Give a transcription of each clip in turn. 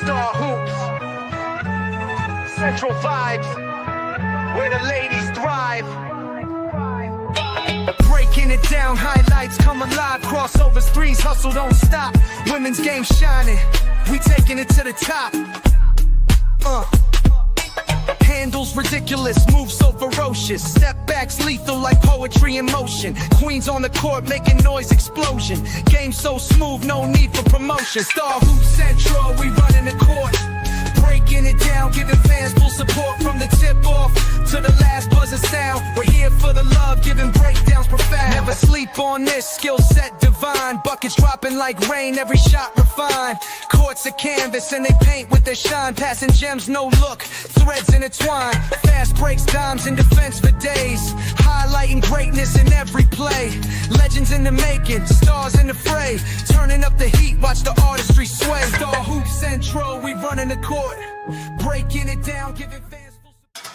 Star Hoops, Central Vibes, where the ladies thrive. Breaking it down, highlights come alive, crossovers, threes, hustle don't stop. Women's game shining, we taking it to the top. Handles ridiculous, moves so ferocious. Step backs lethal like poetry in motion. Queens on the court making noise explosion. Game so smooth, no need for promotion. Star Hoops Central, we running the court. Breaking it down, giving fans full support from the tip off to the last buzzer sound. We're here for the love, giving breakdowns profound. Never sleep on this, skill set divine. Buckets dropping like rain, every shot refined. Courts a canvas and they paint with their shine. Passing gems, no look, threads intertwined. Fast breaks, dimes in defense for days. Highlighting greatness in every play. Legends in the making, stars in the fray. Turning up the heat, watch the artistry sway. Star Hoops Central, we running the court. Breaking it down, giving fans full support.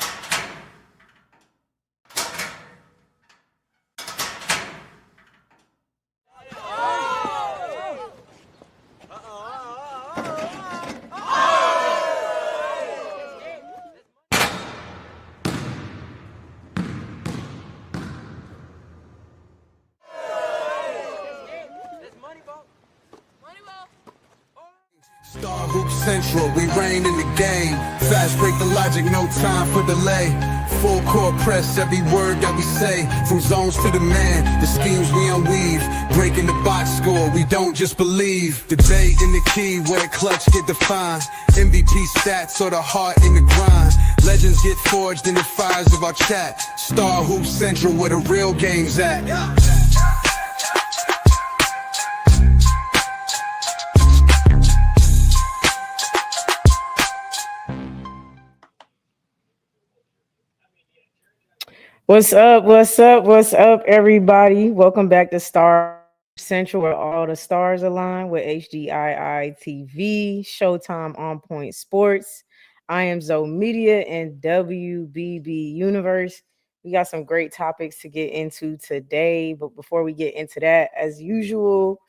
Star Hoops Central, we reign in the game. Fast break the logic, no time for delay. Full court press, every word that we say. From zones to the man, the schemes we unweave. Breaking the box score, we don't just believe. Debate in the key where clutch get defined. MVP stats or the heart in the grind. Legends get forged in the fires of our chat. Star Hoops Central, where the real game's at. What's up? What's up? What's up, everybody? Welcome back to Star Central, where all the stars align with HDII TV, Showtime On Point Sports. I am Zoe Media and WBB Universe. We got some great topics to get into today, but before we get into that, as usual,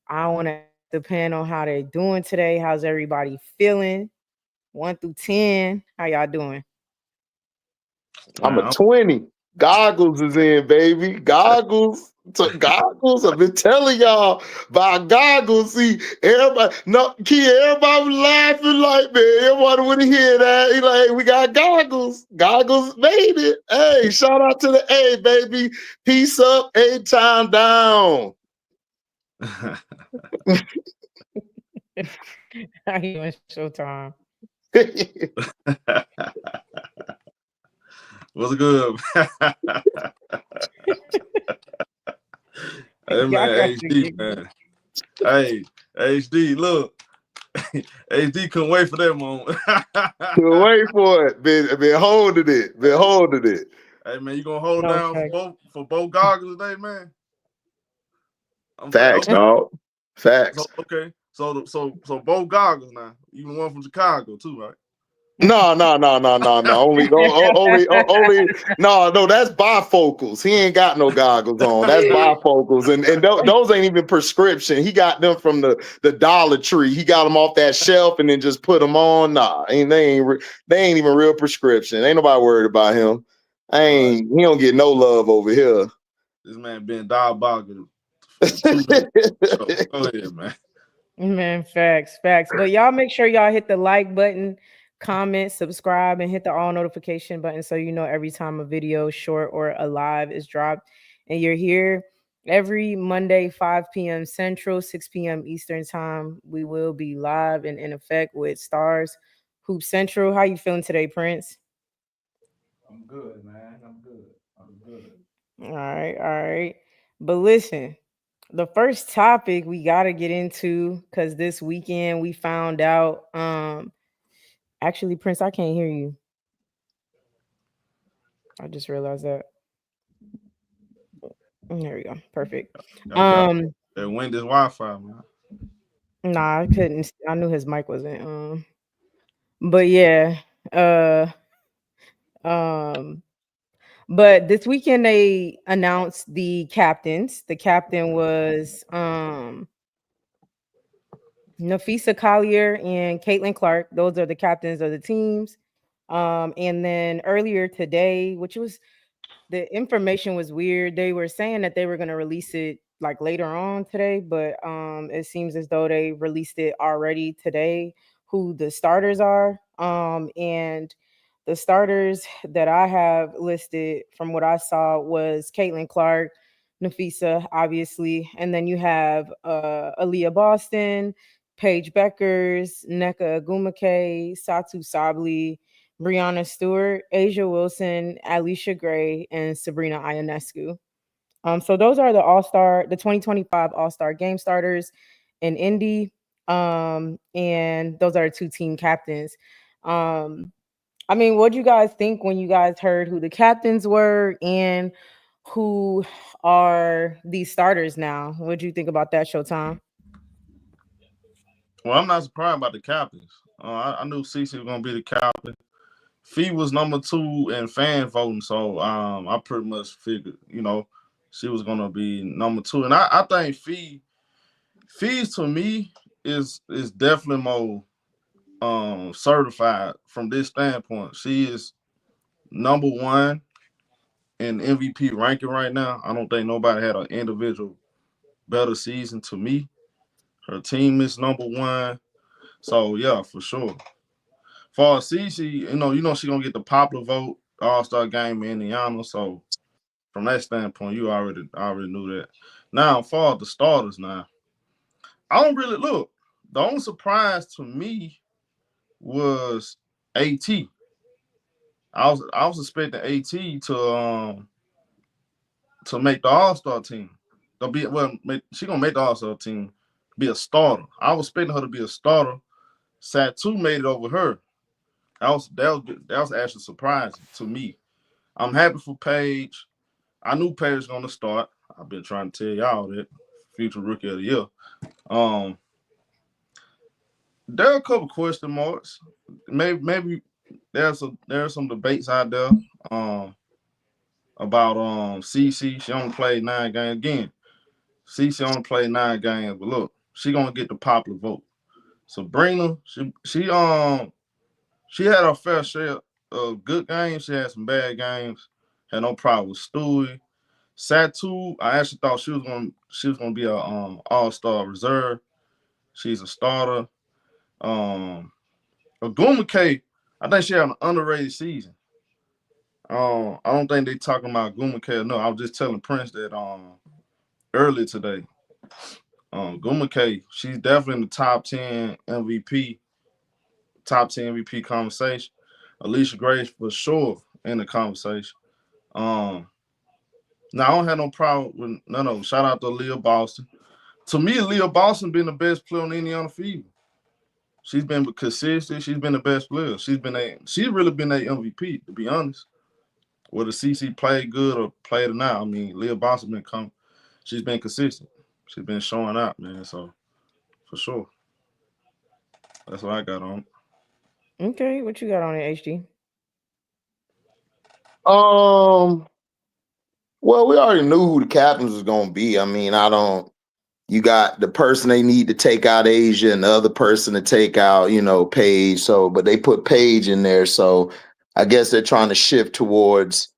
I want to depend on how they're doing today. How's everybody feeling? 1 through 10. How y'all doing? I'm a 20. Goggles is in, baby. Goggles. Goggles. I've been telling y'all about goggles. See, everybody, everybody was laughing like, man, everybody wouldn't hear that. He like, hey, we got goggles. Goggles made it. Hey, shout out to the A, baby. Peace up, A time down. How you doing, Showtime? What's good? Hey man, HD man. Hey, HD, look. HD couldn't wait for that moment. Couldn't wait for it. Been holding it. Been holding it. Hey man, you gonna hold down for both goggles today, man? Facts, dog. Facts. So both goggles now. Even one from Chicago too, right? No. Only. No. That's bifocals. He ain't got no goggles on. That's bifocals, and those ain't even prescription. He got them from the Dollar Tree. He got them off that shelf and then just put them on. Nah, they ain't even real prescription. Ain't nobody worried about him. He don't get no love over here. This man been diabolical. Go ahead, man. Man, facts. But y'all make sure y'all hit the like button, comment, subscribe, and hit the all notification button so you know every time a video, short or a live, is dropped. And you're here every Monday, 5 p.m. Central, 6 p.m. Eastern time. We will be live and in effect with Stars Hoop Central. How you feeling today, Prince? I'm good, man. I'm good. All right. But listen, the first topic we got to get into, because this weekend we found out actually, Prince, I can't hear you. I just realized that. There we go. Perfect. That wind is Wi-Fi, man. Nah, I couldn't. I knew his mic wasn't. But yeah. But this weekend they announced the captains. The captain was Naphessa Collier and Caitlin Clark. Those are the captains of the teams. And then earlier today, which was the information was weird. They were saying that they were going to release it like later on today, but it seems as though they released it already today. Who the starters are, and the starters that I have listed from what I saw was Caitlin Clark, Naphessa, obviously, and then you have Aliyah Boston, Paige Beckers, Nneka Agumake, Satu Sabli, Brianna Stewart, Asia Wilson, Alicia Gray, and Sabrina Ionescu. So those are the 2025 All-Star game starters in Indy. And those are two team captains. I mean, what do you guys think when you guys heard who the captains were and who are these starters now? What do you think about that, Showtime? Well, I'm not surprised about the captains. I knew Cece was gonna be the captain. Fee was number 2 in fan voting, so I pretty much figured, she was gonna be number 2. And I think Fee's to me is definitely more certified from this standpoint. She is number 1 in MVP ranking right now. I don't think nobody had an individual better season to me. Her team is number 1. So yeah, for sure. For Cece, she gonna get the popular vote All-Star game in Indiana. So from that standpoint, I already knew that. Now for the starters I don't really look. The only surprise to me was AT. I was expecting AT to make the All-Star team. She gonna make the All-Star team, be a starter. I was expecting her to be a starter. Satu made it over her. That was actually surprising to me. I'm happy for Paige. I knew Paige was gonna start. I've been trying to tell y'all that. Future rookie of the year. There are a couple question marks. Maybe there's some debates out there about CC. She only played 9 games. Again, CC only played 9 games, but look, she gonna get the popular vote. Sabrina, she had her fair share of good games. She had some bad games. Had no problem with Stewie. Satu, I actually thought she was gonna be a All-Star reserve. She's a starter. Agumake, I think she had an underrated season. I don't think they talking about Agumake. No, I was just telling Prince that earlier today. Agumake, she's definitely in the top 10 MVP conversation. Alicia Gray for sure in the conversation. Now I don't have no problem with none of them. Shout out to Aliyah Boston. To me, Aliyah Boston been the best player on Indiana Fever. She's been consistent. She's been the best player. She's really been a MVP, to be honest. Whether CC played good or played or not, I mean, Leah Boston she's been consistent. She's been showing out, man. So for sure. That's what I got on. Okay, what you got on it, HD? Well, we already knew who the captains was gonna be. I mean, you got the person they need to take out Asia and the other person to take out, Paige. So, but they put Paige in there. So I guess they're trying to shift towards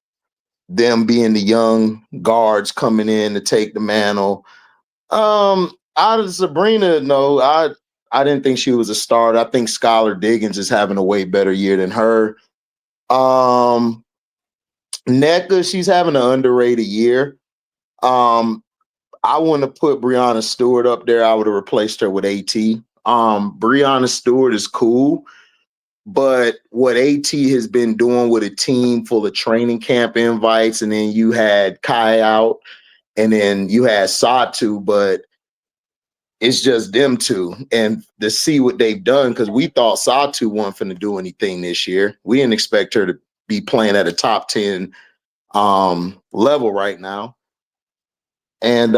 them being the young guards coming in to take the mantle. Out of Sabrina, no, I didn't think she was a starter. I think Skylar Diggins is having a way better year than her. Nneka, she's having an underrated year. I wouldn't have put Brianna Stewart up there. I would have replaced her with AT. Brianna Stewart is cool, but what AT has been doing with a team full of training camp invites, and then you had Kai out, and then you had Satu, but it's just them two. And to see what they've done, because we thought Satu wasn't going to do anything this year. We didn't expect her to be playing at a top 10 level right now. And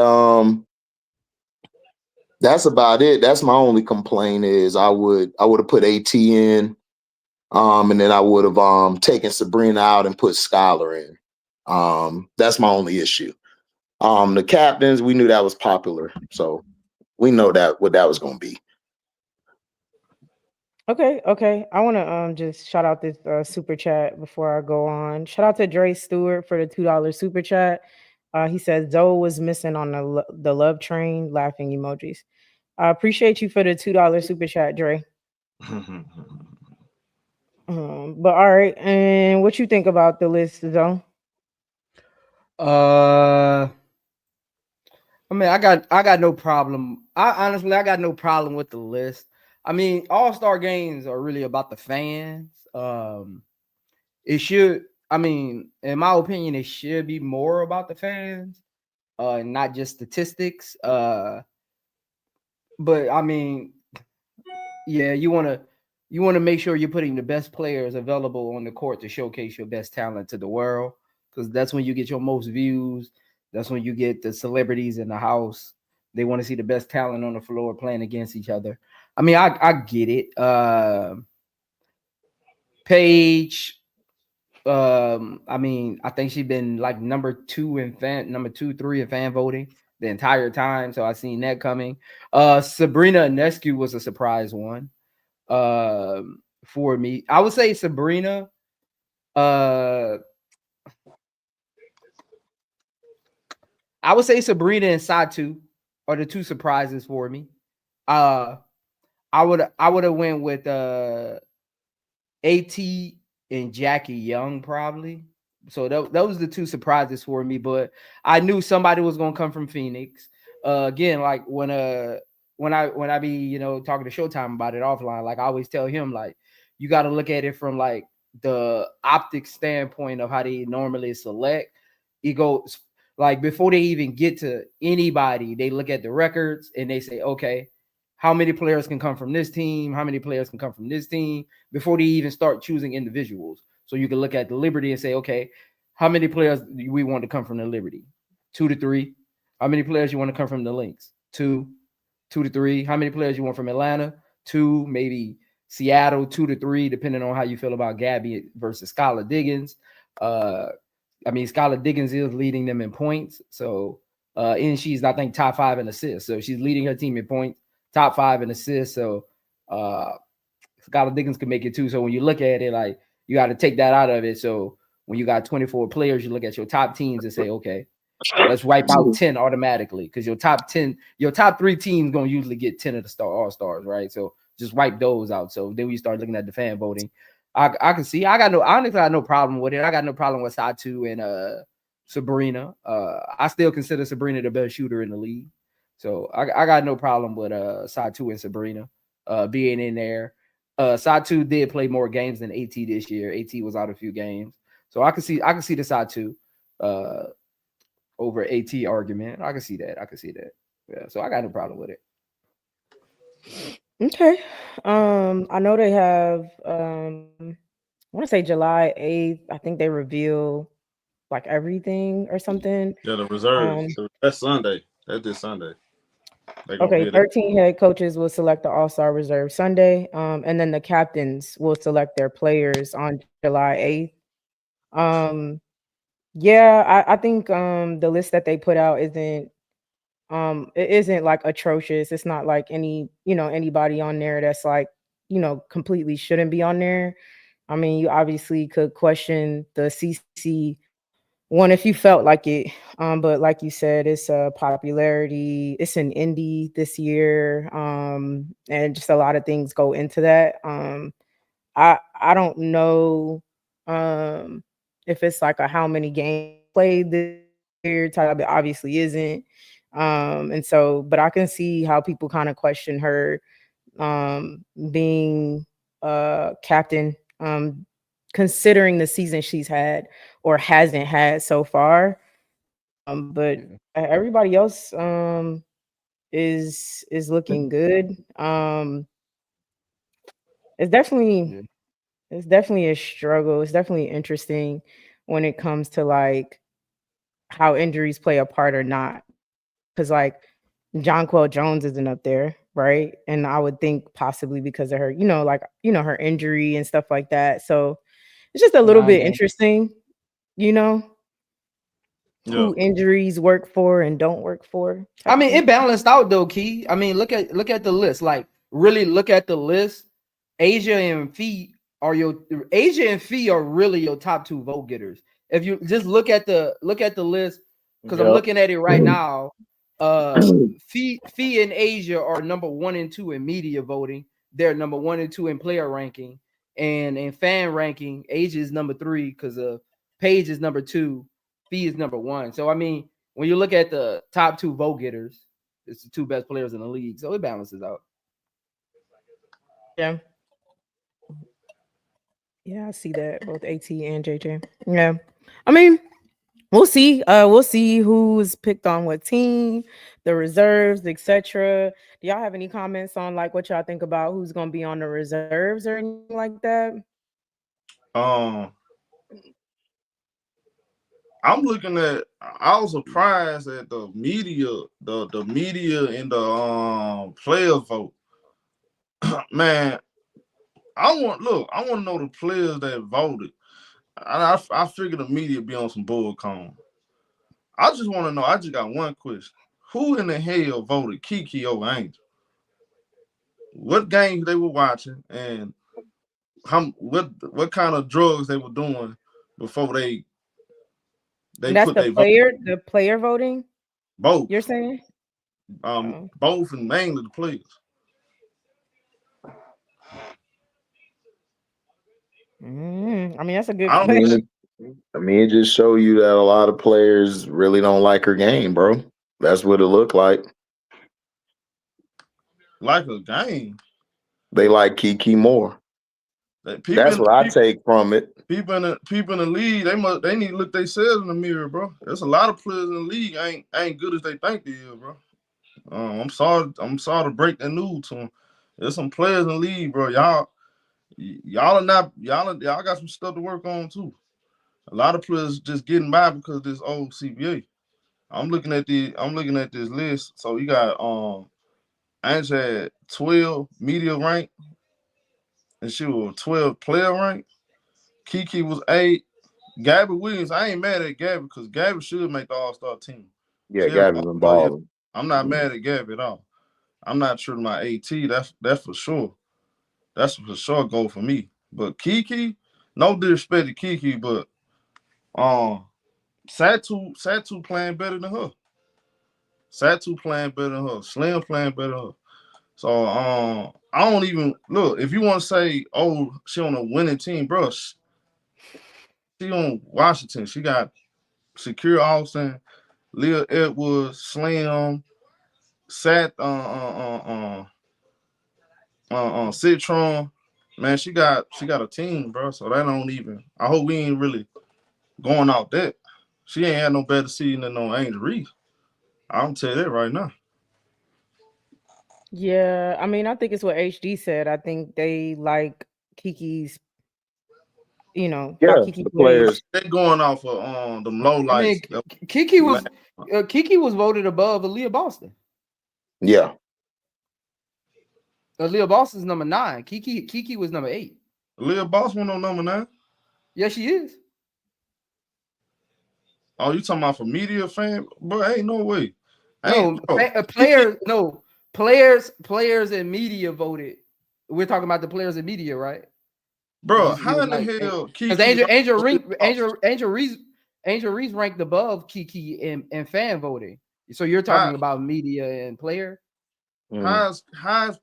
that's about it. That's my only complaint is I would have put AT in, and then I would have taken Sabrina out and put Skylar in. That's my only issue. The captains, we knew that was popular, so we know that what that was going to be. Okay. I want to just shout out this super chat before I go on. Shout out to Dre Stewart for the $2 super chat. He says Zoe was missing on the love train, laughing emojis. I appreciate you for the $2 super chat, Dre. But all right, and what you think about the list, Zoe? I mean, I got no problem. I got no problem with the list. I mean, all-star games are really about the fans. It should, I mean, in my opinion, it should be more about the fans, not just statistics. But I mean, yeah, you want to make sure you're putting the best players available on the court to showcase your best talent to the world, because that's when you get your most views. That's when you get the celebrities in the house. They want to see the best talent on the floor playing against each other. I mean, I get it. Paige, I mean, I think she's been like number 2, 3 in fan voting the entire time. So I seen that coming. Sabrina Ionescu was a surprise one for me. I would say Sabrina. I would say Sabrina and Satu are the two surprises for me. I would have went with AT and Jackie Young probably. So those are the two surprises for me. But I knew somebody was gonna come from Phoenix. Again, like when I be talking to Showtime about it offline, like I always tell him, like you got to look at it from like the optic standpoint of how they normally select. It goes like before they even get to anybody, they look at the records and they say, okay, how many players can come from this team? How many players can come from this team before they even start choosing individuals? So you can look at the Liberty and say, okay, how many players do we want to come from the Liberty? 2 to 3. How many players you want to come from the Lynx? 2 to 3. How many players you want from Atlanta? 2, maybe Seattle, 2 to 3, depending on how you feel about Gabby versus Skylar Diggins. I mean, Skylar Diggins is leading them in points. So, and she's, I think, top 5 in assists. So she's leading her team in points, top 5 in assists. So, Skylar Diggins can make it too. So when you look at it, like you got to take that out of it. So when you got 24 players, you look at your top teams and say, okay, let's wipe out 10 automatically, because your top 3 teams gonna usually get 10 of the all-stars, right? So just wipe those out. So then we start looking at the fan voting. I can see. Honestly, I got no problem with it. I got no problem with Satu and Sabrina. I still consider Sabrina the best shooter in the league. So I got no problem with Satu and Sabrina being in there. Satu did play more games than AT this year. AT was out a few games. So I can see the Satu over AT argument. I can see that. Yeah, so I got no problem with it. Okay. I know they have I want to say July 8th. I think they reveal like everything or something. Yeah, the reserves. That's Sunday. That's this Sunday. Okay, 13 head coaches will select the All-Star reserve Sunday. And then the captains will select their players on July 8th. Yeah, I think the list that they put out isn't it isn't like atrocious. It's not like anybody on there that's like, completely shouldn't be on there. I mean, you obviously could question the CC one if you felt like it. But like you said, it's a popularity, it's an indie this year. And just a lot of things go into that. I don't know if it's like a how many games played this year type. It obviously isn't. And so, but I can see how people kind of question her being captain, considering the season she's had or hasn't had so far. But everybody else is looking good. It's definitely a struggle. It's definitely interesting when it comes to like how injuries play a part or not. Because like Jonquel Jones isn't up there, right? And I would think possibly because of her, her injury and stuff like that. So it's just a little bit interesting, who injuries work for and don't work for. I mean, it balanced out though, Key. I mean, look at the list. Like, really look at the list. Asia and Fee are really your top 2 vote getters. If you just look at the list, because I'm looking at it right now. Fee and Asia are number 1 and 2 in media voting. They're number 1 and 2 in player ranking, and in fan ranking, Asia is number 3 because Paige is number 2, Fee is number 1. So I mean, when you look at the top 2 vote getters, it's the 2 best players in the league, so it balances out. Yeah. Yeah, I see that, both AT and JJ. Yeah. I mean, we'll see. We'll see who's picked on what team, the reserves, etc. Do y'all have any comments on like what y'all think about who's gonna be on the reserves or anything like that? I'm looking at. I was surprised at the media, the media and the players vote. Man, I want to know the players that voted. I figured the media be on some bullcon. I just want to know. I just got one question: who in the hell voted Kiki over Angel? What games they were watching, and what kind of drugs they were doing before they that's put their the player voting? both. You're saying? Both and mainly the players. I mean, that's a good I question. mean, it just show you that a lot of players really don't like her game, bro. That's what it looked like. Like a game. They like Kiki more. That's what I take from it. People in the league, they need to look themselves in the mirror, bro. There's a lot of players in the league ain't good as they think they is, bro. I'm sorry to break that news to them. There's some players in the league, bro. Y'all got some stuff to work on too. A lot of players just getting by because of this old CBA. I'm looking at this list. So you got Angel had 12 media rank, and she was 12 player rank. Kiki was 8. Gabby Williams, I ain't mad at Gabby because Gabby should make the All-Star team. Yeah, Gabby's been balling. I'm not mad at Gabby at all. I'm not sure my AT. That's for sure. That's for sure a goal for me. But Kiki, no disrespect to Kiki, but Satu playing better than her. Satu playing better than her. Slim playing better than her. So I don't even look. If you want to say, oh, she on a winning team, bro. She on Washington. She got Secure Austin, Leah Edwards, Slim, Citron. Man, she got a team, bro. So that don't even. I hope we ain't really going out that. She ain't had no better season than no Angel Reese. I'll tell you that right now. Yeah, I mean, I think it's what HD said. I think they like Kiki's, Kiki players. They're going off of them low lights. I mean, Kiki was voted above Aliyah Boston. Yeah. Aliyah Boston's number 9. Kiki was number 8. Aliyah Boston on number 9? Yeah, she is. Oh, you talking about for media fan? But ain't no way. Players and media voted. We're talking about the players and media, right? Bro, how in the hell Because Angel Reese ranked above Kiki in fan voting. So you're talking about media and player? How's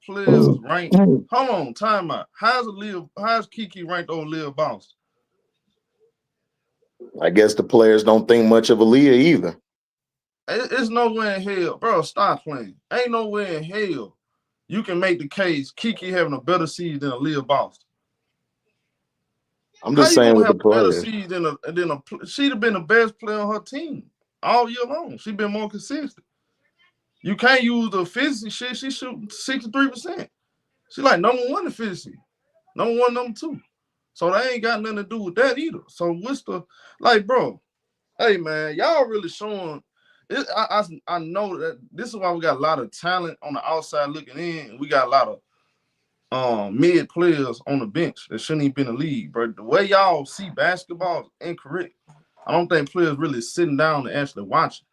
players ranked? Hold on, time out. How's Kiki ranked over Aliyah Boston? I guess the players don't think much of Aliyah either. It's nowhere in hell. Bro, stop playing. Ain't nowhere in hell you can make the case Kiki having a better season than Aliyah Boston. I'm just saying with the players. She'd have been the best player on her team all year long. She'd been more consistent. You can't use the efficiency shit. She shooting 63%. She like number 1 efficiency. Number 1, number 2. So they ain't got nothing to do with that either. So what's the bro? Hey man, y'all really showing it. I know that this is why we got a lot of talent on the outside looking in, and we got a lot of mid players on the bench that shouldn't even be in the league, bro. The way y'all see basketball is incorrect. I don't think players really sitting down and actually watching.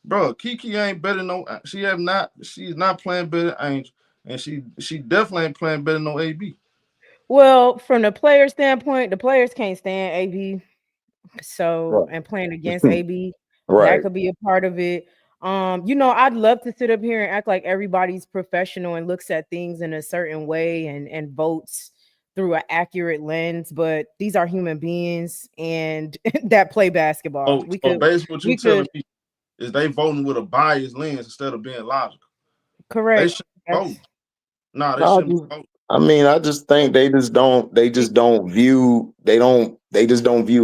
Bro, Kiki ain't better she's not playing better than Angel, and she definitely ain't playing better than no AB. Well, from the player standpoint, the players can't stand AB. So, Right. and playing against AB, that Right. could be a part of it. I'd love to sit up here and act like everybody's professional and looks at things in a certain way and votes through an accurate lens, but these are human beings and that play basketball. So basically, what you We telling could me is they voting with a biased lens instead of being logical. They correct. shouldn't vote. That's Nah, they No, shouldn't be voting. I mean, I just think they just don't view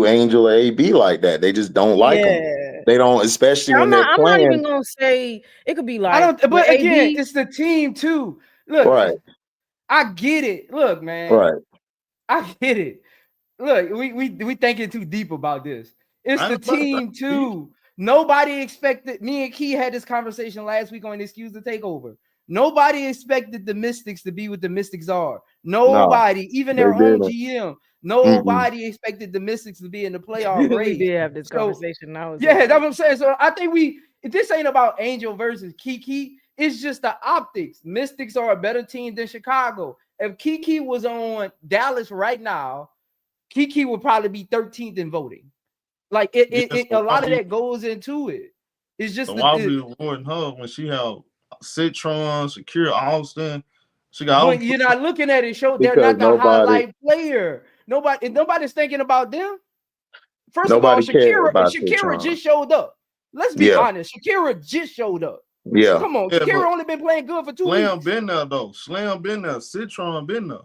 Angel or AB like that. They just don't like them. yeah. They don't, especially when they're I'm not even playing. gonna say it could be I like don't. with But again, AB. it's the team too. Look, Right, I get it. Look, man, right. I get it. Look, we thinking too deep about this. It's I the ain't about to team think. too. Nobody expected. Me and Key had this conversation last week on Excuse the Takeover. Nobody expected the Mystics to be what the Mystics are. No, Nobody, even they their own didn't. GM. Mm-mm. Nobody expected the Mystics to be in the playoff We race. did have this So conversation. I was yeah, like, that's what I'm saying. So I think this ain't about Angel versus Kiki. It's just the optics. Mystics are a better team than Chicago. If Kiki was on Dallas right now, Kiki would probably be 13th in voting. Like Yes, a lot of that goes into it. It's just so why the we rewarding her when she have Citron, Secure Austin? She got all when you're not looking at it, show they're Because not the highlight player. Nobody's thinking about them. First of all, nobody cared about Shakira Citron. just showed up. Let's be Yeah, honest. Shakira just showed up. yeah, Come on, yeah, Shakira but only been playing good for 2 Slam weeks. been there though. Slam been there. Citron been there.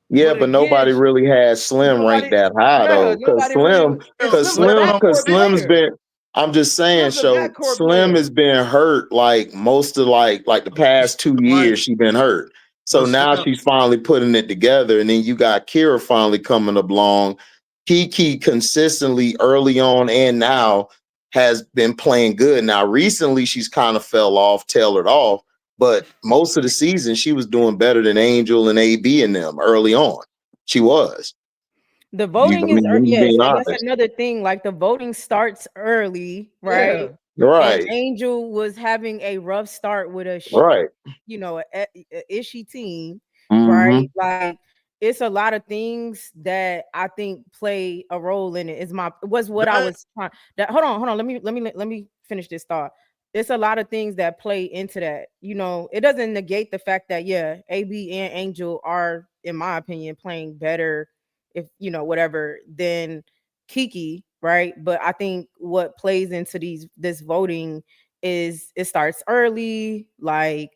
yeah. But But again, nobody really has Slim ranked nobody, that high yeah, though. Because nobody really. Slim, And Slam, Slim's a backcourt Slim's player. been. I'm just saying, Slim's a so backcourt Slim player. has been hurt like most of like the past 2 years. right. She been hurt. So But now Slam, she's finally putting it together, and then you got Kira finally coming along. Kiki consistently early on and now has been playing good. Now recently she's kind of fell off, tailored off, but most of the season she was doing better than Angel and AB in them early on. She was. the I voting is mean, you yes, being and that's honest. another thing. Like the voting starts early, Yeah. right? And Right, Angel was having a rough start with right. a ishy team, Mm-hmm. right? Like it's a lot of things that I think play a role in it. Is my was what I that was trying. That hold on. Let me finish this thought. It's a lot of things that play into that. It doesn't negate the fact that yeah, AB and Angel are, in my opinion, playing better, if whatever, than Kiki, right? But I think what plays into this voting is it starts early, like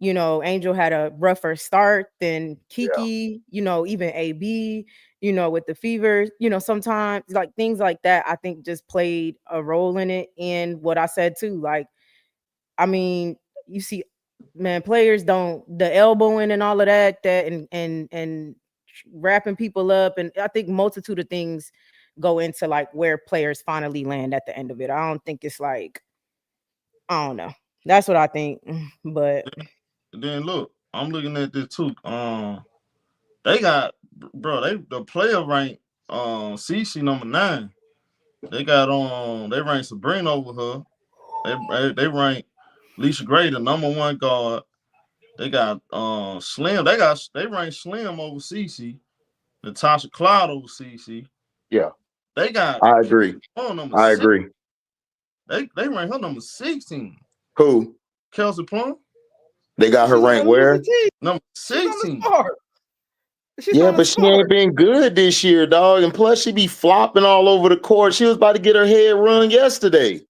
Angel had a rougher start than Yeah. Kiki, even AB, with the fever, sometimes like things like that, I think just played a role in it. And what I said too, like, I mean, you see, man, players don't the elbowing and all of that and wrapping people up, and I think multitude of things go into like where players finally land at the end of it. I don't think it's like, I don't know. That's what I think. But then look, I'm looking at this too. They got the player rank CC number 9. They got they rank Sabrina over her. They rank Leisha Gray the number 1 guard. They got Slim. They rank Slim over CC. Natasha Cloud over CC. Yeah. They got I Kelsey agree. Plum number I 6. agree. They rank her number 16. Who? Kelsey Plum They got her She's on ranked the losing where? team. number She's on the 16. start. She's Yeah, on the but she ain't start. been good this year, dog. And plus, she be flopping all over the court. She was about to get her head run yesterday.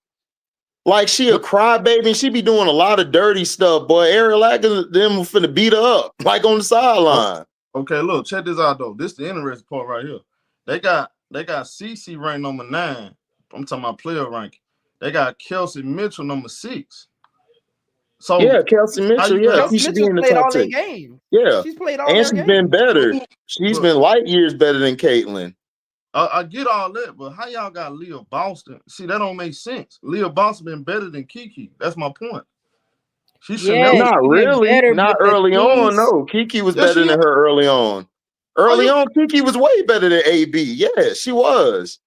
Like she a But crybaby, and she be doing a lot of dirty stuff. Boy, Ariel Atkins them finna beat her up, like on the sideline. okay, look, check this out though. This is the interesting part right here. They got CC ranked number 9. I'm talking about player ranking. They got Kelsey Mitchell number 6. So Yeah, Kelsey how Mitchell, you yeah, gonna she Kelsey should be Mitchell's in the played top all their 10. games. Yeah, She's played all and their she's been games. better. She's but been light years better than Caitlin. I get all that, but how y'all got Leah Boston? See, that don't make sense. Leah Boston been better than Kiki. That's my point. She should yeah, never. Not she been really. better. Not But the early on. things, No, Kiki was Yeah, better she. than her early on. Are Early you? on, Kiki was way better than AB. Yeah, she was.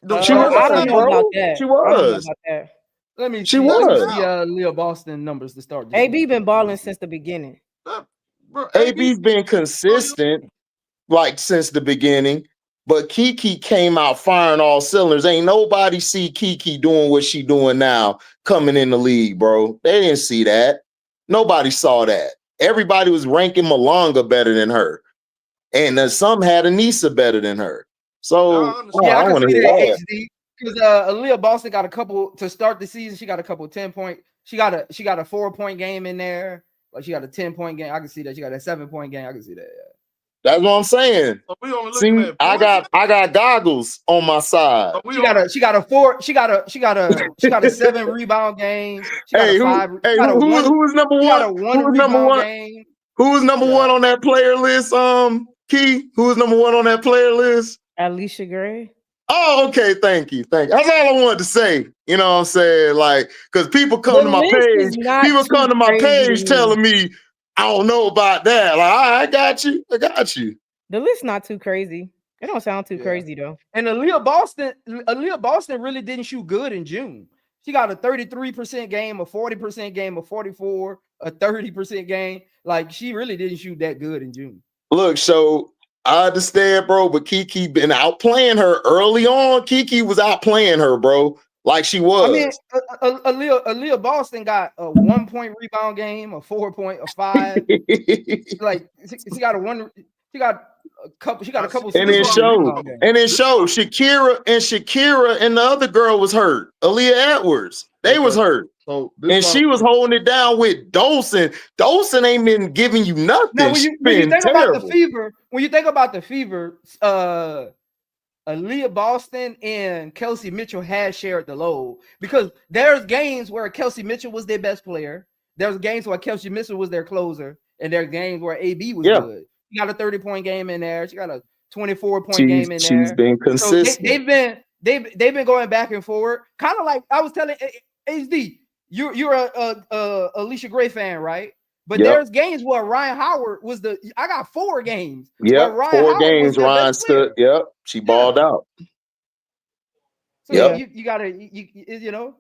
The She first I don't was, time. know about bro. that. She I don't know was. about that. She Let me was. see Leah Boston numbers to start this AB game. been balling since the beginning. That, Bro, AB's been consistent like since the beginning, but Kiki came out firing all cylinders. Ain't nobody see Kiki doing what she doing now coming in the league, bro. They didn't see that. Nobody saw that. Everybody was ranking Malonga better than her, and some had Anissa better than her. So Yeah, I I can want to see hear that that. HD because Aliyah Boston got a couple to start the season. She got a couple 10-point. She got a 4-point game in there. Like she got a 10-point game. I can see that. She got a 7-point game. I can see that. Yeah. That's what I'm saying. So we only See, looking at I got goggles on my side. So She got a 7 rebound game. She got Hey, a 5. who was number She got a one? 1 rebound game. Who was number Yeah. one on that player list? Key. Who was number one on that player list? Alicia Gray. Oh, okay. Thank you. That's all I wanted to say. You know what I'm saying? Like, because people come to my page. People come to my page telling me, I don't know about that. Like, I got you. The list not too crazy. It don't sound too crazy though. And Aliyah Boston really didn't shoot good in June. She got a 33% game, a 40% game, a 44, a 30% game. Like she really didn't shoot that good in June. Look, so I understand, bro, but Kiki been outplaying her early on. Kiki was outplaying her, bro, like she was. I mean, Aliyah Boston got a 1-point rebound game, a 4-point, a 5. Like she got a 1. She got a couple. She got a couple. And it showed. Shakira and the other girl was hurt. Aaliyah Edwards. They was hurt. So and she was holding it down with Dolson. Dolson ain't been giving you nothing. Now, when you think about the fever, Aliyah Boston and Kelsey Mitchell had shared the load because there's games where Kelsey Mitchell was their best player. There's games where Kelsey Mitchell was their closer, and there's games where AB was good. She got a 30-point game in there. She got a 24-point game in there. She's been consistent. So they've been going back and forward, kind of like I was telling HD. You're a Alicia Gray fan, right? But there's games where Ryan Howard was I got 4 games. Yeah, 4 games. Ryan stood. Yep, she balled out. So you gotta you know.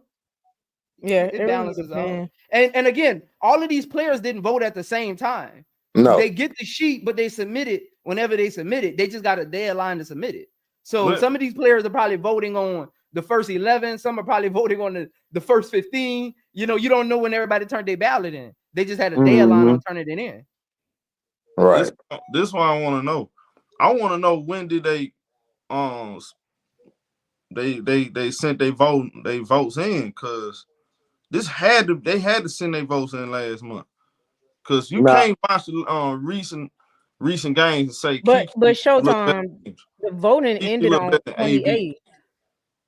Yeah, it balances out. And again, all of these players didn't vote at the same time. No, they get the sheet, but they submit it whenever they submit it. They just got a deadline to submit it. So some of these players are probably voting on the first 11. Some are probably voting on the first 15. You know, you don't know when everybody turned their ballot in. They just had a deadline on turning it in. Right. This is what I want to know. I want to know when did they sent their votes in, because they had to send their votes in last month. Because you can't watch the recent games and say, but Showtime, the voting ended on the 28th.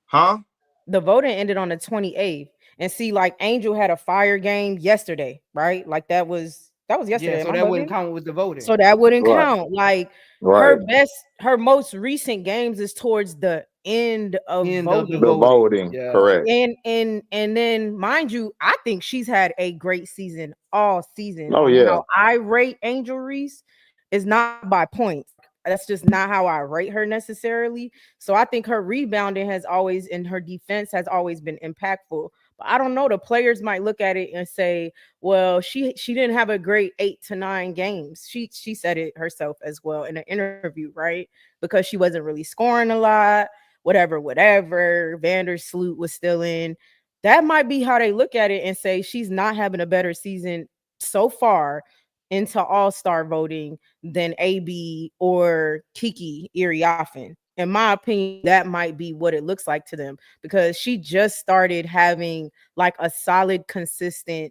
Huh? The voting ended on the 28th. And see, like Angel had a fire game yesterday, right? Like that was yesterday. Yeah, so that wouldn't count with the voting. So that wouldn't count. Like her most recent games is towards the end of voting. Yeah. Correct. And then mind you, I think she's had a great season all season. Oh yeah. How I rate Angel Reese is not by points. That's just not how I rate her necessarily. So I think her rebounding has always, and her defense has always been impactful. But I don't know. The players might look at it and say, "Well, she didn't have a great 8 to 9 games." She said it herself as well in an interview, right? Because she wasn't really scoring a lot. Whatever. Vandersloot was still in. That might be how they look at it and say she's not having a better season so far into all-star voting than AB or Kiki Iriafen. In my opinion, that might be what it looks like to them, because she just started having like a solid, consistent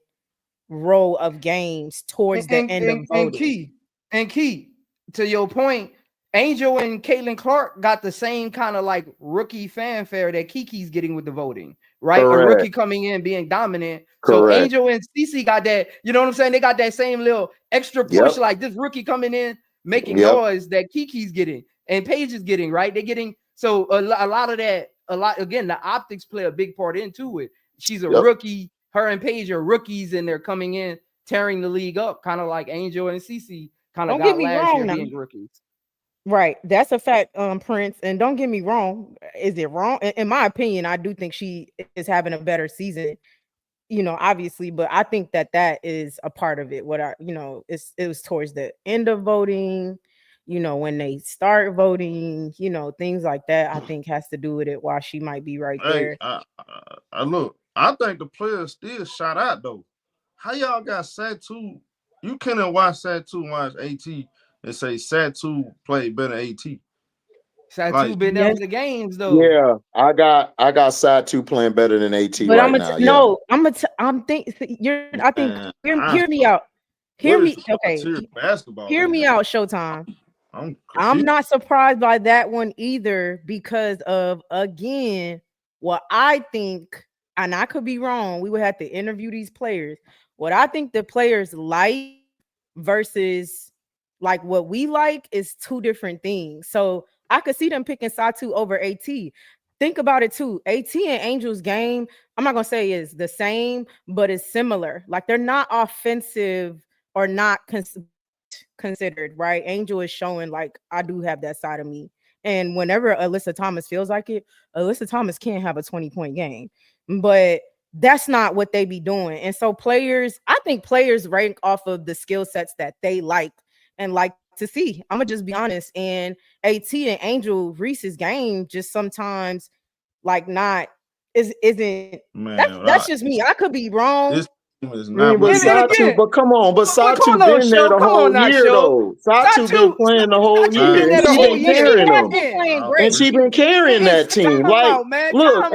row of games towards the end of voting. And key to your point, Angel and Caitlin Clark got the same kind of like rookie fanfare that Kiki's getting with the voting, right? Correct. A rookie coming in being dominant. Correct. So Angel and Cece got that, you know what I'm saying? They got that same little extra push, like this rookie coming in making noise that Kiki's getting and Paige is getting, right? They're getting, so a lot of that, again, the optics play a big part into it. She's a rookie, her and Paige are rookies, and they're coming in tearing the league up, kind of like Angel and Cece kind of got last year being rookies. Right, that's a fact, Prince. And don't get me wrong. Is it wrong? In my opinion, I do think she is having a better season. obviously, but I think that is a part of it. It was towards the end of voting, when they start voting, things like that, I think has to do with it, why she might be right Hey, there. I look. I think the players still shot out though. How y'all got Satu? You couldn't watch Satu watch AT and say Satu played better than AT. Satu been there for the games though. Yeah, I got Satu playing better than AT But right now. Yeah. I think hear me out. Hear me. Okay. Basketball. Hear me out, Showtime. I'm not surprised by that one either, because of, again, what I think, and I could be wrong. We would have to interview these players. What I think the players like versus like what we like is two different things. So I could see them picking Satu over AT. Think about it too. AT and Angel's game, I'm not gonna say is the same, but it's similar. Like they're not offensive or not considered, right? Angel is showing like I do have that side of me. And whenever Alyssa Thomas feels like it, Alyssa Thomas can't have a 20-point game. But that's not what they be doing. And so I think players rank off of the skill sets that they like and like to see. I'm gonna just be honest. And AT and Angel Reese's game just sometimes like isn't that's just me. I could be wrong. This team is not. But Satu, but come on, but Satu been there the whole year though. Satu been playing the whole year, and she been carrying them, and she been carrying that team. Like, look,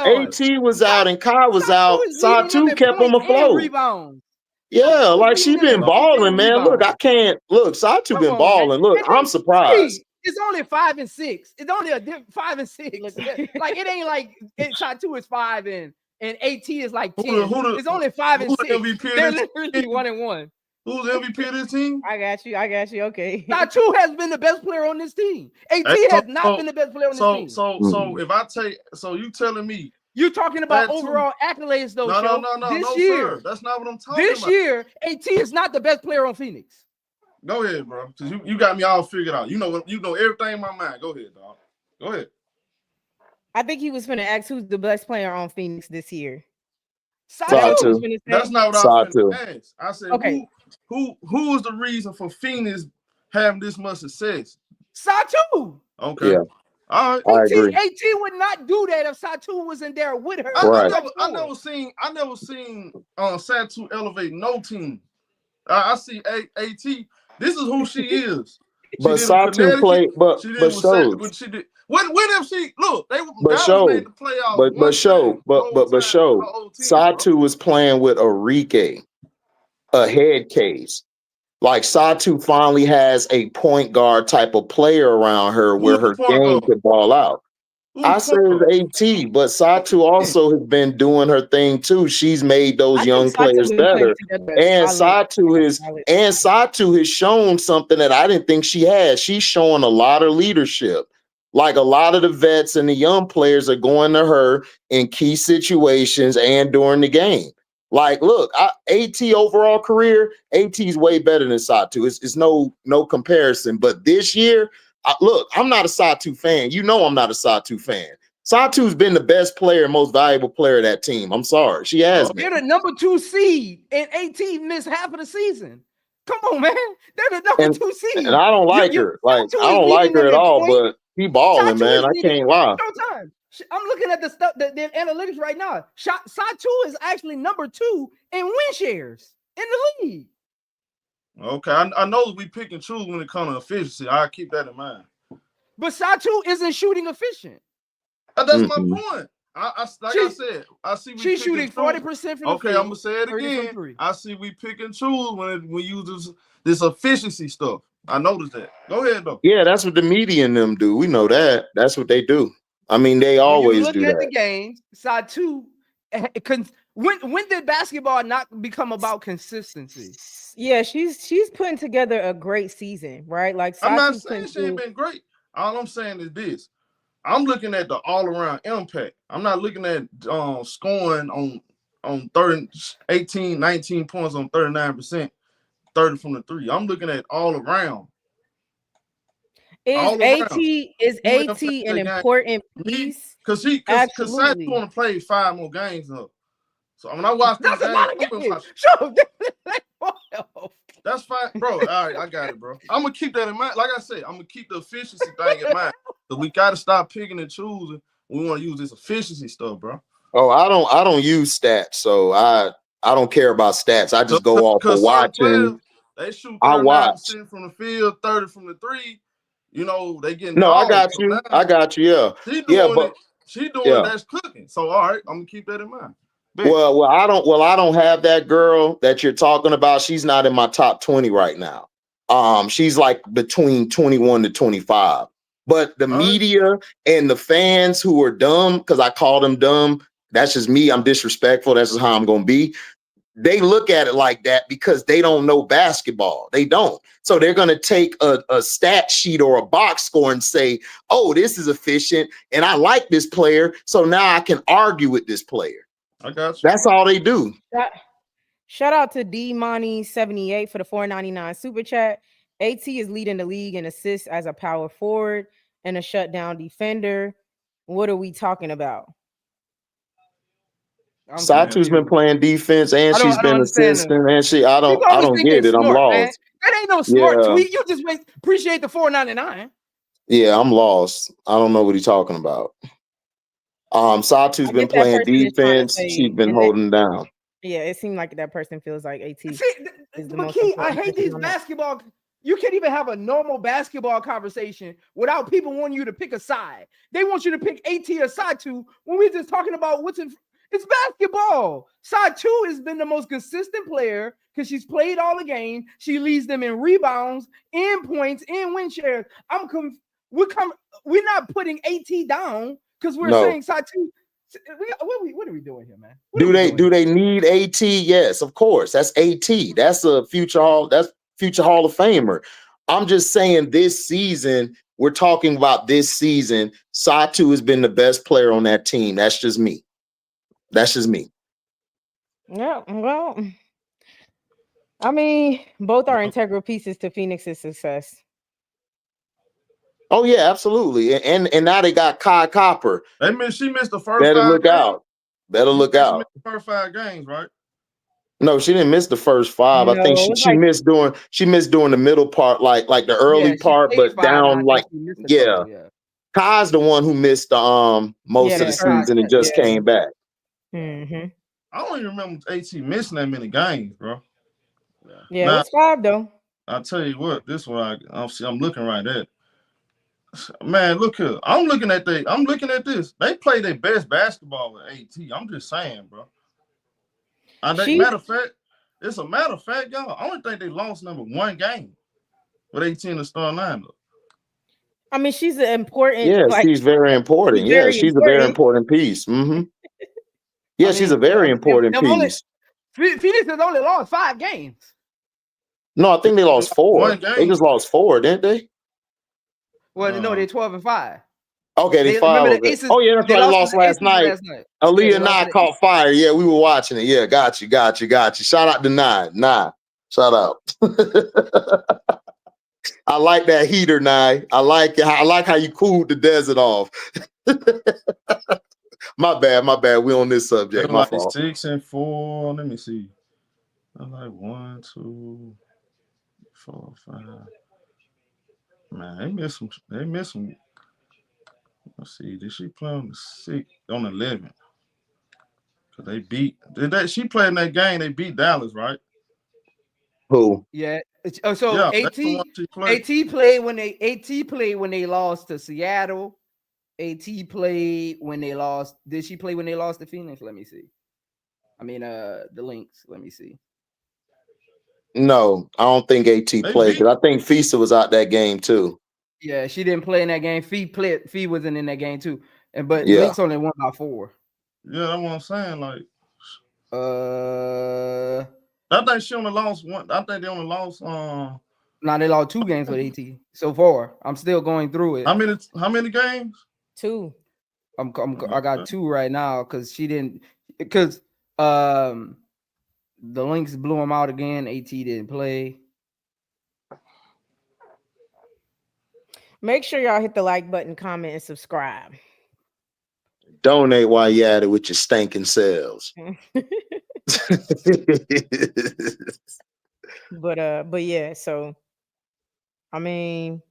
AT was out and Kai was out. Satu kept them afloat. Yeah, like she been balling, man. Look, I can't look. Satu been balling. Look, I'm surprised. It's only 5 and 6. It's only a 5 and 6. Like it ain't like Satu is 5 and AT is like 10. It's only 5 and 6. They're literally 1 and 1. Who's the MVP of this team? I got you. Okay. Satu has been the best player on this team. AT has not been the best player on this team. So if I take, you telling me you're talking about overall accolades though? No, this year, sir. That's not what I'm talking about. This year, AT is not the best player on Phoenix. Go ahead, bro. Cause you got me all figured out. You know everything in my mind. Go ahead, dog. Go ahead. I think he was finna ask who's the best player on Phoenix this year. Satu. That's not what I was finna ask. I said, okay, who is the reason for Phoenix having this much success? Satu. Okay. Yeah. All right. I agree. AT would not do that if Satu wasn't there with her. I never seen Satu elevate no team. I see AT. This is who she is. But Satu played, but she did. When if she look, they but show, made the playoffs. But show, Satu was playing with Arike, a head case. Like Satu finally has a point guard type of player around her where her game could ball out. I say it's AT, but Satu also has been doing her thing too. She's made those young players better, and Satu has shown something that I didn't think she had. She's showing a lot of leadership. Like a lot of the vets and the young players are going to her in key situations and during the game. Like, look, AT overall career, AT is way better than Satu. It's no comparison. But this year, look, I'm not a Satu fan. You know I'm not a Satu fan. Satu's been the best player, most valuable player of that team. I'm sorry. She has been. They're the number 2 seed, and AT missed half of the season. Come on, man. They're the number 2 seed. And I don't like her. Like, I don't like her at all, but he balling, man. I can't lie. I'm looking at the stuff, the analytics right now. Satu is actually number 2 in win shares in the league. Okay, I know we pick and choose when it comes to efficiency. I keep that in mind. But Satu isn't shooting efficient. That's my point. I said, I see she's shooting 40% from the field. Okay, I'm gonna say it again. I see we pick and choose when we use this efficiency stuff. I noticed that. Go ahead though. Yeah, that's what the media and them do. We know that. That's what they do. I mean, they always do that. Look at the games. Satu, when did basketball not become about consistency? Yeah, she's putting together a great season, right? Like I'm not saying she ain't been great. All I'm saying is this. I'm looking at the all-around impact. I'm not looking at scoring on 30, 18, 19 points on 39%, 30 from the 3. I'm looking at all around. Is AT an important piece? Because Satu want to play 5 more games though. So when I watch these That's a games, lot I'm of gonna games. watch. Sure. That's fine, bro. All right, I got it, bro. I'm gonna keep that in mind. Like I said, I'm gonna keep the efficiency thing in mind. But we gotta stop picking and choosing. We want to use this efficiency stuff, bro. Oh, I don't use stats, so I don't care about stats. I just go off of Because certain players, watching. they shoot I watch. 39% from the field, 30 from the three. You know, they getting No, I dogs. got So you. now I got you. Yeah, she yeah, doing but it. She doing it. yeah. That's cooking. So all right, I'm gonna keep that in mind. Bet. Well, I don't have that girl that you're talking about. She's not in my top 20 right now. She's like between 21 to 25. But the All right. media and the fans who are dumb, because I call them dumb, that's just me. I'm disrespectful. That's just how I'm gonna be. They look at it like that because they don't know basketball. They don't. So they're going to take a stat sheet or a box score and say, oh, this is efficient and I like this player. So now I can argue with this player. I got you. That's all they do. Shout out to D Money 78 for the $4.99 super chat. AT is leading the league in assists as a power forward and a shutdown defender. What are we talking about? Satu's been playing defense and she's been assisting and I don't get it. I'm smart, lost. Man. That ain't no smart Yeah. tweet. You just appreciate the $4.99. Yeah, I'm lost. I don't know what he's talking about. Satu's been playing defense. She's been holding down. Yeah, it seemed like that person feels like AT. See, but Key, I hate these basketball. You can't even have a normal basketball conversation without people wanting you to pick a side. They want you to pick AT or Satu when we're just talking about what's in. It's basketball. Satu has been the most consistent player because she's played all the game. She leads them in rebounds, in points, in win shares. We're not putting AT down because we're saying Satu. What are we doing here, man? Do they need AT? Yes, of course. That's AT. That's a future Hall of Famer. I'm just saying this season, we're talking about this season. Satu has been the best player on that team. That's just me. Yeah, well, I mean, both are integral pieces to Phoenix's success. Oh yeah, absolutely. And now they got Kai Copper. She missed the first. Better look out. Better look out. She missed the first 5 games, right? No, she didn't miss the first 5. No, I think she missed during the middle part, like the early part, but down like yeah. Kai's the one who missed the most of the season and just came back. Mm-hmm. I don't even remember AT missing that many games, bro. Yeah, now, it was 5 though. I'll tell you what, this one I'm looking right at. Man, look here. I'm looking at this. They play their best basketball with AT. I'm just saying, bro. Matter of fact, it's a matter of fact, y'all. I only think they lost number 1 game with 18 the starting lineup. I mean, she's an important. Yeah, she's very important. She's a very important piece. Mm-hmm. Yeah, she's a very important piece. Phoenix has only lost 5 games. No, I think they lost 4. They just lost 4, didn't they? Well, no, they're 12-5. Okay, they 5. Oh yeah, that's right. They lost last night. Aliyah and I caught fire. Yeah, we were watching it. Yeah, got you. Shout out to Nye. Shout out. I like that heater, Nye. I like it. I like how you cooled the desert off. My bad. We on this subject. My fault. 6 and 4. Let me see. I like 1, 2, 4, 5. Man, they miss some. Let's see. Did she play on the 6th? On 11? Cause they beat. She played in that game? They beat Dallas, right? Who? Yeah. So AT played when they lost to Seattle. AT played when they lost. Did she play when they lost to Phoenix? Let me see. I mean, the Lynx. Let me see. No, I don't think AT played because I think Fisa was out that game too. Yeah, she didn't play in that game. Fee wasn't in that game too. But Lynx only won by 4. Yeah, that's what I'm saying. Like, I think she only lost 1. I think they only lost. No, they lost 2 games with AT so far. I'm still going through it. How many games? 2. I got 2 right now because she didn't. Because the Lynx blew him out again. AT didn't play. Make sure y'all hit the like button, comment, and subscribe. Donate while you at it with your stinking selves. But yeah, so I mean,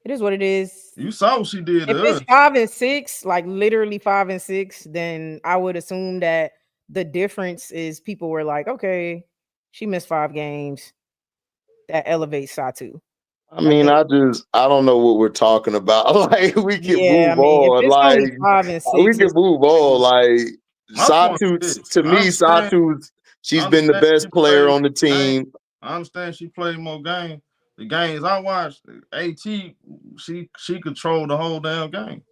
it is what it is. You saw what she did If to it's us. 5 and 6, like literally 5 and 6, then I would assume that the difference is people were like, okay, she missed 5 games. That elevates Satu. I mean, I don't know what we're talking about. Like, we can Yeah, I move mean, if on. it's only Like, 5 and we 6, can it's move on. Like, My point Satu, is, to I me, understand. Satu, she's I been the understand best she player played on the more games. team. I understand she played more games. The games I watched, AT, she controlled the whole damn game.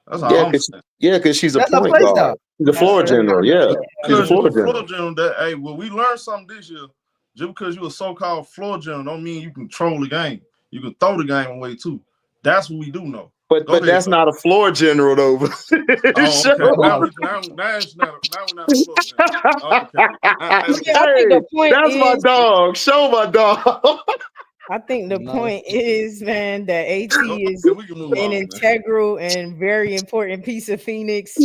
That's all I'm saying. Because she's a That's a point play guard. style. She's a that's floor her. general. Yeah, she's a Because you floor a floor general. general, that hey, well, we learned something this year. Just because you a so-called floor general don't mean you control the game. You can throw the game away too. That's what we do know. But Go ahead, that's not a floor general though. Oh, okay. Now we're not a floor general. Okay. Yeah, I think Hey, the point that's my is, dog. Show my dog. I think the No. point is, man, that AT is Okay, we can move an on, man. integral and very important piece of Phoenix,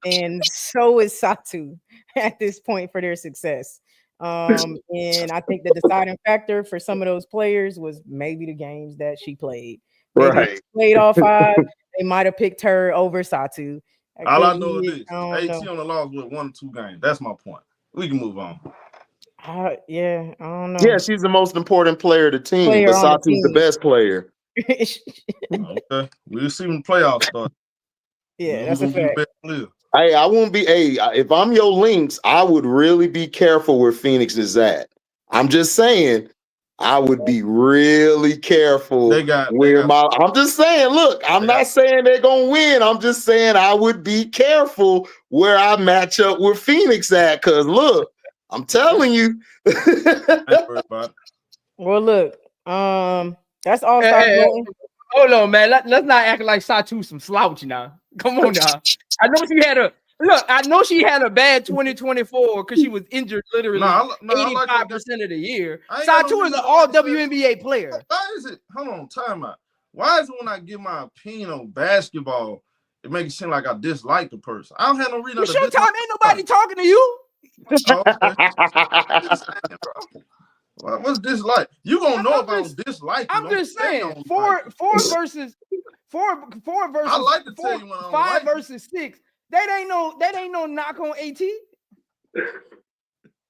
and so is Satu at this point for their success. And I think the deciding factor for some of those players was maybe the games that she played. Maybe if Right. she played all 5, they might have picked her over Satu. All I know is this: I don't know. AT on the loss with 1 or 2 games. That's my point. We can move on. Yeah, I don't know. Yeah, she's the most important player of the team, Player but on the Satu's the team. best player. Okay. We'll see when the playoffs start. Yeah, that's a Who's gonna be the fact. best player? Hey, I won't be. Hey, if I'm your Lynx, I would really be careful where Phoenix is at. I'm just saying, I would be really careful I'm just saying, look, I'm not saying they're gonna win. I'm just saying I would be careful where I match up with Phoenix at. Cause look, I'm telling you. Ain't worried about it. Well, look, that's all star voting. Hold on, man. Let's not act like Satu some slouch now. Come on now. I know she had a bad 2024 because she was injured literally 85% of the year. Satu is an all WNBA player. Why is it? Hold on, time out. Why is it when I give my opinion on basketball, it makes it seem like I dislike the person? I don't have no reason. You sure, Tom? Ain't nobody talking to you. Oh, okay. What's dislike? You gonna know if I was dislike. I'm just saying, four versus. I like to tell you when I don't 5 like versus 6. That ain't no knock on AT.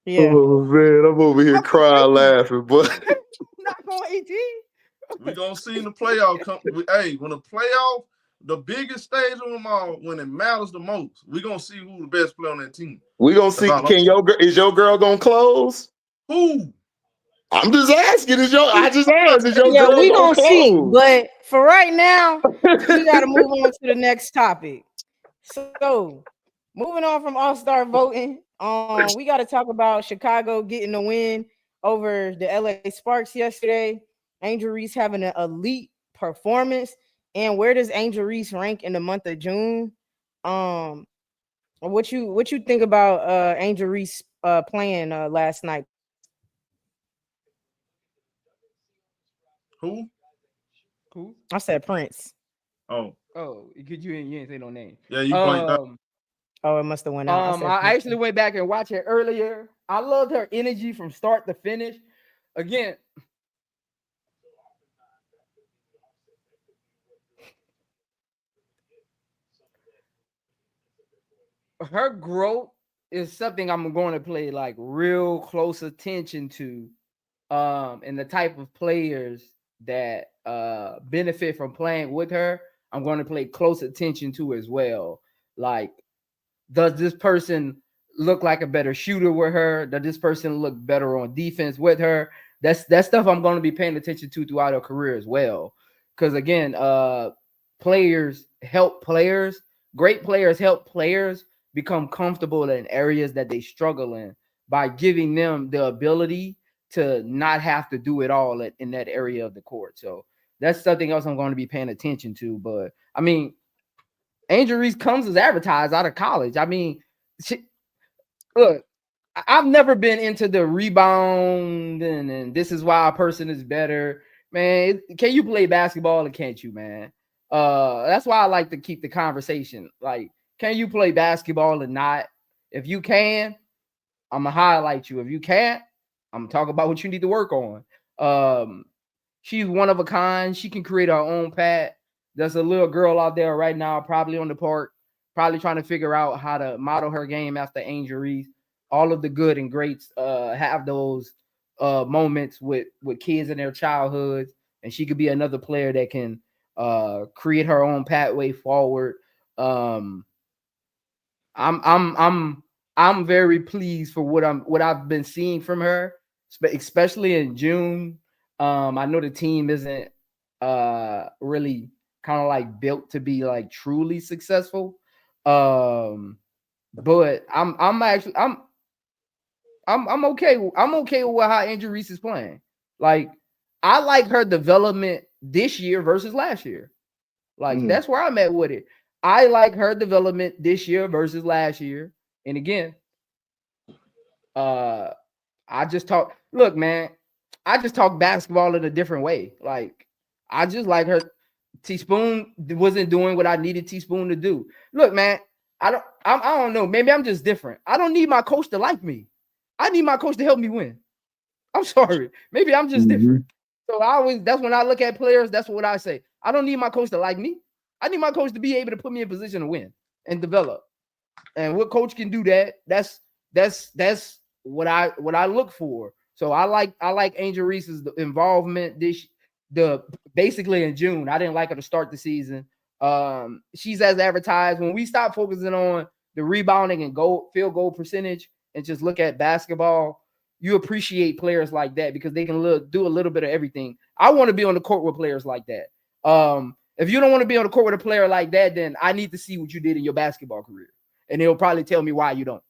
Yeah. Oh man, I'm over here crying laughing, but knock on AT. We gonna see in the playoff. Hey, when the playoff, the biggest stage of them all, when it matters the most, we gonna see who the best player on that team. we gonna see. Is your girl gonna close? Who? I'm just asking. I just asked. Is your Yeah, girl we gonna close? see. But for right now, we gotta move on to the next topic. So, moving on from all-star voting, we got to talk about Chicago getting the win over the LA Sparks yesterday. Angel Reese having an elite performance. And where does Angel Reese rank in the month of June? What you think about Angel Reese playing last night? Who? I said Prince. Oh, you ain't say no name. Yeah, you blanked out. Oh, it must have went out. I actually went back and watched it earlier. I loved her energy from start to finish. Again, her growth is something I'm going to pay like real close attention to, and the type of players that benefit from playing with her, I'm going to pay close attention to as well. Like, does this person look like a better shooter with her? Does this person look better on defense with her? That's stuff I'm going to be paying attention to throughout her career as well. Because again, players help players. Great players help players become comfortable in areas that they struggle in by giving them the ability to not have to do it all in that area of the court. So that's something else I'm going to be paying attention to. But I mean, Angel Reese comes as advertised out of college. I mean, look, I've never been into the rebound and this is why a person is better. Man, can you play basketball or can't you, man? That's why I like to keep the conversation. Like, can you play basketball or not? If you can, I'm gonna highlight you. If you can't, I'm gonna talk about what you need to work on. She's one of a kind. She can create her own path. There's a little girl out there right now, probably on the park, probably trying to figure out how to model her game after Angel Reese. All of the good and greats have those moments with kids in their childhoods, and she could be another player that can create her own pathway forward. I'm very pleased for what I've been seeing from her, especially in June. I know the team isn't really kind of like built to be like truly successful. But I'm okay. I'm okay with how Angel Reese is playing. Like, I like her development this year versus last year. Like, that's where I'm at with it. I like her development this year versus last year. And again, I just talk. Look, man, I just talk basketball in a different way. Like, I just like her. Teaspoon wasn't doing what I needed Teaspoon to do. Look, man, I don't know. Maybe I'm just different. I don't need my coach to like me. I need my coach to help me win. I'm sorry. Maybe I'm just different. So that's when I look at players, that's what I say. I don't need my coach to like me. I need my coach to be able to put me in position to win and develop. And what coach can do that, that's what I look for. So I like Angel Reese's involvement basically in June. I didn't like her to start the season. She's as advertised. When we stop focusing on the rebounding and field goal percentage and just look at basketball, you appreciate players like that because they can do a little bit of everything. I want to be on the court with players like that. If you don't want to be on the court with a player like that, then I need to see what you did in your basketball career, and they'll probably tell me why you don't.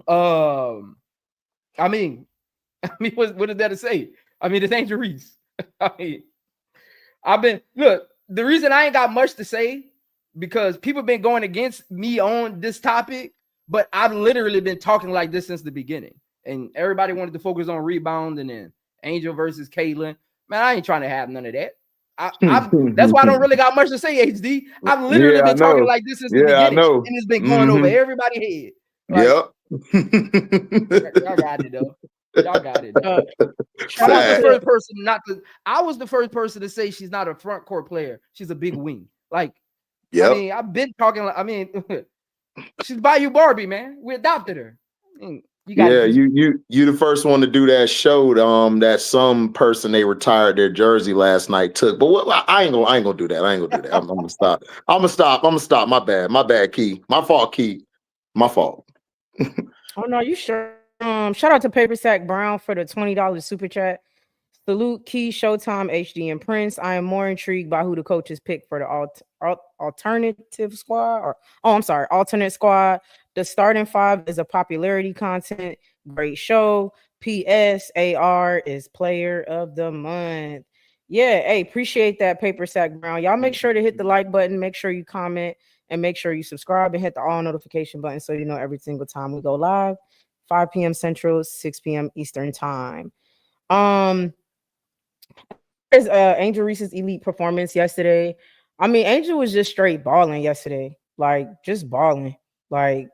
I mean, what is that to say? I mean, it's Angel Reese. I mean, the reason I ain't got much to say because people been going against me on this topic, but I've literally been talking like this since the beginning. And everybody wanted to focus on rebound and then Angel versus Caitlin. Man, I ain't trying to have none of that. That's why I don't really got much to say, HD. I've literally been talking like this since the beginning. And it's been going over everybody's head. Like, y'all got it, though. Y'all got it. I was the first person to say she's not a front court player. She's a big wing. Like, I mean, I've been talking. She's Bayou Barbie, man. We adopted her. You the first one to do that show. That some person they retired their jersey last night took. But I ain't gonna do that. I'm gonna stop. I'm gonna stop. My bad, Key. My fault, Key. My fault. Oh no, you sure? Shout out to Paper Sack Brown for the $20 super chat. Salute Key, Showtime, HD, and Prince. I am more intrigued by who the coaches pick for the alternate squad. The starting five is a popularity content. Great show. P.S. AR is player of the month. Yeah, hey, appreciate that, Paper Sack Brown. Y'all make sure to hit the like button, make sure you comment, and make sure you subscribe and hit the all notification button so you know every single time we go live. 5 p.m. Central, 6 p.m. Eastern time. There's Angel Reese's elite performance yesterday. I mean, Angel was just straight balling yesterday. Like, just balling. Like,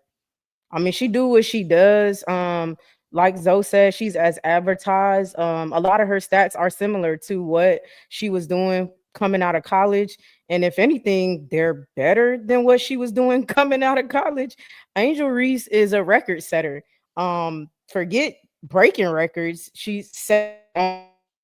I mean, she do what she does. Like Zoe said, she's as advertised. A lot of her stats are similar to what she was doing coming out of college. And if anything, they're better than what she was doing coming out of college. Angel Reese is a record setter. Forget breaking records. She's set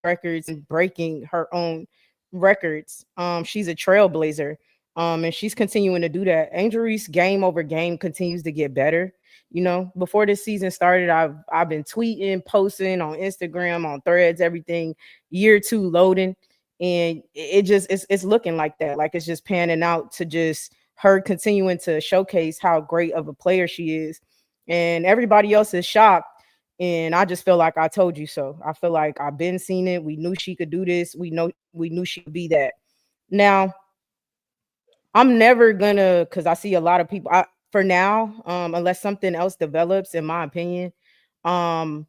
records and breaking her own records. She's a trailblazer. And she's continuing to do that. Angel Reese game over game continues to get better. You know, before this season started, I've been tweeting, posting on Instagram, on Threads, everything. Year 2 loading, and it's looking like that. Like, it's just panning out to just her continuing to showcase how great of a player she is, and everybody else is shocked. And I just feel like I told you so. I feel like I've been seeing it. We knew she could do this. We knew she could be that. Now, I'm never gonna, because I see a lot of people. For now, unless something else develops, in my opinion, I'm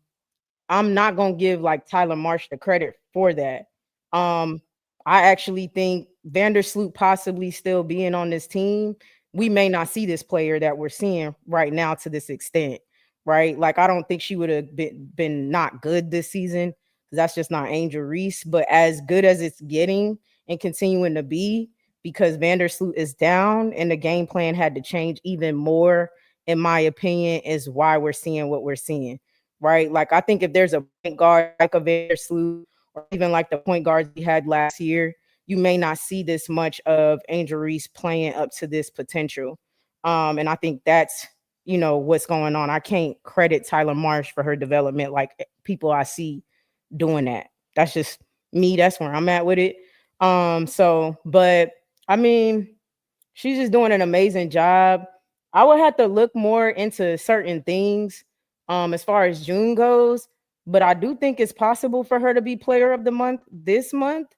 not gonna give like Tyler Marsh the credit for that. I actually think Vandersloot possibly still being on this team, we may not see this player that we're seeing right now to this extent. right? Like, I don't think she would have been not good this season, because that's just not Angel Reese. But as good as it's getting and continuing to be, because Vandersloot is down and the game plan had to change even more, in my opinion, is why we're seeing what we're seeing, right? Like, I think if there's a point guard like a Vandersloot, or even like the point guards we had last year, you may not see this much of Angel Reese playing up to this potential. And I think that's, what's going on. I can't credit Tyler Marsh for her development like people I see doing that. That's just me. That's where I'm at with it. But I mean, she's just doing an amazing job. I would have to look more into certain things as far as June goes, but I do think it's possible for her to be player of the month this month.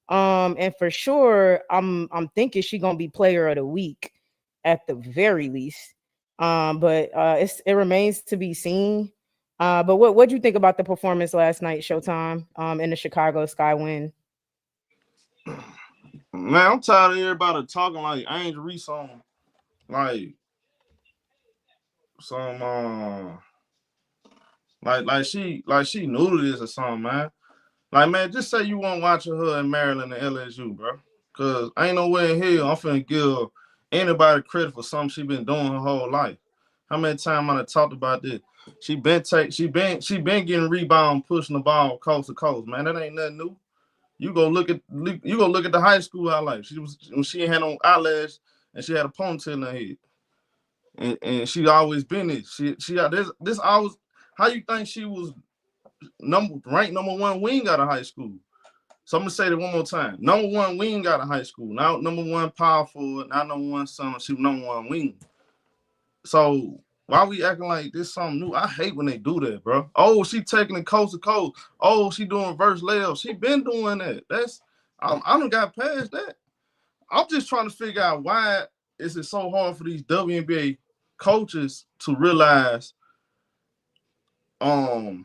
And for sure, I'm thinking she's gonna be player of the week at the very least. But it remains to be seen. But what do you think about the performance last night, Showtime, in the Chicago Sky win? Man, I'm tired of everybody talking like Angel Reese on like some like she knew to this or something, man. Like, man, just say you weren't watching her in Maryland and LSU, bro. Cause ain't no way in hell I'm finna give anybody credit for something she been doing her whole life. How many times I done talked about this? She been getting rebound, pushing the ball coast to coast, man. That ain't nothing new. You go look at the high school highlights. She ain't had no eyelash and she had a ponytail in her head. And she always been this. She got this always. How you think she was ranked number one wing out of high school? So I'm gonna say that one more time. Number one wing out of high school. Now number one power forward. Now number one center. She was number one wing. So why we acting like this something new? I hate when they do that, bro. Oh, she taking it coast to coast. Oh, she doing reverse layups. She been doing that. I don't got past that. I'm just trying to figure out why is it so hard for these WNBA coaches to realize why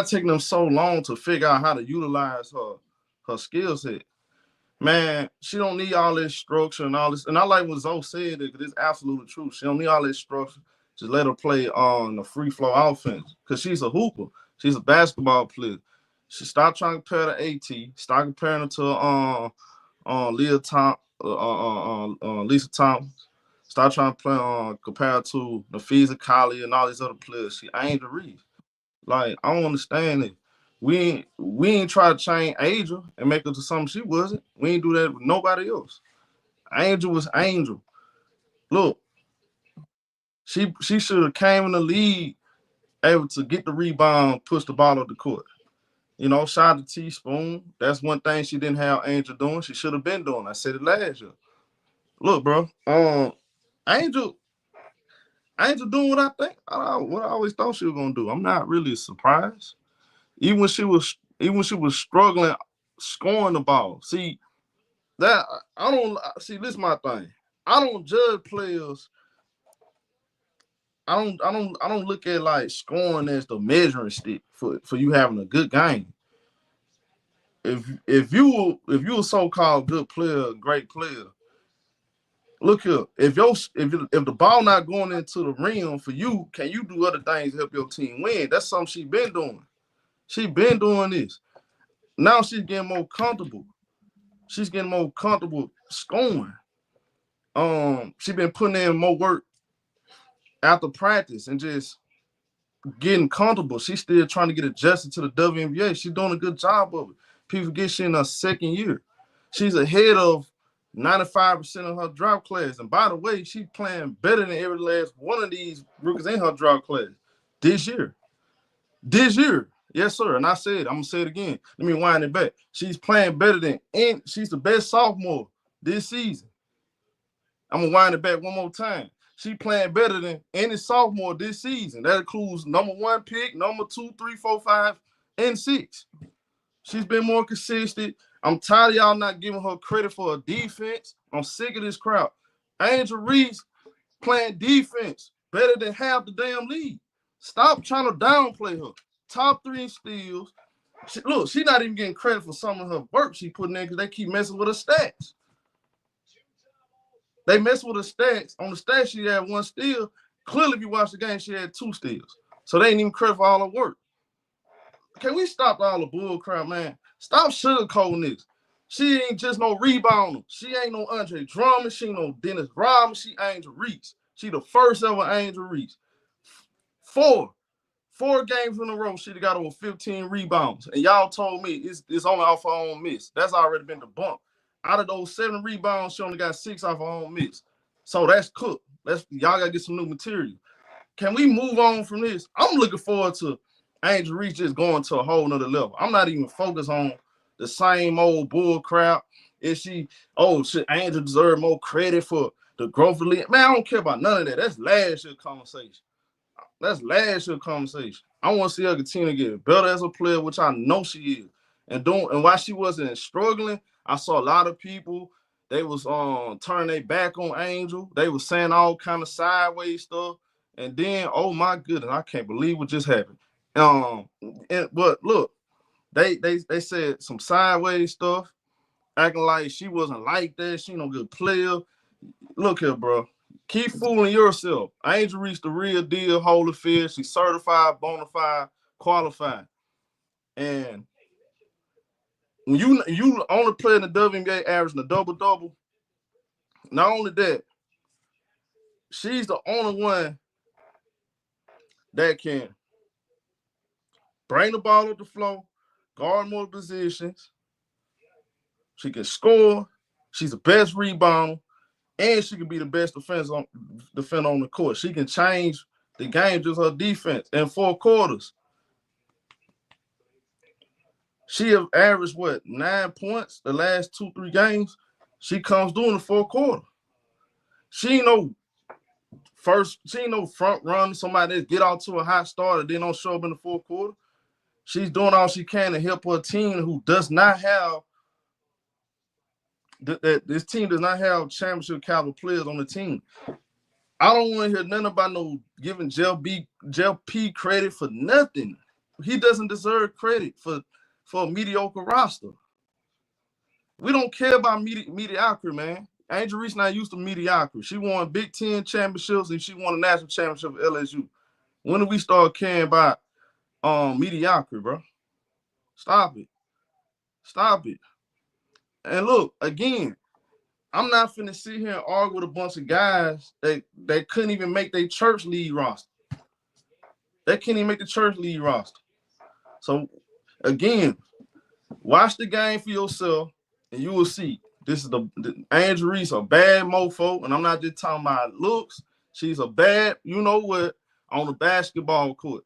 it's taking them so long to figure out how to utilize her skill set. Man, she don't need all this structure and all this. And I like what Zoe said, because it's absolutely true. She don't need all this structure. Just let her play on the free flow offense, because she's a hooper. She's a basketball player. She stop trying to compare to AT. Stop comparing her to Lisa Thomas. Start trying to play compare to Naphessa, Collier, and all these other players. She Angel Reese. Like, I don't understand it. We ain't try to change Angel and make her to something she wasn't. We ain't do that with nobody else. Angel was Angel. Look, she should have came in the league able to get the rebound, push the ball up the court. Shot the teaspoon. That's one thing she didn't have Angel doing. She should have been doing. I said it last year. Look, bro. Angel doing what I think. What I always thought she was gonna do. I'm not really surprised. Even when she was struggling scoring the ball. See, that I don't see. This is my thing. I don't judge players. I don't look at like scoring as the measuring stick for you having a good game. If you a so-called good player, great player, look here. If the ball not going into the rim for you, can you do other things to help your team win? That's something she been doing. She been doing this. Now she's getting more comfortable. She's getting more comfortable scoring. She been putting in more work after practice and just getting comfortable. She's still trying to get adjusted to the WNBA. She's doing a good job of it. People forget she's in her second year. She's ahead of 95% of her draft class. And by the way, she's playing better than every last one of these rookies in her draft class this year. This year. Yes, sir. And I said, I'm going to say it again. Let me wind it back. She's playing better than, and she's the best sophomore this season. I'm going to wind it back one more time. She playing better than any sophomore this season. That includes number 1 pick, number 2, 3, 4, 5, and 6. She's been more consistent. I'm tired of y'all not giving her credit for her defense. I'm sick of this crowd. Angel Reese playing defense better than half the damn league. Stop trying to downplay her. Top 3 in steals. She's not even getting credit for some of her work she put in there because they keep messing with her stats. They mess with her stats. On the stats, she had 1 steal, Clearly, if you watch the game, she had 2 steals. So they ain't even credit for all her work. Can we stop all the bull crap, man? Stop sugarcoating this. She ain't just no rebounder. She ain't no Andre Drummond. She ain't no Dennis Rodman. She Angel Reese. She the first ever Angel Reese. 4 games in a row, she got over 15 rebounds. And y'all told me it's only off her own miss. That's already been debunked. Out of those 7 rebounds, she only got 6 off her own miss. So that's cooked. Y'all gotta get some new material. Can we move on from this? I'm looking forward to Angel Reese just going to a whole nother level. I'm not even focused on the same old bull crap. Should Angel deserve more credit for the growth of the league? Man, I don't care about none of that. That's last year's conversation. I want to see her continue to get better as a player, which I know she is. And while she wasn't struggling, I saw a lot of people, they was turning their back on Angel. They was saying all kind of sideways stuff. And then, oh my goodness, I can't believe what just happened. But look, they said some sideways stuff, acting like she wasn't like that. She no good player. Look here, bro. Keep fooling yourself. Angel Reese the real deal, Holyfield. She's certified, bona fide, qualified. And when you only play in the WNBA averaging a double-double, not only that, she's the only one that can bring the ball up the floor, guard more positions. She can score. She's the best rebounder. And she can be the best defender on the court. She can change the game, just her defense in 4 quarters. She have averaged, 9 points the last 2-3 games. She comes doing the 4th quarter. She ain't no front run, somebody that get out to a hot start and then don't show up in the 4th quarter. She's doing all she can to help her team who does not have this team does not have championship caliber players on the team. I don't want to hear nothing about no giving Jel P credit for nothing. He doesn't deserve credit for a mediocre roster. We don't care about mediocrity, man. Angel Reese not used to mediocrity. She won Big Ten championships and she won a national championship at LSU. When do we start caring about mediocrity, bro? Stop it. And look, again, I'm not finna sit here and argue with a bunch of guys that couldn't even make their church league roster. They can't even make the church league roster. So, again, watch the game for yourself, and you will see. This is the Angel Reese, a bad mofo, and I'm not just talking about looks. She's a bad, you know what, on the basketball court.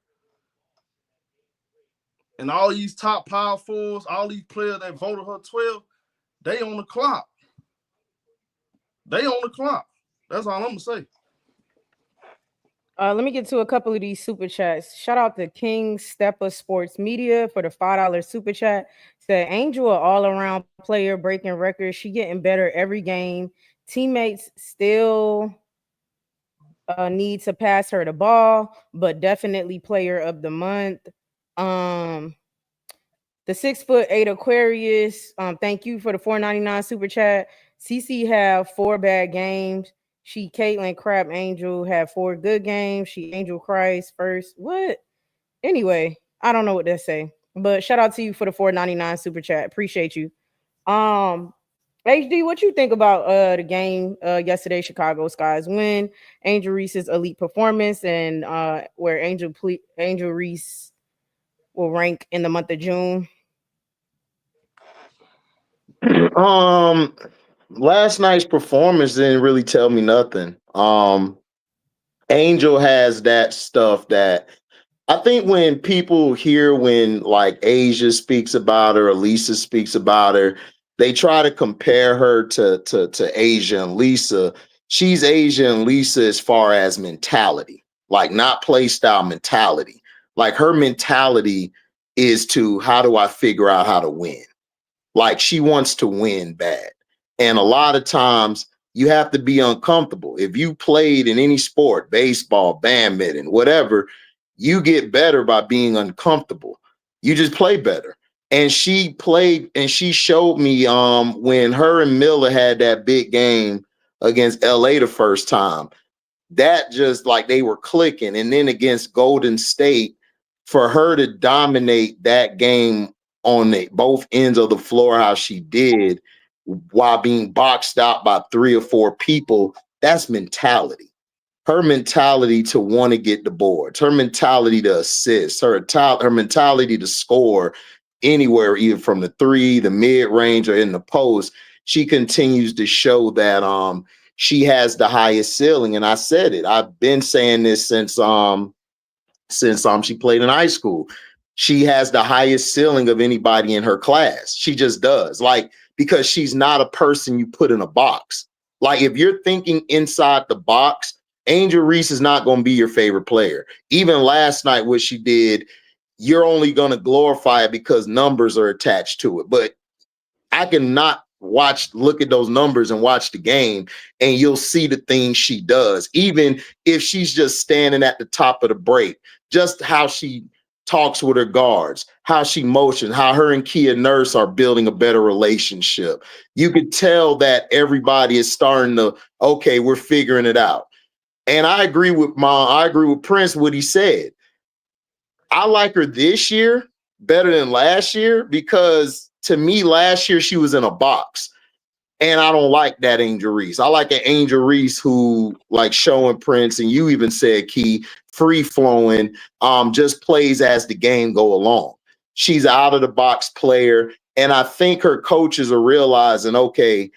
And all these top power forwards, all these players that voted her 12, they on the clock. That's all I'm gonna say. Let me get to a couple of these super chats. Shout out to King Stepper Sports Media for the $5 super chat. Said Angel, an all-around player, breaking records. She getting better every game. Teammates still need to pass her the ball, but definitely player of the month. The 6'8" Aquarius. Thank you for the $4.99 super chat. CC have 4 bad games. She Caitlin Crab Angel had 4 good games. She Angel Christ first. What? Anyway, I don't know what to say. But shout out to you for the $4.99 super chat. Appreciate you. HD, what you think about the game yesterday? Chicago Sky's win, Angel Reese's elite performance, and where Angel Reese will rank in the month of June. Last night's performance didn't really tell me nothing. Angel has that stuff that I think when people hear when like Asia speaks about her, Lisa speaks about her, they try to compare her to Asia and Lisa. She's Asia and Lisa as far as mentality, like not play style mentality. Like her mentality is to how do I figure out how to win? Like she wants to win bad. And a lot of times you have to be uncomfortable. If you played in any sport, baseball, badminton, whatever, you get better by being uncomfortable. You just play better. And she played and she showed me when her and Miller had that big game against LA the first time. that just like they were clicking. And then against Golden State, for her to dominate that game on both ends of the floor, how she did, while being boxed out by 3 or 4 people, that's mentality. Her mentality to want to get the boards, her mentality to assist, her mentality to score anywhere, either from the 3, the mid range, or in the post. She continues to show that she has the highest ceiling. And I said it. I've been saying this since she played in high school. She has the highest ceiling of anybody in her class. She just does. Like, because she's not a person you put in a box. Like, if you're thinking inside the box, Angel Reese is not going to be your favorite player. Even last night, what she did, you're only going to glorify it because numbers are attached to it. But I cannot look at those numbers and watch the game, and you'll see the things she does, even if she's just standing at the top of the break. Just how she talks with her guards, how she motions, how her and Kia Nurse are building a better relationship. You could tell that everybody is starting to, okay, we're figuring it out. And I agree with Prince, what he said. I like her this year better than last year, because to me, last year she was in a box. And I don't like that Angel Reese. I like an Angel Reese who, like showing Prince, and you even said, Key, free flowing, just plays as the game go along. She's an out of the box player. And I think her coaches are realizing, okay,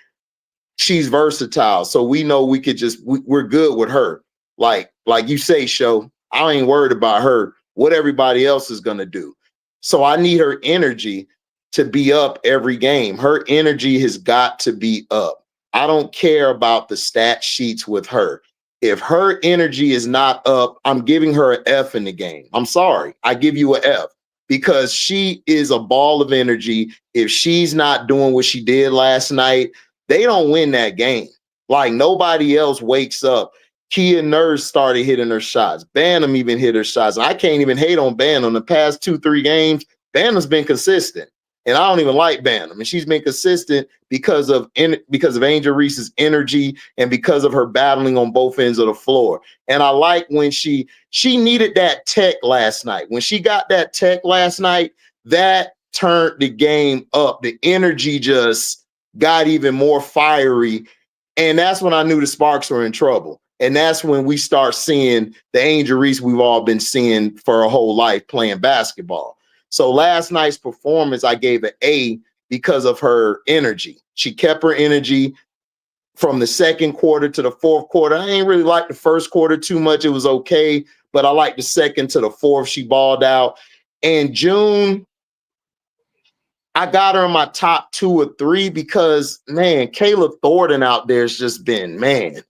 she's versatile. So we know we're good with her. Like you say, Show, I ain't worried about her, what everybody else is going to do. So I need her energy to be up every game. Her energy has got to be up. I don't care about the stat sheets with her. If her energy is not up, I'm giving her an F in the game. I'm sorry. I give you an F, because she is a ball of energy. If she's not doing what she did last night, they don't win that game. Like, nobody else wakes up. Kia Nurse started hitting her shots. Bantam even hit her shots. I can't even hate on Bantam. The past 2-3 games, Bantam's been consistent. And I don't even like Bantam. And she's been consistent because of Angel Reese's energy and because of her battling on both ends of the floor. And I like when she needed that tech last night. When she got that tech last night, that turned the game up. The energy just got even more fiery. And that's when I knew the Sparks were in trouble. And that's when we start seeing the Angel Reese we've all been seeing for a whole life playing basketball. So last night's performance, I gave an A because of her energy. She kept her energy from the second quarter to the fourth quarter. I ain't really like the first quarter too much. It was okay, but I like the second to the fourth. She balled out. And June, I got her in my top 2 or 3 because, man, Caleb Thornton out there has just been, man.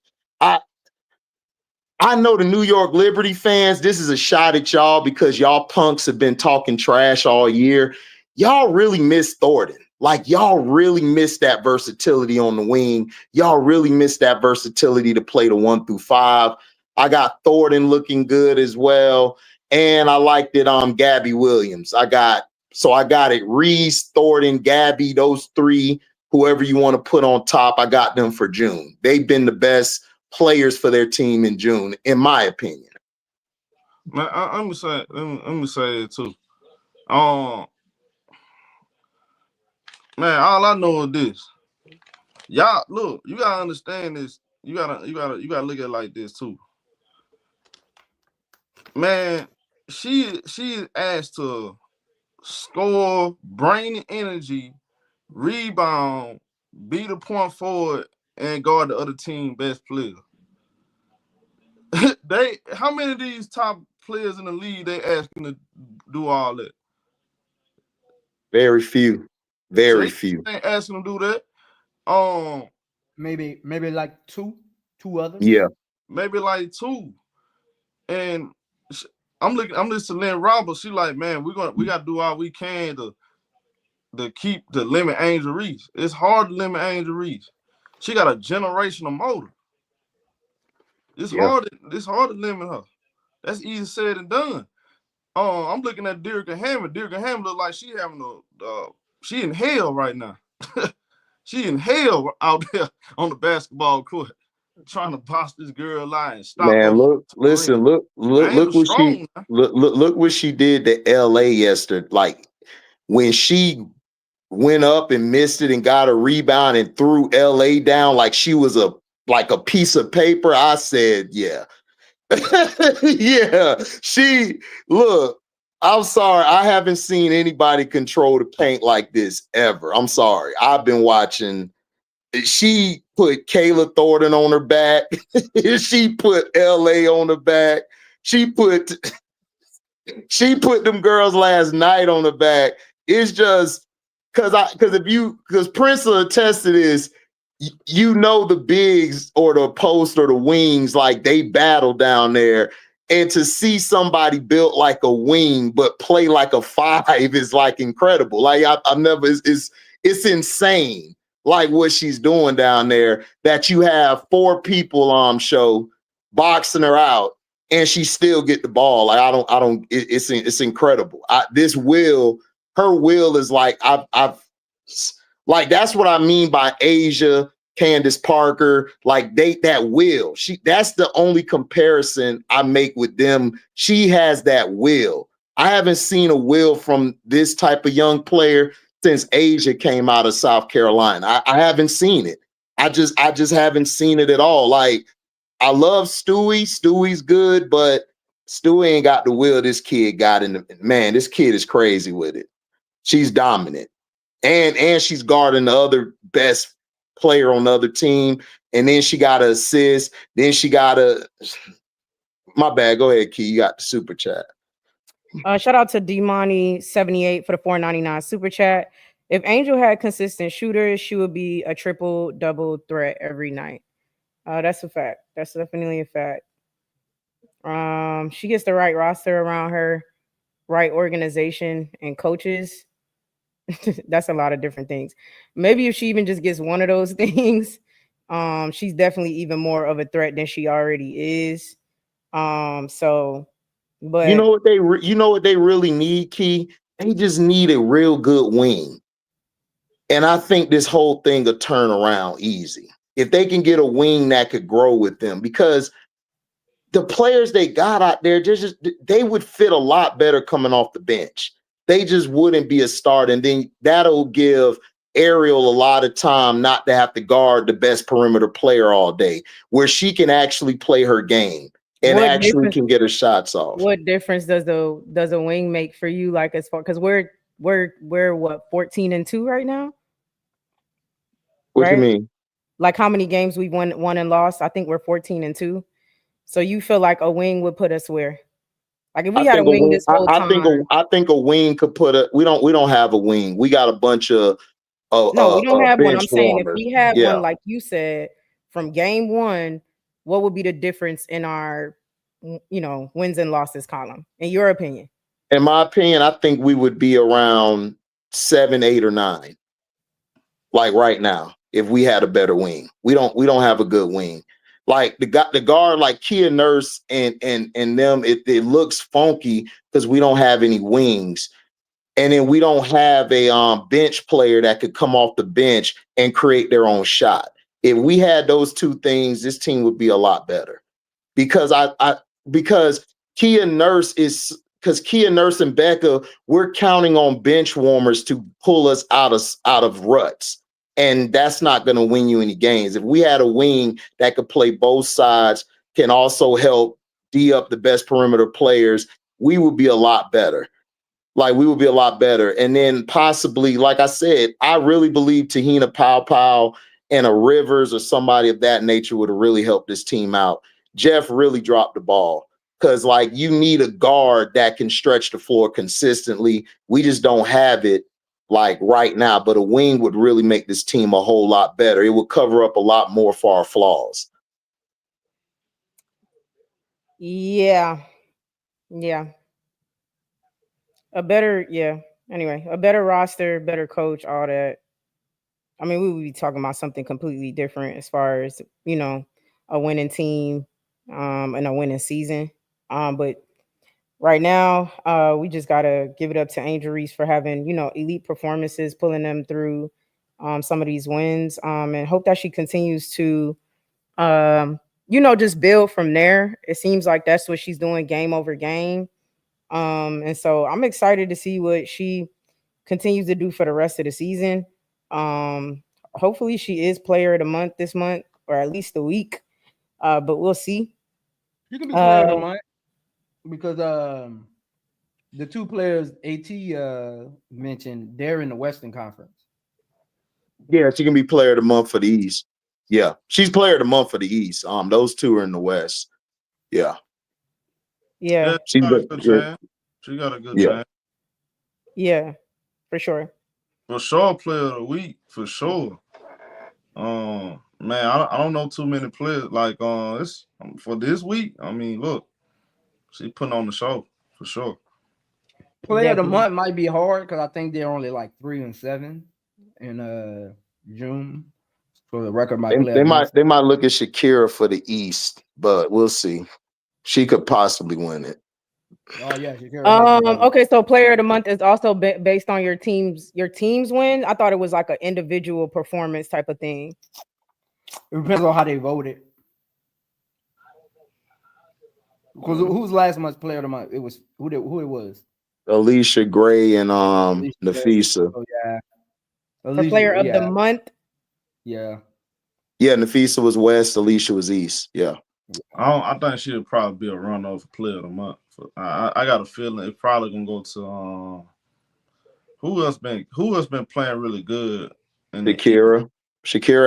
I know the New York Liberty fans, this is a shot at y'all because y'all punks have been talking trash all year. Y'all really miss Thornton. Like, y'all really miss that versatility on the wing. Y'all really miss that versatility to play the 1 through 5. I got Thornton looking good as well. And I liked it on Gabby Williams. I got it Reese, Thornton, Gabby, those 3, whoever you want to put on top, I got them for June. They've been the best players for their team in June, in my opinion. Man, let me say it too. Man, all I know is this. Y'all, look, you gotta understand this. You gotta look at it like this too. Man, she is asked to score, bring the energy, rebound, be the point forward, and guard the other team best player. How many of these top players in the league they asking to do all that? Very few. Very few. They ain't asking to do that. Maybe like two others. Yeah. Maybe like 2. And I'm listening to Lynn Roberts. She like, man, we gotta do all we can to limit Angel Reese. It's hard to limit Angel Reese. She got a generational motor. It's hard to limit her. That's easy said and done. I'm looking at Dearica Hammond. Dearica Hammond look like she having she in hell right now. She in hell out there on the basketball court. trying to boss this girl out and stop her. Man, look, listen, look what strong, look what she did to LA yesterday. Like when she went up and missed it and got a rebound and threw LA down like she was a piece of paper. I said, yeah. Yeah. Look, I'm sorry. I haven't seen anybody control the paint like this ever. I'm sorry. I've been watching. She put Kayla Thornton on her back. She put LA on her back. She put them girls last night on the back. It's just because Prince will attest to this, you know, the bigs or the post or the wings, like they battle down there. And to see somebody built like a wing but play like a 5 is like incredible. Like I've never, it's insane. Like what she's doing down there, that you have 4 people show boxing her out and she still get the ball. Like it's incredible. Her will is like I've like that's what I mean by Asia, Candace Parker, like that will. That's the only comparison I make with them. She has that will. I haven't seen a will from this type of young player since Asia came out of South Carolina. I haven't seen it. I just haven't seen it at all. Like I love Stewie. Stewie's good, but Stewie ain't got the will this kid got in the man. This kid is crazy with it. She's dominant. And she's guarding the other best player on the other team. And then she got an assist. Then she got my bad. Go ahead, Key. You got the super chat. Shout out to Demani78 for the $4.99 super chat. If Angel had consistent shooters, she would be a triple-double threat every night. That's a fact. That's definitely a fact. She gets the right roster around her, right organization and coaches. That's a lot of different things. Maybe if she even just gets one of those things, she's definitely even more of a threat than she already is. But you know what they really need, Key? They just need a real good wing. And I think this whole thing will turn around easy. If they can get a wing that could grow with them, because the players they got out there, they would fit a lot better coming off the bench. They just wouldn't be a start. And then that'll give Ariel a lot of time not to have to guard the best perimeter player all day, where she can actually play her game and can get her shots off. What difference does a wing make for you? Like as far, because we're what 14-2 right now. What you mean? Like how many games we won and lost? I think we're 14-2. So you feel like a wing would put us where? Like if we had a wing this whole time. I think a wing could put we don't have a wing. We got a bunch of no, we don't have one. I'm saying warmers. If we had one, like you said, from game 1, what would be the difference in our wins and losses column, in your opinion? In my opinion, I think we would be around 7, 8, or 9. Like right now, if we had a better wing. We don't have a good wing. Like the guard, like Kia Nurse and them, it looks funky because we don't have any wings. And then we don't have a bench player that could come off the bench and create their own shot. If we had those two things, this team would be a lot better. Because because Kia Nurse and Becca, we're counting on bench warmers to pull us out of ruts. And that's not going to win you any games. If we had a wing that could play both sides, can also help D up the best perimeter players, we would be a lot better. Like we would be a lot better. And then possibly, like I said, I really believe Tahina Powell and a Rivers or somebody of that nature would have really helped this team out. Jeff really dropped the ball because like you need a guard that can stretch the floor consistently. We just don't have it like right now, but a wing would really make this team a whole lot better. It would cover up a lot more for our flaws. Yeah. Anyway, a better roster, better coach, all that. I mean, we would be talking about something completely different as far as, a winning team and a winning season. But right now, we just got to give it up to Angel Reese for having, elite performances, pulling them through some of these wins, and hope that she continues to Just build from there. It seems like that's what she's doing game over game. And so I'm excited to see what she continues to do for the rest of the season. Hopefully she is player of the month this month, or at least a week. But we'll see. You can be player of the month because the two players AT mentioned, they're in the Western Conference. Yeah, she can be player of the month for the East. Yeah, she's player of the month for the East. Those two are in the West. Yeah. Yeah. She got a good chance. She got a good chance. Yeah, for sure. For sure, player of the week, for sure. Man, I don't know too many players like it's for this week. I mean, look, she putting on the show for sure. Player of the month might be hard because I think they're only like 3 and 7 in June. For the record, they might look at Shakira for the East, but we'll see. She could possibly win it. Oh yeah, Shakira. Okay, so player of the month is also based on your team's win. I thought it was like an individual performance type of thing. It depends on how they voted. Because who's last month's player of the month? It was who it was. Alicia Gray and Naphessa. Oh yeah. For player of the month. Yeah. Yeah, Naphessa was West, Alicia was East. Yeah. I think she'll probably be a runner for player of the month. I got a feeling it's probably gonna go to who else been playing really good? Shakira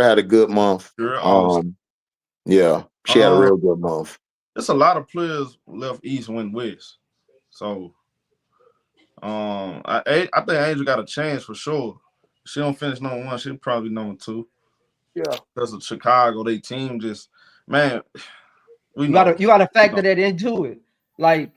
had a good month. Yeah, she had a real good month. There's a lot of players left East went West. So I think Angel got a chance for sure. If she don't finish number 1, she'll probably number 2. Yeah. Because of Chicago, they team just you gotta factor that into it. Like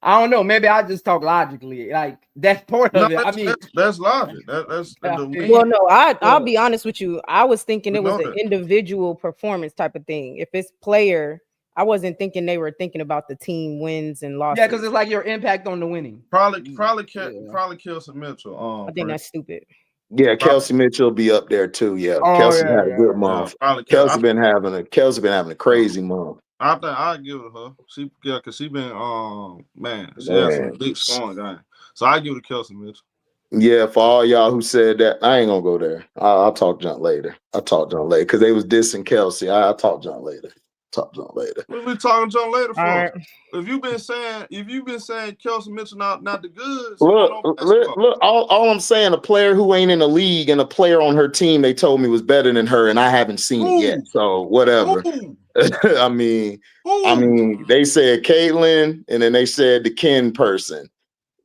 I don't know. Maybe I just talk logically. Like that's part of it. I mean, that's logic. That's well, no. I'll be honest with you. I was thinking it was an individual performance type of thing. If it's player, I wasn't thinking they were thinking about the team wins and losses. Yeah, because it's like your impact on the winning. Probably Kelsey Mitchell. I think that's stupid. Yeah, Kelsey Mitchell will be up there too. Yeah, Kelsey had a good month. Kelsey been having a crazy month. I think I'll give it to her. Because she been she has some big scoring game. So I give it to Kelsey Mitchell. Yeah, for all y'all who said that, I ain't gonna go there. I'll talk junk later. Because they was dissing Kelsey. I'll talk junk later. We'll be talking junk later for right. If you've been saying Kelsey Mitchell not the goods. Look, all I'm saying, a player who ain't in the league and a player on her team they told me was better than her, and I haven't seen it yet. So whatever. I mean, they said Caitlyn, and then they said the Ken person.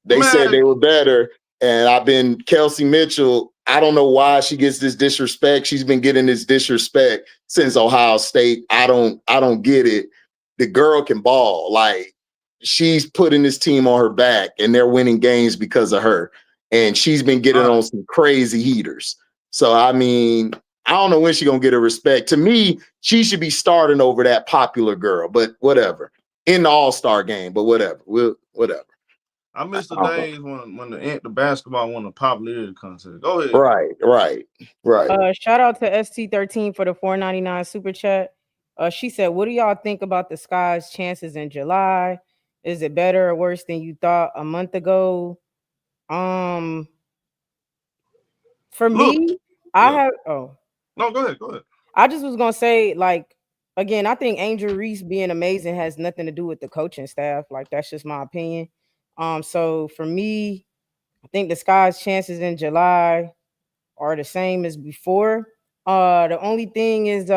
They said they were better, and I've been Kelsey Mitchell. I don't know why she gets this disrespect. She's been getting this disrespect since Ohio State. I don't get it. The girl can ball. Like, she's putting this team on her back, and they're winning games because of her. And she's been getting on some crazy heaters. So I mean, I don't know when she's gonna get her respect. To me, she should be starting over that popular girl, but whatever. In the All-Star game, but whatever. Whatever. I miss the days when the basketball won the popularity contest. Go ahead. Right. Shout out to ST13 for the $4.99 super chat. She said, "What do y'all think about the Sky's chances in July? Is it better or worse than you thought a month ago?" For me, no, go ahead. I just was gonna say, like, again, I think Angel Reese being amazing has nothing to do with the coaching staff. Like, that's just my opinion. So for me, I think the Sky's chances in July are the same as before. The only thing is,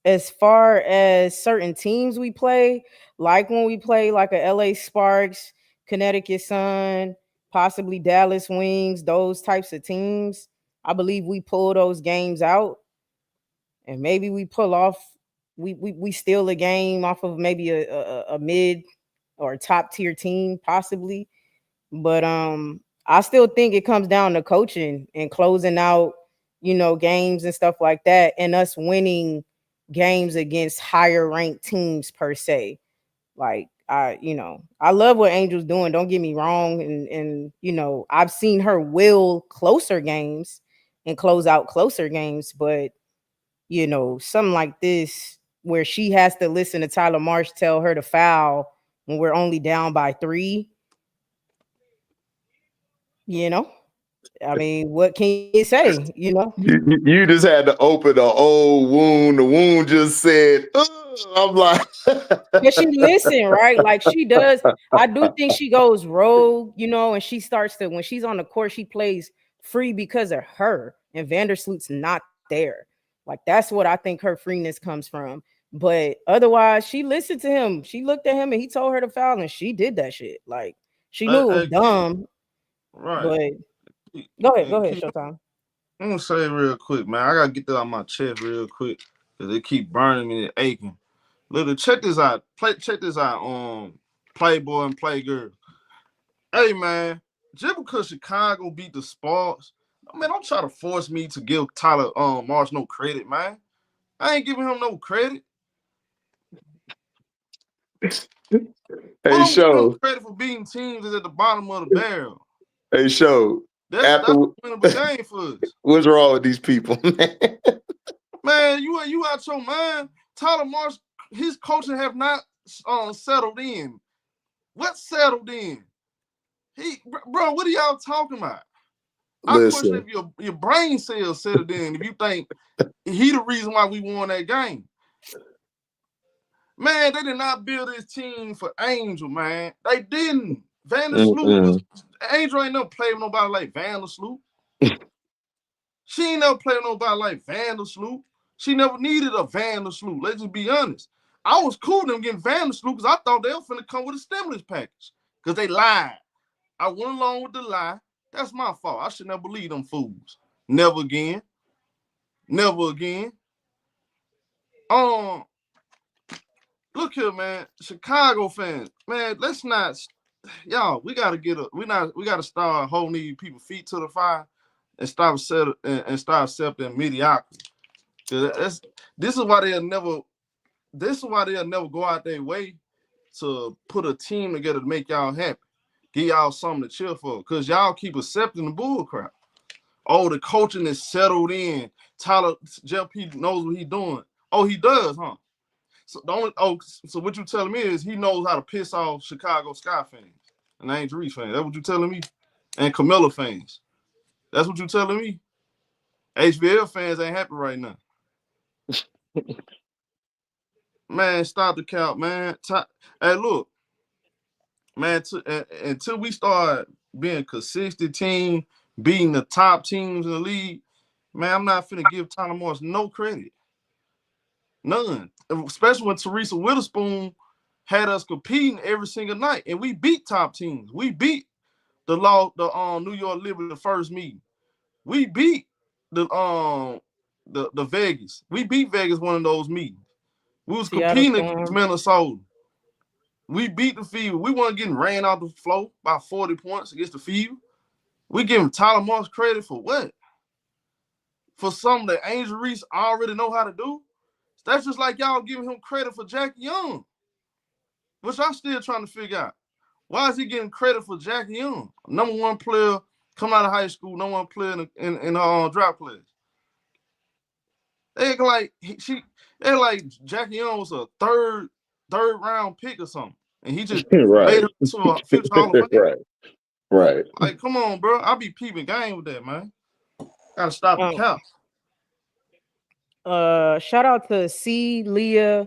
as far as certain teams we play, like when we play like a LA Sparks, Connecticut Sun, possibly Dallas Wings, those types of teams, I believe we pull those games out, and maybe we pull off, we steal a game off of maybe a mid or a top tier team, possibly. But I still think it comes down to coaching and closing out, games and stuff like that, and us winning games against higher ranked teams per se. Like, I love what Angel's doing. Don't get me wrong. And I've seen her will closer games and close out closer games, but something like this where she has to listen to Tyler Marsh tell her to foul when we're only down by 3. I mean, what can you say? You just had to open an old wound. The wound just said, "Ugh." I'm like, But she listen, right? Like she does. I do think she goes rogue, and she starts to, when she's on the court, she plays free because of her. And Vandersloot's not there. Like that's what I think her freeness comes from. But otherwise, she listened to him. She looked at him and he told her to foul, and she did that shit. Like she knew it was dumb. Right. But go ahead, Showtime. I'm gonna say real quick, man. I gotta get that out my chest real quick because they keep burning me and aching. Little, check this out. Check this out. Playboy and Playgirl. Hey, man, just because Chicago beat the Sparks, man, don't try to force me to give Tyler Marsh no credit, man. I ain't giving him no credit. Hey, Show. Credit for beating teams is at the bottom of the barrel. Hey, Show. That's the winnable game for us. What's wrong with these people, man? Man, you out your mind. Tyler Marsh, his coaching have not settled in. What settled in? Bro, what are y'all talking about? I question if your brain cells settled in if you think he the reason why we won that game. Man, they did not build this team for Angel, man. They didn't. Vandersloot Angel ain't never played with nobody like Vandersloot. She ain't never played with nobody like Vandersloot. She never needed a Vandersloot. Let's just be honest. I was cool with them getting Vandersloot because I thought they were finna come with a stimulus package because they lied. I went along with the lie. That's my fault. I should never believe them fools. Never again. Never again. Look here, man. Chicago fans, man. Let's not, y'all. We gotta start holding these people feet to the fire and start accepting mediocrity. This is why they'll never go out their way to put a team together to make y'all happy, give y'all something to cheer for, because y'all keep accepting the bull crap. Oh, the coaching is settled in. Tyler Jeff P knows what he's doing. Oh, he does, huh? So so what you telling me is he knows how to piss off Chicago Sky fans and Angel Reese fans. That's what you telling me? And Camilla fans. That's what you telling me? HVL fans ain't happy right now. Man, stop the count, man. Hey, look, man, until we start being a consistent team, beating the top teams in the league, man, I'm not finna give Tyler Morris no credit. None. Especially when Teresa Witherspoon had us competing every single night, and we beat top teams. We beat the New York Liberty the first meeting. We beat the Vegas. We beat Vegas one of those meetings. We was competing against Minnesota. We beat the Fever. We weren't getting ran out the floor by 40 points against the Fever. We giving Tyler Marsh credit for what? For something that Angel Reese already know how to do? That's just like y'all giving him credit for Jackie Young, which I'm still trying to figure out. Why is he getting credit for Jackie Young? Number one player coming out of high school, number one player in draft class. They like Jackie Young was a third round pick or something, and he just made her to a future Hall of Fame. Right. Like, come on, bro. I'll be peeping game with that, man. Gotta stop the count. Shout out to Leah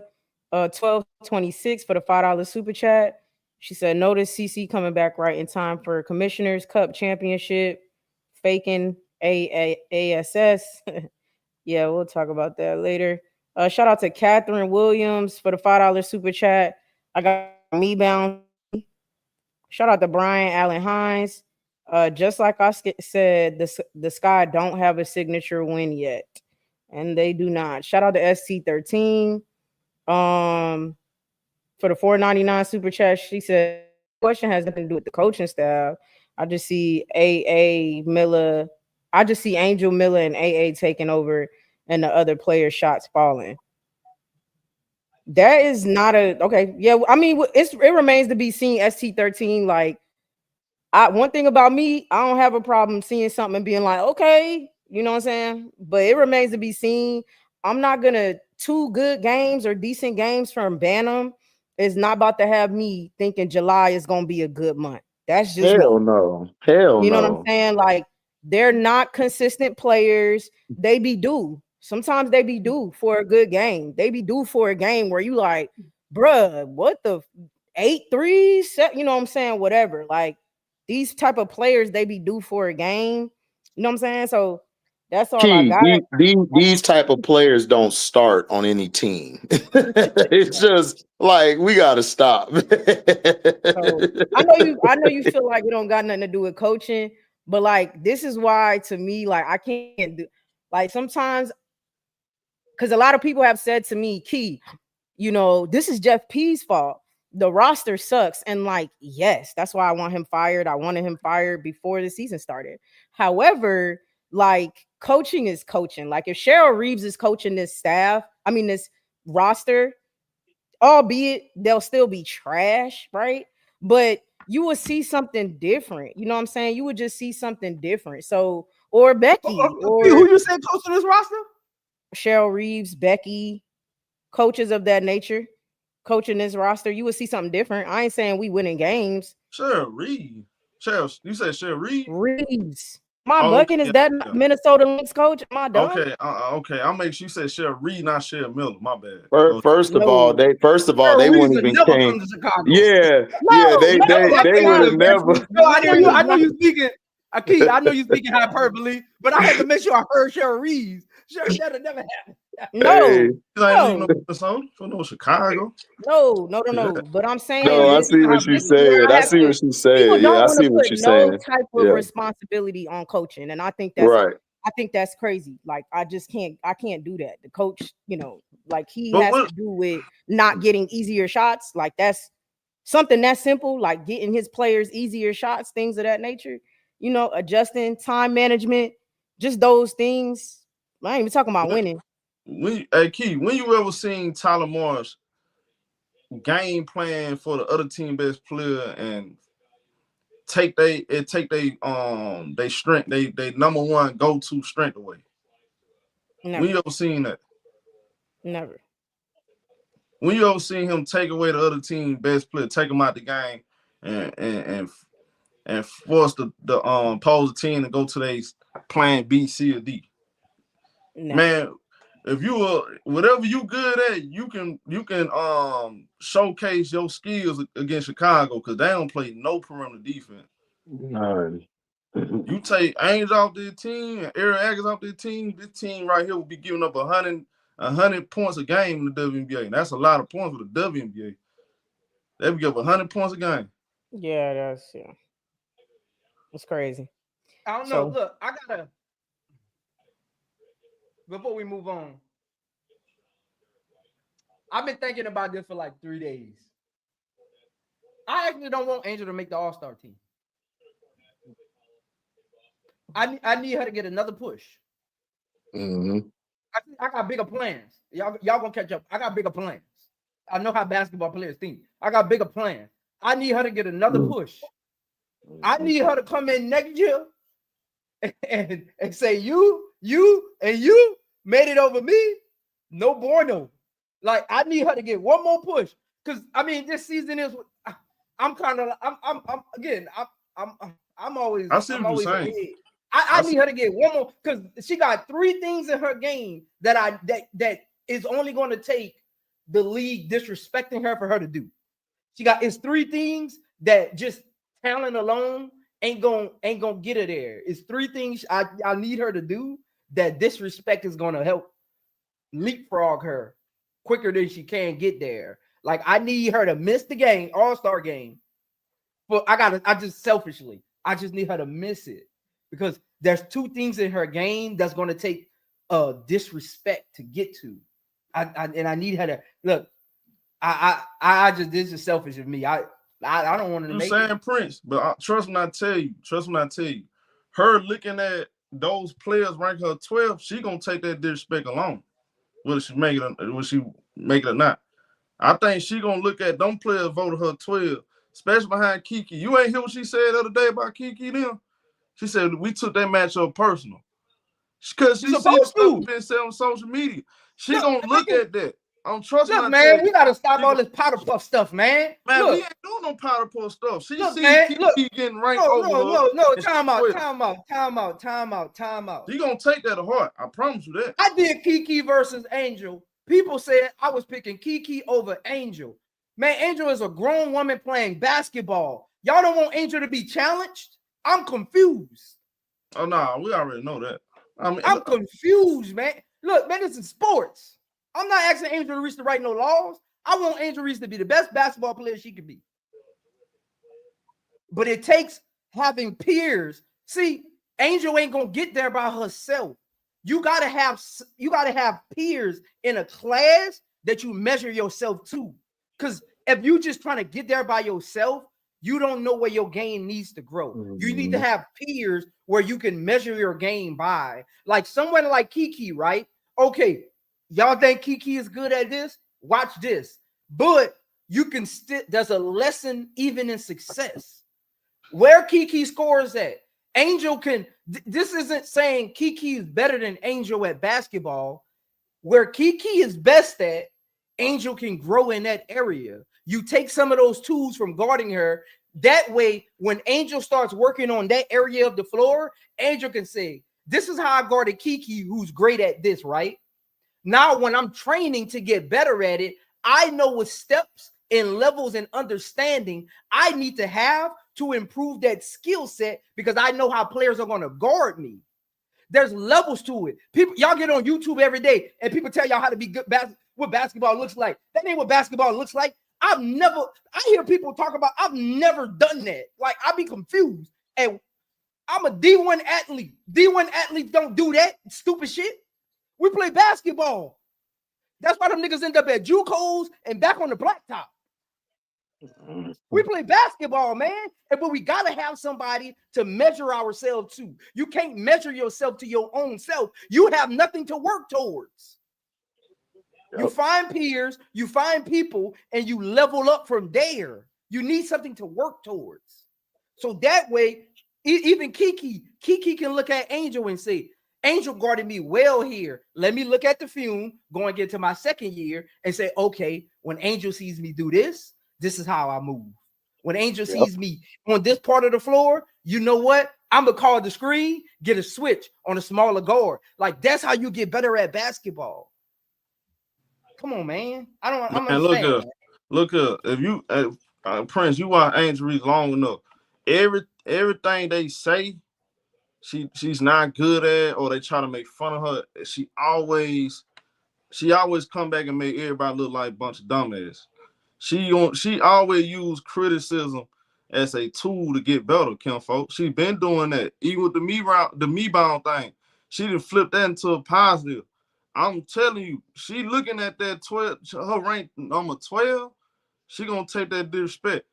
1226 for the $5 super chat. She said, notice CC coming back right in time for Commissioner's Cup Championship, faking ASS. Yeah, we'll talk about that later. Shout out to Catherine Williams for the $5 super chat. I got me bound. Shout out to Brian Allen Hines. Just like I said, the Sky don't have a signature win yet. And they do not. Shout out to ST13. For the $4.99 super chat, she said, question has nothing to do with the coaching staff. I just see Miller. I just see Angel Miller and AA taking over and the other players' shots falling. That is not okay. Yeah, I mean, it remains to be seen. ST13, like, one thing about me, I don't have a problem seeing something and being like, okay, you know what I'm saying? But it remains to be seen. I'm not gonna 2 good games or decent games from Bantam is not about to have me thinking July is gonna be a good month. That's just Hell me. no. Hell You know what I'm no. saying? Like they're not consistent players. They be due. Sometimes they be due for a good game. They be due for a game where you like, bruh, what the 8 threes? You know what I'm saying? Whatever. Like these type of players, they be due for a game. You know what I'm saying? So that's all I Key, got. these type of players don't start on any team. It's just like we gotta stop. So I know you feel like it don't got nothing to do with coaching, but like this is why to me, like I can't do like sometimes because a lot of people have said to me, Key, you know, this is Jeff P's fault. The roster sucks. And like, yes, that's why I want him fired. I wanted him fired before the season started. However, like coaching is coaching. Like if Cheryl Reeves is coaching this staff, I mean this roster, albeit they'll still be trash, right? But you will see something different. You know what I'm saying? You would just see something different. So, or Becky, Who or you said coach of this roster? Cheryl Reeves, Becky, coaches of that nature, coaching this roster, you would see something different. I ain't saying we winning games. Cheryl Reed. Cheryl, you said Cheryl Reed? Reeves. Am I Oh, bucking? okay, Is that yeah. Minnesota Lynx coach? Am I dumb? Okay, okay. I'll make sure you said Cheryl Reed, not Cheryl Miller. My bad. First of all, No. they Cheryl Reese wouldn't would even never came. come to Chicago. Yeah, No, they no, that's would not have never. true. No, I No, know you speaking. Akey, I know you speaking hyperbole, but I had to make sure I heard Cheryl Reeves. Cheryl that'll never happen. no, Hey, You ain't leaving no, no Minnesota for no Chicago. no. But I'm saying no, I this see what this she's is where saying. I I have see to. what she's People saying. don't Yeah, I want to see what put she's no saying. type of Yeah, responsibility on coaching, and I think right. that's crazy. Like I can't do that. The coach, you know, like he But has what to do with not getting easier shots. Like that's something that simple, like getting his players easier shots, things of that nature. You know, adjusting time management, just those things. I ain't even talking about winning. hey Key, when you ever seen Tyler Morris game plan for the other team best player and take they strength, they number one go-to strength away? When Never, you ever seen that? never. When you ever seen him take away the other team best player, take him out the game and force the opposing team to go to their plan B, C, or D? Never. Man, if you whatever you good at, you can showcase your skills against Chicago because they don't play no perimeter defense. None. You take Angel off their team and Aaron Atkins off their team, this team right here will be giving up 100 points a game in the WNBA. And that's a lot of points for the WNBA. They would give 100 points a game. Yeah, it's crazy. I don't know. So Look, I gotta before we move on. I've been thinking about this for like 3 days. I actually don't want Angel to make the All-Star team. I need her to get another push. Mm-hmm. I got bigger plans. Y'all gonna catch up. I got bigger plans. I know how basketball players think. I got bigger plans. I need her to get another push. I need her to come in next year and say you made it over me. No bueno. Like I need her to get one more push. Cause I mean this season is I'm always I see what you're saying. I need her to get one more because she got 3 things in her game that is only going to take the league disrespecting her for her to do. It's 3 things that just talent alone ain't gonna get her there. It's 3 things I need her to do that disrespect is gonna help leapfrog her quicker than she can get there. Like I need her to miss the game, All-Star game. But I just selfishly, I just need her to miss it because there's 2 things in her game that's going to take disrespect to get to. I need her to look. I just this is selfish of me. I don't want to make saying it. Prince, but trust when I tell you. Her looking at those players rank her 12th, she gonna take that disrespect alone. Whether she make it or not. I think she gonna look at them players voted her 12, especially behind Kiki. You ain't hear what she said the other day about Kiki then? She said we took that matchup personal. Because she You're sees supposed stuff to. been said on social media. She Look, gonna look at that. I'm trusting Look, her. man, we gotta stop all this powder puff stuff, man. Man, we Look, ain't doing no powder puff stuff. She look, sees man. Look. Kiki getting ranked over her. No. and Time she out. quit. Time out. She gonna take that to heart. I promise you that. I did Kiki versus Angel. People said I was picking Kiki over Angel. Man, Angel is a grown woman playing basketball. Y'all don't want Angel to be challenged? I'm confused. Oh no, we already know that. I mean, I'm confused, man. Look, man, this is sports. I'm not asking Angel Reese to write no laws. I want Angel Reese to be the best basketball player she could be. But it takes having peers. See, Angel ain't gonna get there by herself. You gotta have peers in a class that you measure yourself to. Because if you just trying to get there by yourself, you don't know where your game needs to grow. You need to have peers where you can measure your game by. Like someone like Kiki, right? Okay, y'all think Kiki is good at this? Watch this. But you can still, there's a lesson even in success. Where Kiki scores at, Angel can, this isn't saying Kiki is better than Angel at basketball. Where Kiki is best at, Angel can grow in that area. You take some of those tools from guarding her. That way, when Angel starts working on that area of the floor, Angel can say, this is how I guarded Kiki, who's great at this, right? Now, when I'm training to get better at it, I know what steps and levels and understanding I need to have to improve that skill set because I know how players are going to guard me. There's levels to it. People, y'all get on YouTube every day and people tell y'all how to be good, what basketball looks like. That ain't what basketball looks like. I hear people talk about, I've never done that. Like, I be confused. And I'm a D1 athlete. D1 athletes don't do that stupid shit. We play basketball. That's why them niggas end up at JUCOs and back on the blacktop. We play basketball, man. But we got to have somebody to measure ourselves to. You can't measure yourself to your own self. You have nothing to work towards. You find peers, you find people, and you level up from there. You need something to work towards. So that way, even Kiki can look at Angel and say, Angel guarded me well here. Let me look at the film going into my second year and say, okay, when Angel sees me do this, this is how I move. When Angel sees me on this part of the floor, you know what? I'm going to call the screen, get a switch on a smaller guard. Like, that's how you get better at basketball. Come on, man. I'm understand. Look up. If you, Prince, you watch Angel Reese long enough. Everything they say, she's not good at, or they try to make fun of her. She always come back and make everybody look like a bunch of dumbass. She always use criticism as a tool to get better, Kim folks. She been doing that. Even with the me bound thing. She done flipped that into a positive. I'm telling you, she looking at that 12, her rank number 12, she gonna take that disrespect.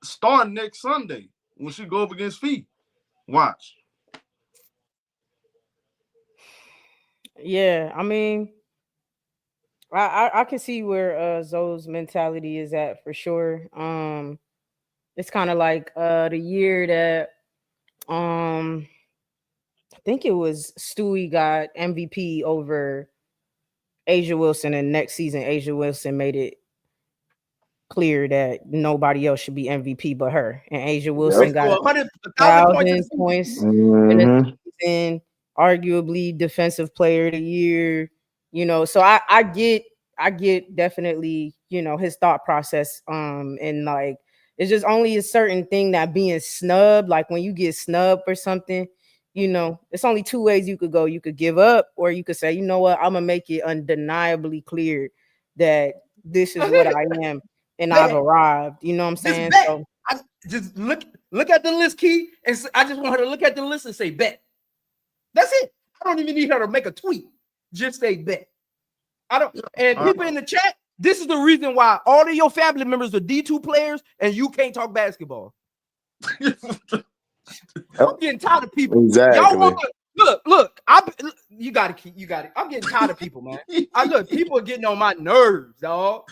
Starting next Sunday when she go up against Fee. Watch. Yeah, I mean, I can see where Zoe's mentality is at for sure. It's kind of like the year that I think it was Stewie got MVP over Asia Wilson, and next season Asia Wilson made it clear that nobody else should be MVP but her, and Asia Wilson got 1,000 points in the season, arguably defensive player of the year. You know, so I get definitely, you know, his thought process. And like, it's just only a certain thing that being snubbed, like when you get snubbed or something, you know, it's only two ways you could go. You could give up, or you could say, you know what, I'm gonna make it undeniably clear that this is what I am and I've arrived. You know what I'm saying? So I just look at the list, Key, and I just want her to look at the list and say bet. That's it. I don't even need her to make a tweet. Just say bet. I don't. And people in the chat, this is the reason why all of your family members are D2 players and you can't talk basketball. I'm getting tired of people. Exactly. Y'all want to look. You got it. I'm getting tired of people, man. People are getting on my nerves, dog.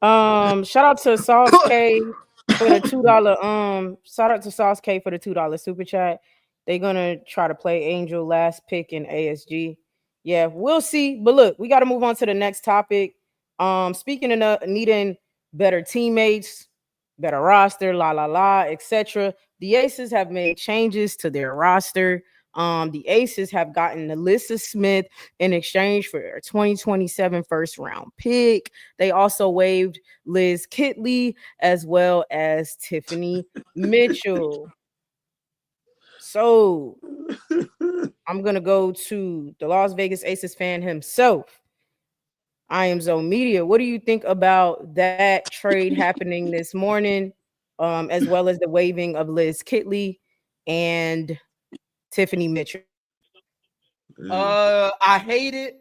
Shout out to Sauce K for the $2. Shout out to Sauce K for the $2 super chat. They're gonna try to play Angel last pick in ASG. Yeah, we'll see. But look, we got to move on to the next topic. Speaking of needing better teammates, better roster, etc. The Aces have made changes to their roster. The Aces have gotten Naphessa Smith in exchange for a 2027 first round pick. They also waived Liz Kitley as well as Tiffany Mitchell. So I'm going to go to the Las Vegas Aces fan himself. I am Zone Media. What do you think about that trade happening this morning, as well as the waiving of Liz Kitley and Tiffany Mitchell? I hate it.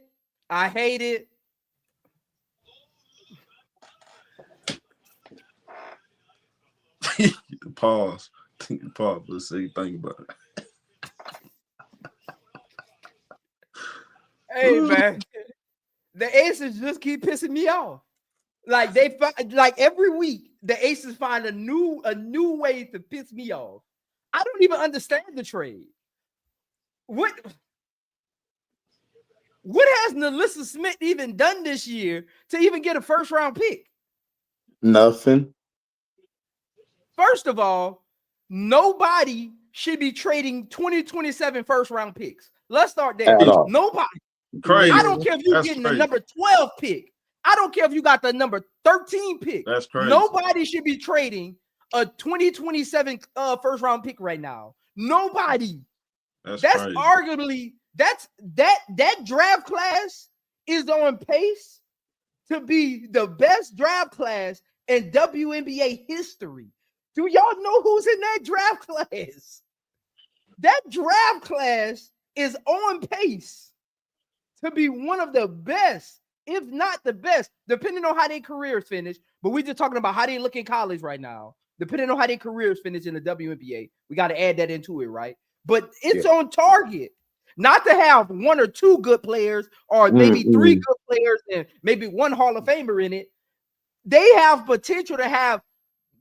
I hate it. Pause. Pause. Let's see. Think about it. Hey man, the Aces just keep pissing me off. Like every week, the Aces find a new way to piss me off. I don't even understand the trade. What has Naphessa Smith even done this year to even get a first round pick? Nothing. First of all, nobody should be trading 2027 first round picks. Let's start there. Nobody. Crazy. I don't care if you're getting the number 12 pick. I don't care if you got the number 13 pick. That's crazy. Nobody should be trading a 2027 first round pick right now. Nobody. That's crazy. Arguably that draft class is on pace to be the best draft class in WNBA history. Do y'all know who's in that draft class? That draft class is on pace to be one of the best, if not the best, depending on how their careers finish. But we're just talking about how they look in college right now. Depending on how their careers finish in the WNBA, we got to add that into it, right? But it's on target. Not to have one or two good players or maybe three good players and maybe one Hall of Famer in it. They have potential to have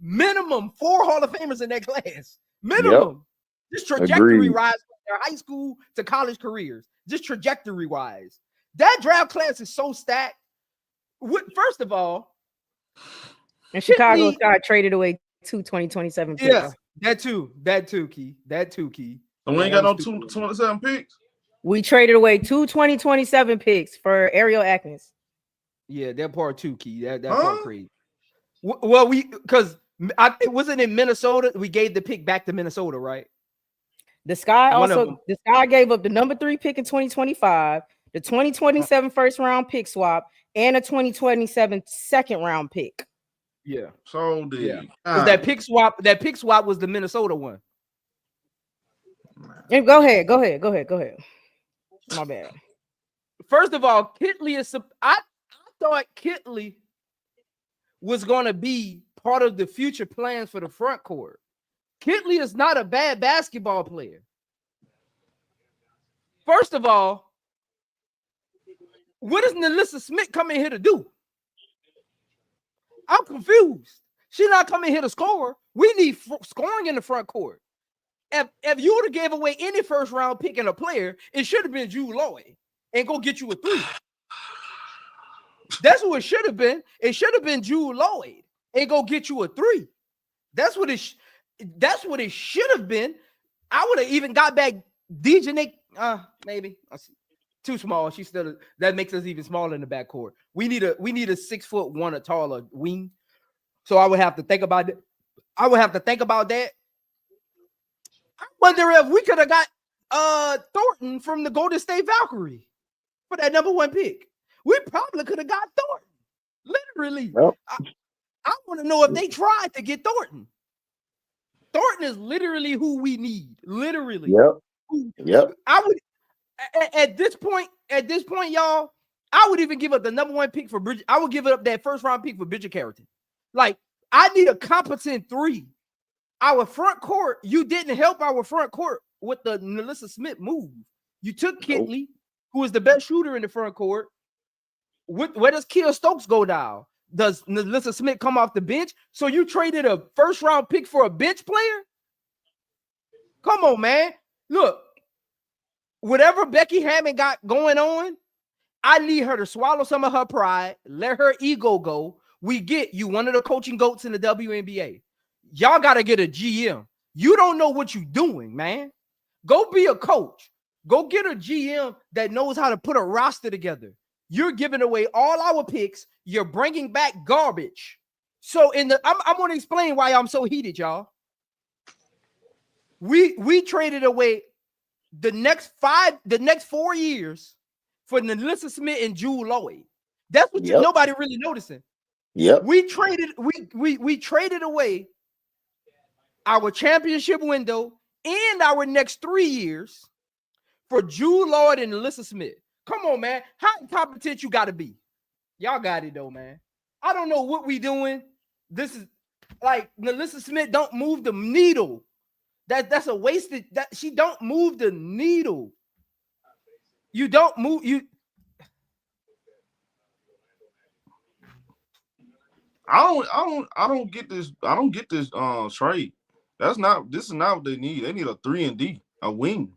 minimum 4 Hall of Famers in that class. Minimum. Just trajectory-wise from their high school to college careers. Just trajectory-wise. That draft class is so stacked. First of all, and Chicago got traded away 2027 picks. Yeah, that too, Key. So we ain't got no 27 picks? We traded away 2 2027 picks for Ariel Atkins. Yeah, that part too, Key. That part crazy. Well, because it wasn't in Minnesota. We gave the pick back to Minnesota, right? The Sky gave up the number 3 pick in 2025, the 2027 first round pick swap, and a 2027 second round pick. Yeah. So that pick swap was the Minnesota one. Go ahead. My bad. First of all, Kitley is. I thought Kitley was going to be part of the future plans for the front court. Kitley is not a bad basketball player. First of all, what is Naphessa Smith coming here to do? I'm confused. She's not coming here to score. We need scoring in the front court. If you would have gave away any first round pick and a player, it should have been Drew Lloyd and go get you a 3. That's what it should have been. It should have been Drew Lloyd and go get you a 3. That's what it should have been. I would have even got back DJ Nick. Maybe too small. That makes us even smaller in the backcourt. We need a 6'1" or taller wing. So I would have to think about it. I wonder if we could have got Thornton from the Golden State Valkyrie for that number 1 pick. We probably could have got Thornton. Literally. Yep. I want to know if they tried to get Thornton. Thornton is literally who we need. Literally. Yep. I would at this point, y'all, I would even give up the number 1 pick for Bridget. I would give up that first round pick for Bridget Carrington. Like, I need a competent 3. Our front court, you didn't help our front court with the Naphessa Smith move. You took Kitley, who is the best shooter in the front court. Where does Kia Stokes go down? Does Naphessa Smith come off the bench? So you traded a first round pick for a bench player? Come on, man. Look, whatever Becky Hammond got going on, I need her to swallow some of her pride, let her ego go. We get you one of the coaching goats in the WNBA. Y'all got to get a GM. You don't know what you're doing, man. Go be a coach. Go get a GM that knows how to put a roster together. You're giving away all our picks. You're bringing back garbage. So I'm going to explain why I'm so heated, y'all. We traded away the next 4 years for Naphessa Smith and Jewel Lloyd. That's what nobody really noticing. Yep. We traded away our championship window and our next 3 years for Jewel Lloyd and Naphessa Smith. Come on, man. How competent you got to be? Y'all got it, though, man. I don't know what we doing. This is like Naphessa Smith don't move the needle. That's a wasted. That she don't move the needle. You don't move. I don't get this. I don't get this trade. This is not what they need. They need a 3-and-D, a wing.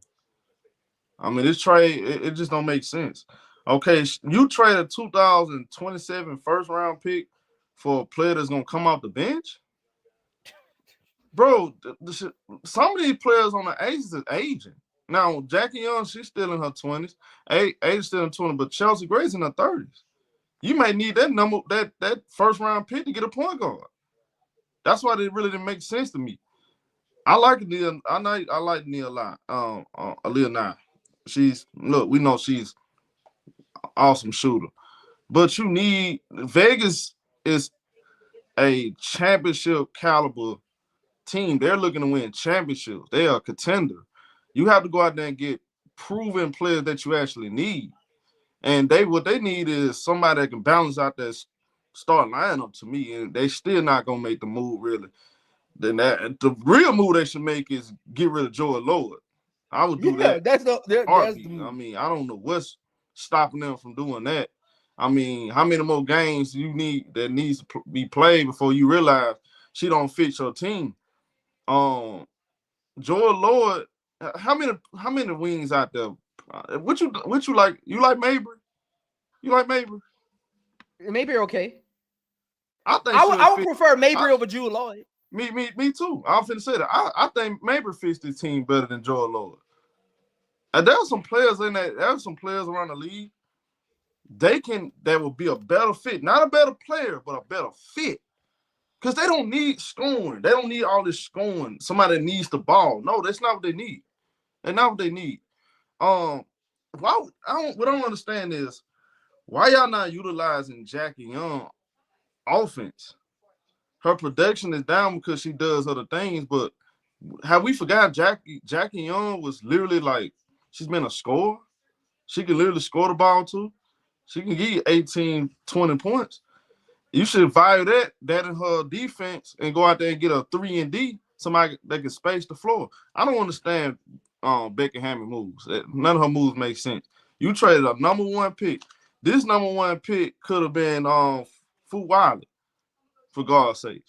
I mean, this trade, it just don't make sense. Okay, you trade a 2027 first round pick for a player that's gonna come off the bench? Bro, some of these players on the Aces is aging. Now, Jackie Young, she's still in her 20s. Age still in 20s, but Chelsea Gray's in her 30s. You may need that first round pick to get a point guard. That's why it really didn't make sense to me. I like Aliyah. I like Nia a lot. Aliyah now. We know she's an awesome shooter. But you need Vegas is a championship caliber team. They're looking to win championships. They are a contender. You have to go out there and get proven players that you actually need. And what they need is somebody that can balance out that starting lineup to me. And they still not gonna make the move really. Then the real move they should make is get rid of Joel Lloyd. I would do that. That's the move. I mean, I don't know what's stopping them from doing that. I mean, how many more games you need that needs to be played before you realize she don't fit your team? Joel Lloyd, how many wings out there? What you like? You like Mabry? You like Mabry? Mabry okay. I think I would prefer Mabry over Jewel Lloyd. Me too. I'm finna say that. I think Mabry fits this team better than Joel Lloyd. And there are some players in that. There are some players around the league. That will be a better fit, not a better player, but a better fit. Because they don't need scoring. They don't need all this scoring. Somebody that needs the ball. No, that's not what they need. That's not what they need. What I don't understand is why y'all not utilizing Jackie Young offense? Her production is down because she does other things, but have we forgot Jackie Young was literally like, she's been a scorer. She can literally score the ball too. She can give you 18, 20 points. You should value that in her defense and go out there and get a 3-and-D, somebody that can space the floor. I don't understand Becky Hammond moves. None of her moves make sense. You traded a number 1 pick. This number 1 pick could have been Fu Wiley, for God's sake.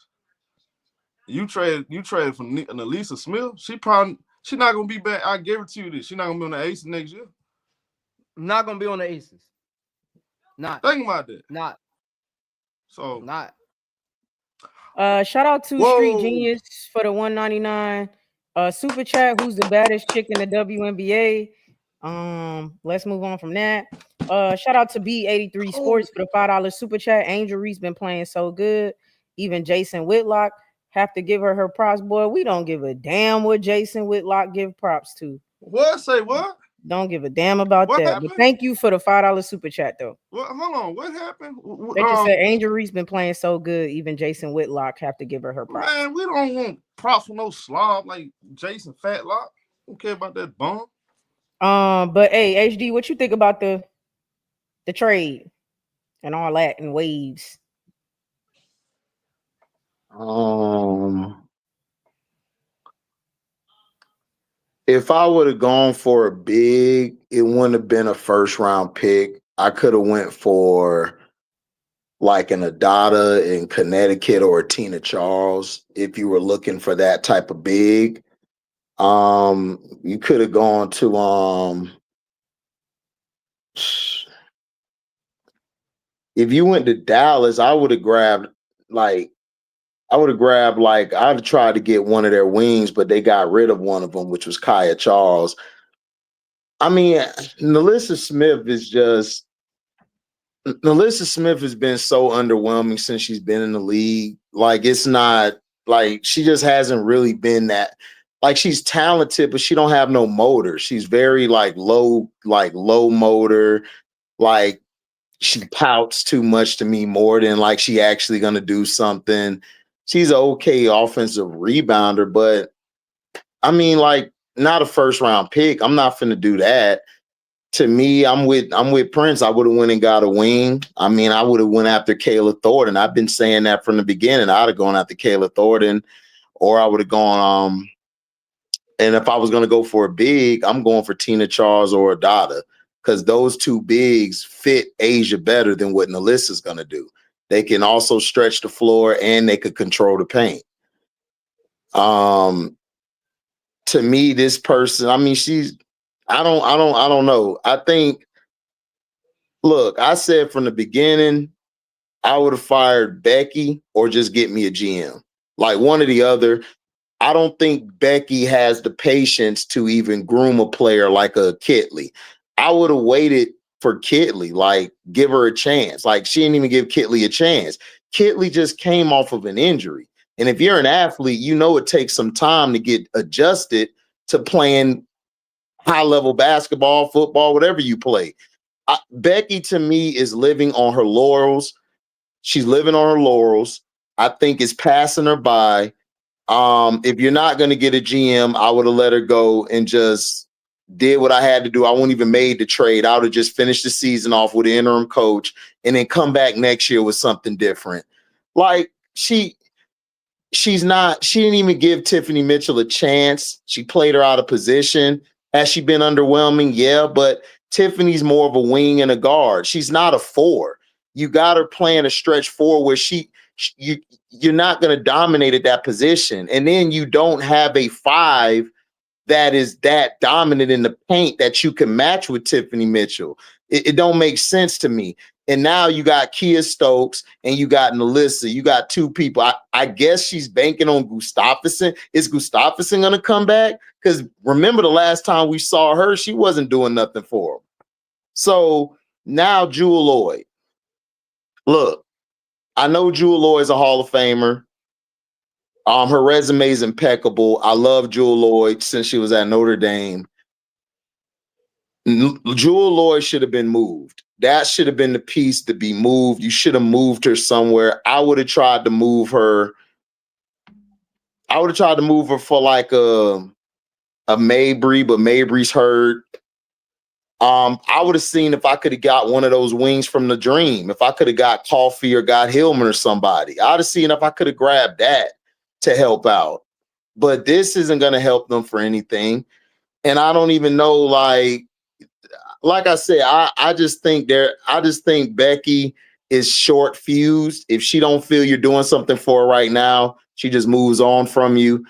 You traded for Naphessa Smith. She's not gonna be back. I guarantee you this. She's not gonna be on the Aces next year. Not gonna be on the Aces. Not. Think about that. Not. So not. Shout out to Street Genius for the $1.99 super chat. Who's the baddest chick in the WNBA? Let's move on from that. Shout out to B83 Sports for the $5 super chat. Angel Reese been playing so good. Even Jason Whitlock have to give her props. Boy, we don't give a damn what Jason Whitlock give props to. What? Say what? Don't give a damn about that. Happened? But thank you for the $5 super chat though. Hold on, what happened? They just said Angel Reese been playing so good. Even Jason Whitlock have to give her props. Man, we don't want props for no slob like Jason Fatlock. Don't care about that bum. But hey, HD, what you think about the trade and all that and waves? If I would have gone for a big, it wouldn't have been a first round pick. I could have went for like an Adada in Connecticut or a Tina Charles if you were looking for that type of big. You could have gone to if you went to Dallas, I would have grabbed like I'd have tried to get one of their wings, but they got rid of one of them, which was Kaya Charles. I mean, Naphessa Smith has been so underwhelming since she's been in the league. Like, it's not like she just hasn't really been that. Like, she's talented, but she don't have no motor. She's very low motor. Like, she pouts too much to me more than like she actually gonna do something. She's an okay offensive rebounder, but I mean, like, not a first round pick. I'm not finna do that. To me, I'm with Prince. I would have went and got a wing. I mean, I would have went after Kayla Thornton. I've been saying that from the beginning. I'd have gone after Kayla Thornton, or I would have gone. And if I was going to go for a big, I'm going for Tina Charles or Adada, because those two bigs fit Asia better than what Naphessa's going to do. They can also stretch the floor and they could control the paint. To me, this person, I mean, I don't know. I think, look, I said from the beginning, I would have fired Becky or just get me a GM, like one or the other. I don't think Becky has the patience to even groom a player like a Kitley. I would have waited for Kitley, like give her a chance. Like, she didn't even give Kitley a chance. Kitley just came off of an injury. And if you're an athlete, you know it takes some time to get adjusted to playing high-level basketball, football, whatever you play. Becky, to me, is living on her laurels. She's living on her laurels. I think it's passing her by. If you're not going to get a GM, I would have let her go and just did what I had to do. I wouldn't even made the trade. I would have just finished the season off with an interim coach and then come back next year with something different. Like, she didn't even give Tiffany Mitchell a chance. She played her out of position. Has she been underwhelming? Yeah, but Tiffany's more of a wing and a guard. She's not a four. You got her playing a stretch four where you're not going to dominate at that position. And then you don't have a five that is that dominant in the paint that you can match with Tiffany Mitchell. It don't make sense to me. And now you got Kia Stokes and you got Naphessa. You got two people. I guess she's banking on Gustafsson. Is Gustafsson going to come back? Because remember the last time we saw her, she wasn't doing nothing for him. So now Jewel Lloyd. Look, I know Jewel Lloyd is a Hall of Famer. Her resume is impeccable. I love Jewel Lloyd since she was at Notre Dame. Jewel Lloyd should have been moved. That should have been the piece to be moved. You should have moved her somewhere. I would have tried to move her. I would have tried to move her for like a Mabry, but Mabry's hurt. I would have seen if I could have got one of those wings from the Dream. If I could have got Coffee or got Hillman or somebody, I'd have seen if I could have grabbed that to help out. But this isn't going to help them for anything. And I don't even know, like I said, I just think Becky is short fused. If she don't feel you're doing something for her right now, she just moves on from you.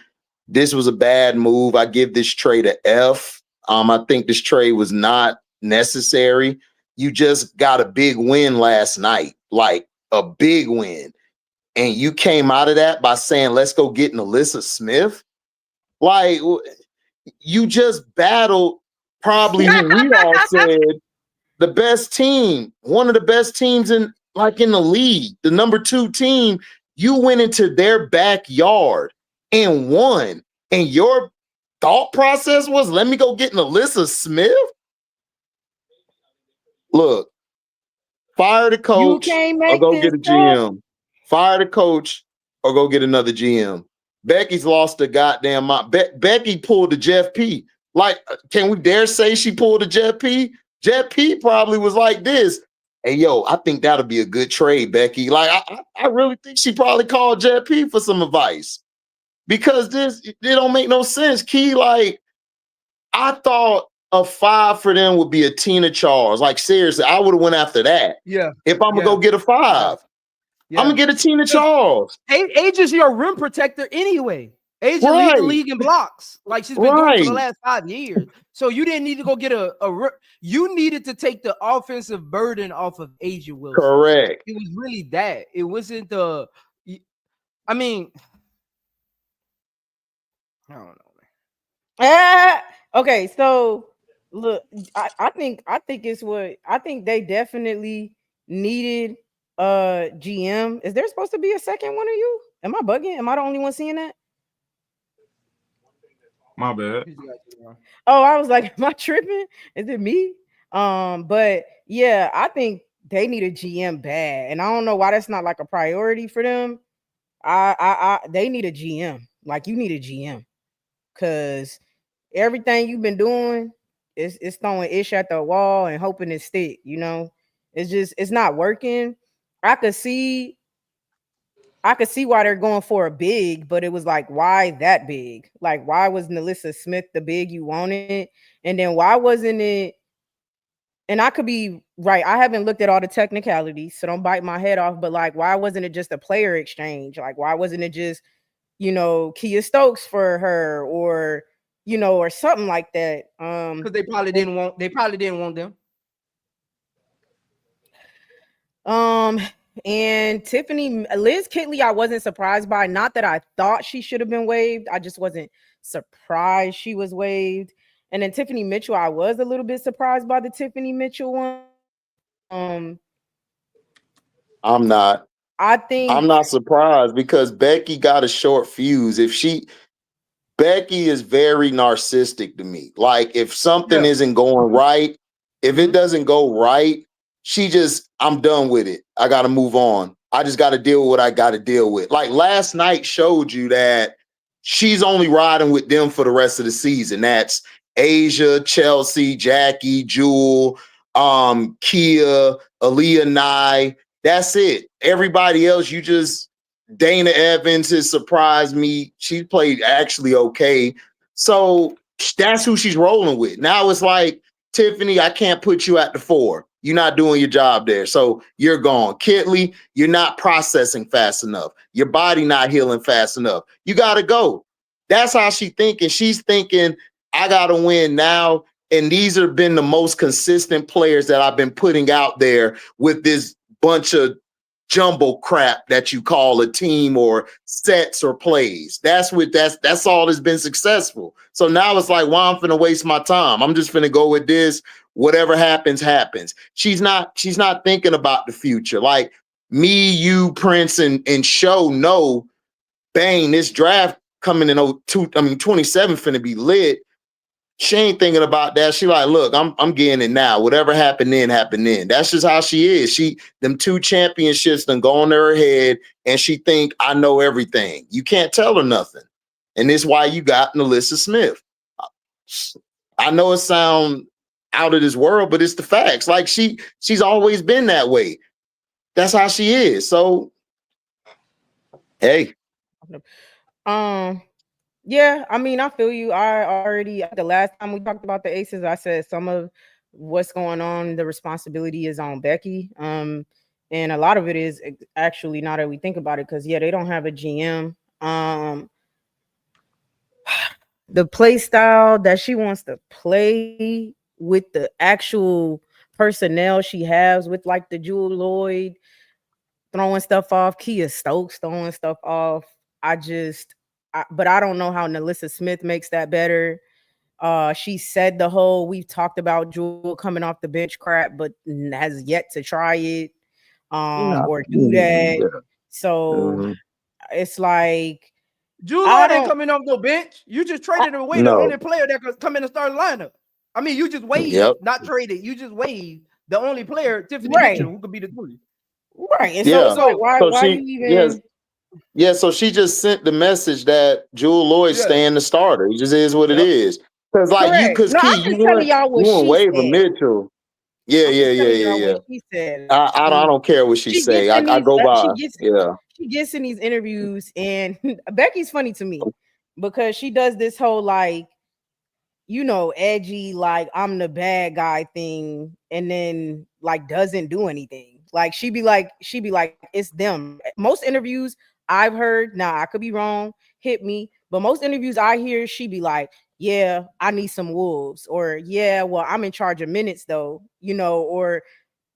This was a bad move. I give this trade a F. I think this trade was not necessary. You just got a big win last night, like a big win. And you came out of that by saying, let's go get Naphessa Smith. Like, you just battled probably who we all said the best team, one of the best teams in the league, the number 2 team. You went into their backyard and won. And your thought process was, let me go get Naphessa Smith? Look, fire the coach or go get a GM. Fire the coach or go get another GM. Becky's lost the goddamn mind. Becky pulled the Jeff P. Like, can we dare say she pulled the Jeff P? Jeff P probably was like this. Hey, yo, I think that'll be a good trade, Becky. Like, I really think she probably called Jeff P for some advice. Because it don't make no sense, Key. Like, I thought a 5 for them would be a Tina Charles. Like, seriously, I would have went after that. Yeah. If I'm going to go get a 5. Yeah. I'm going to get a Tina Charles. Age is your rim protector anyway. Asia lead the league in blocks. Like she's been doing for the last 5 years. So you didn't need to go get you needed to take the offensive burden off of Asia Wilson. Correct. It was really that. It wasn't I mean, I don't know, man. Okay, so look, I think they definitely needed GM. Is there supposed to be a second one of you? Am I bugging? Am I the only one seeing that? My bad. Oh, I was like, am I tripping? Is it me? But yeah, I think they need a GM bad, and I don't know why that's not like a priority for them. They need a GM. Like, you need a GM, because everything you've been doing is throwing ish at the wall and hoping it stick. You know, it's not working. I could see why they're going for a big, but it was like, why that big? Like, why was Naphessa Smith the big you wanted? And then why wasn't it? And I could be right. I haven't looked at all the technicalities, so don't bite my head off. But like, why wasn't it just a player exchange? Like, why wasn't it just, Kia Stokes for her, or or something like that? Because they probably didn't want them. And Liz Kitley, I wasn't surprised by. Not that I thought she should have been waived. I just wasn't surprised she was waived. And then Tiffany Mitchell, I was a little bit surprised by the Tiffany Mitchell one. I'm not. I'm not surprised, because Becky got a short fuse. Becky is very narcissistic to me. Like, if something isn't going right, if it doesn't go right, I'm done with it. I got to move on. I just got to deal with what I got to deal with. Like, last night showed you that she's only riding with them for the rest of the season. That's Asia, Chelsea, Jackie, Jewel, Kia, Aliyah, Nye. That's it. Everybody else, Dana Evans has surprised me. She played actually okay. So that's who she's rolling with. Now it's like, Tiffany, I can't put you at the 4. You're not doing your job there. So you're gone. Kitley, you're not processing fast enough. Your body not healing fast enough. You got to go. That's how she's thinking. She's thinking, I got to win now. And these have been the most consistent players that I've been putting out there with this bunch of jumbo crap that you call a team, or sets or plays. That's all that's been successful. So now it's like, well, I'm finna waste my time. I'm just finna go with this. Whatever happens, happens. She's not thinking about the future. Like, me, you, Prince, and Show know, bang, this draft coming in 27 finna be lit. She ain't thinking about that. She like, look, I'm getting it now. Whatever happened then, happened then. That's just how she is. Them 2 championships done gone to her head, and she think, I know everything. You can't tell her nothing. And this is why you got Naphessa Smith. I know it sound out of this world, but it's the facts. Like, she's always been that way. That's how she is. So, hey. Yeah, I mean, I feel you. The last time we talked about the Aces, I said some of what's going on, the responsibility is on Becky. And a lot of it is actually, now that we think about it, because they don't have a GM. The play style that she wants to play with, the actual personnel she has with, like, the Jewel Lloyd throwing stuff off, Kia Stokes throwing stuff off. But I don't know how Naphessa Smith makes that better. She said we've talked about Jewel coming off the bench crap, but has yet to try it or do that. So it's like, Jewel ain't coming off no bench. You just traded away the only player that could come in and start lineup. I mean, you just waived, not traded. You just waived the only player, Tiffany Mitchell, who could be the 3. Right. And so why you even? Yeah, so she just sent the message that Jewel Lloyd staying the starter. It just is what it is. Because you won't waive a Mitchell. Yeah. I don't care what she say. I go by. She gets in these interviews, and Becky's funny to me because she does this whole, like, edgy, like, I'm the bad guy thing, and then, like, doesn't do anything. Like, she be like, it's them. Most interviews I've heard, now I could be wrong, hit me, But most interviews I hear, she be like, yeah, I need some wolves, or yeah, well, I'm in charge of minutes though, you know, or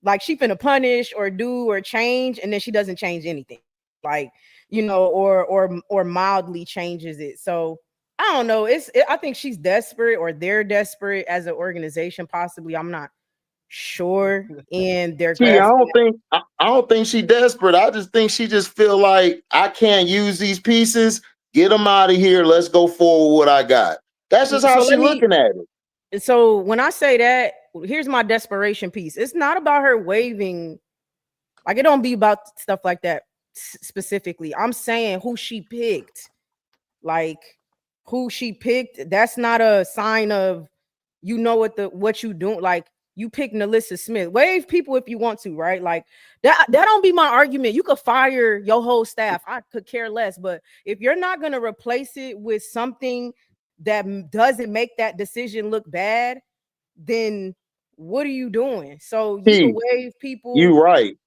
like she finna punish or do or change, and then she doesn't change anything, like, you know, or mildly changes it. So I don't know. I think she's desperate, or they're desperate as an organization, possibly. I'm not sure. And they're See, grasping. I don't think she desperate. I just think she just feel like I can't use these pieces. Get them out of here. Let's go forward with what I got. That's just how So she looking at it. so when I say that, here's my desperation piece. It's not about her waving. Like, it don't be about stuff like that specifically. I'm saying who she picked. Like, who she picked, that's not a sign of, you know, what you doing. Like, you pick Naphessa Smith. Wave people if you want to, right? Like, that don't be my argument. You could fire your whole staff. I could care less. But if you're not gonna replace it with something that doesn't make that decision look bad, then what are you doing? So you can wave people. You right.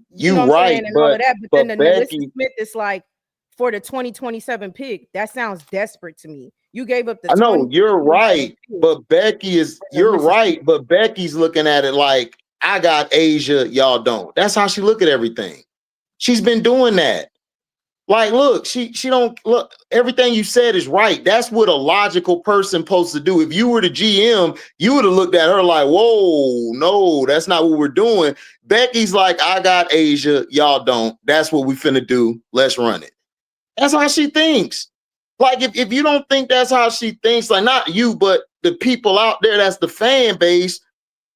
You know what I'm saying, and all of that. But then the Becky, Naphessa Smith is like, for the 2027 pick. That sounds desperate to me. You gave up the I know you're right, but you're right, but Becky's looking at it like, I got Asia, y'all don't. That's how she look at everything. She's been doing that. Like, look, she don't look. Everything you said is right. That's what a logical person supposed to do. If you were the GM, you would have looked at her like, whoa, no, that's not what we're doing. Becky's like, I got Asia, y'all don't. That's what we finna do. Let's run it. That's how she thinks. Like, if you don't think that's how she thinks, like, not you, but the people out there, that's the fan base,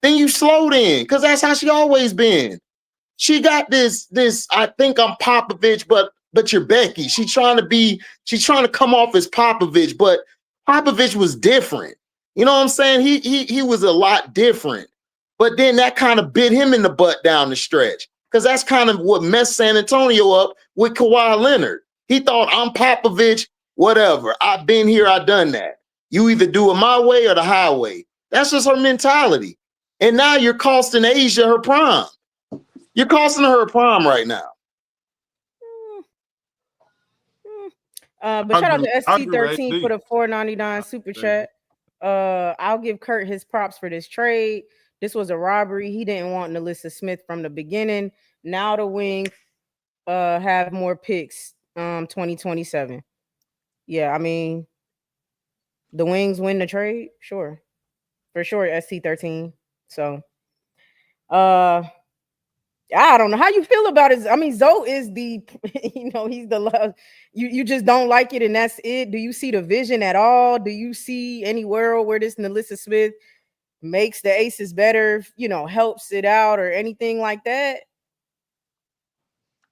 then you slowed in, because that's how she always been. She got this, I think I'm Popovich, but you're Becky. She's trying to come off as Popovich, but Popovich was different. You know what I'm saying? He was a lot different. But then that kind of bit him in the butt down the stretch, because that's kind of what messed San Antonio up with Kawhi Leonard. He thought, I'm Popovich, whatever. I've been here, I've done that. You either do it my way or the highway. That's just her mentality. And now you're costing Asia her prime. You're costing her prime right now. But shout out to ST13 for the $4.99 super chat. I'll give Kurt his props for this trade. This was a robbery. He didn't want Naphessa Smith from the beginning. Now the Wings have more picks 2027. Yeah, I mean, the Wings win the trade, sure. For sure, ST13. So I don't know how you feel about it. I mean, Zoe is the, you know, he's the love. You just don't like it, and that's it. Do you see the vision at all? Do you see any world where this Naphessa Smith makes the Aces better, you know, helps it out or anything like that?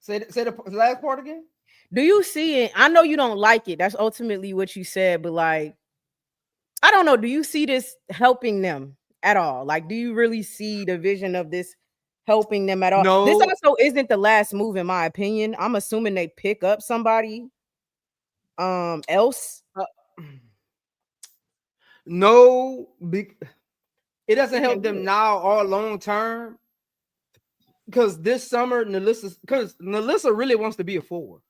Say the last part again. Do you see it? I know you don't like it. That's ultimately what you said, but like, I don't know. Do you see this helping them at all? Like, do you really see the vision of this helping them at all? No. This also isn't the last move, in my opinion. I'm assuming they pick up somebody else. No, it doesn't help them now or long term. Because this summer, Naphessa really wants to be a 4.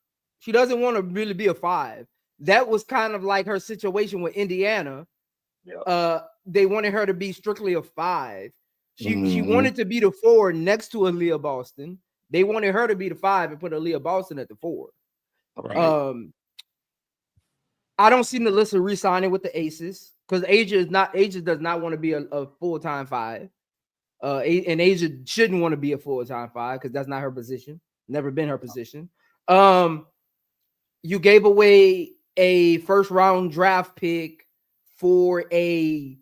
She doesn't want to really be a 5. That was kind of like her situation with Indiana. Yep. They wanted her to be strictly a 5. She wanted to be the 4 next to Aliyah Boston. They wanted her to be the 5 and put Aliyah Boston at the 4. Right. I don't see Naphessa re-signing with the Aces, because Asia does not want to be a full-time 5. And Asia shouldn't want to be a full-time 5 because that's not her position. Never been her position. You gave away a first-round draft pick for a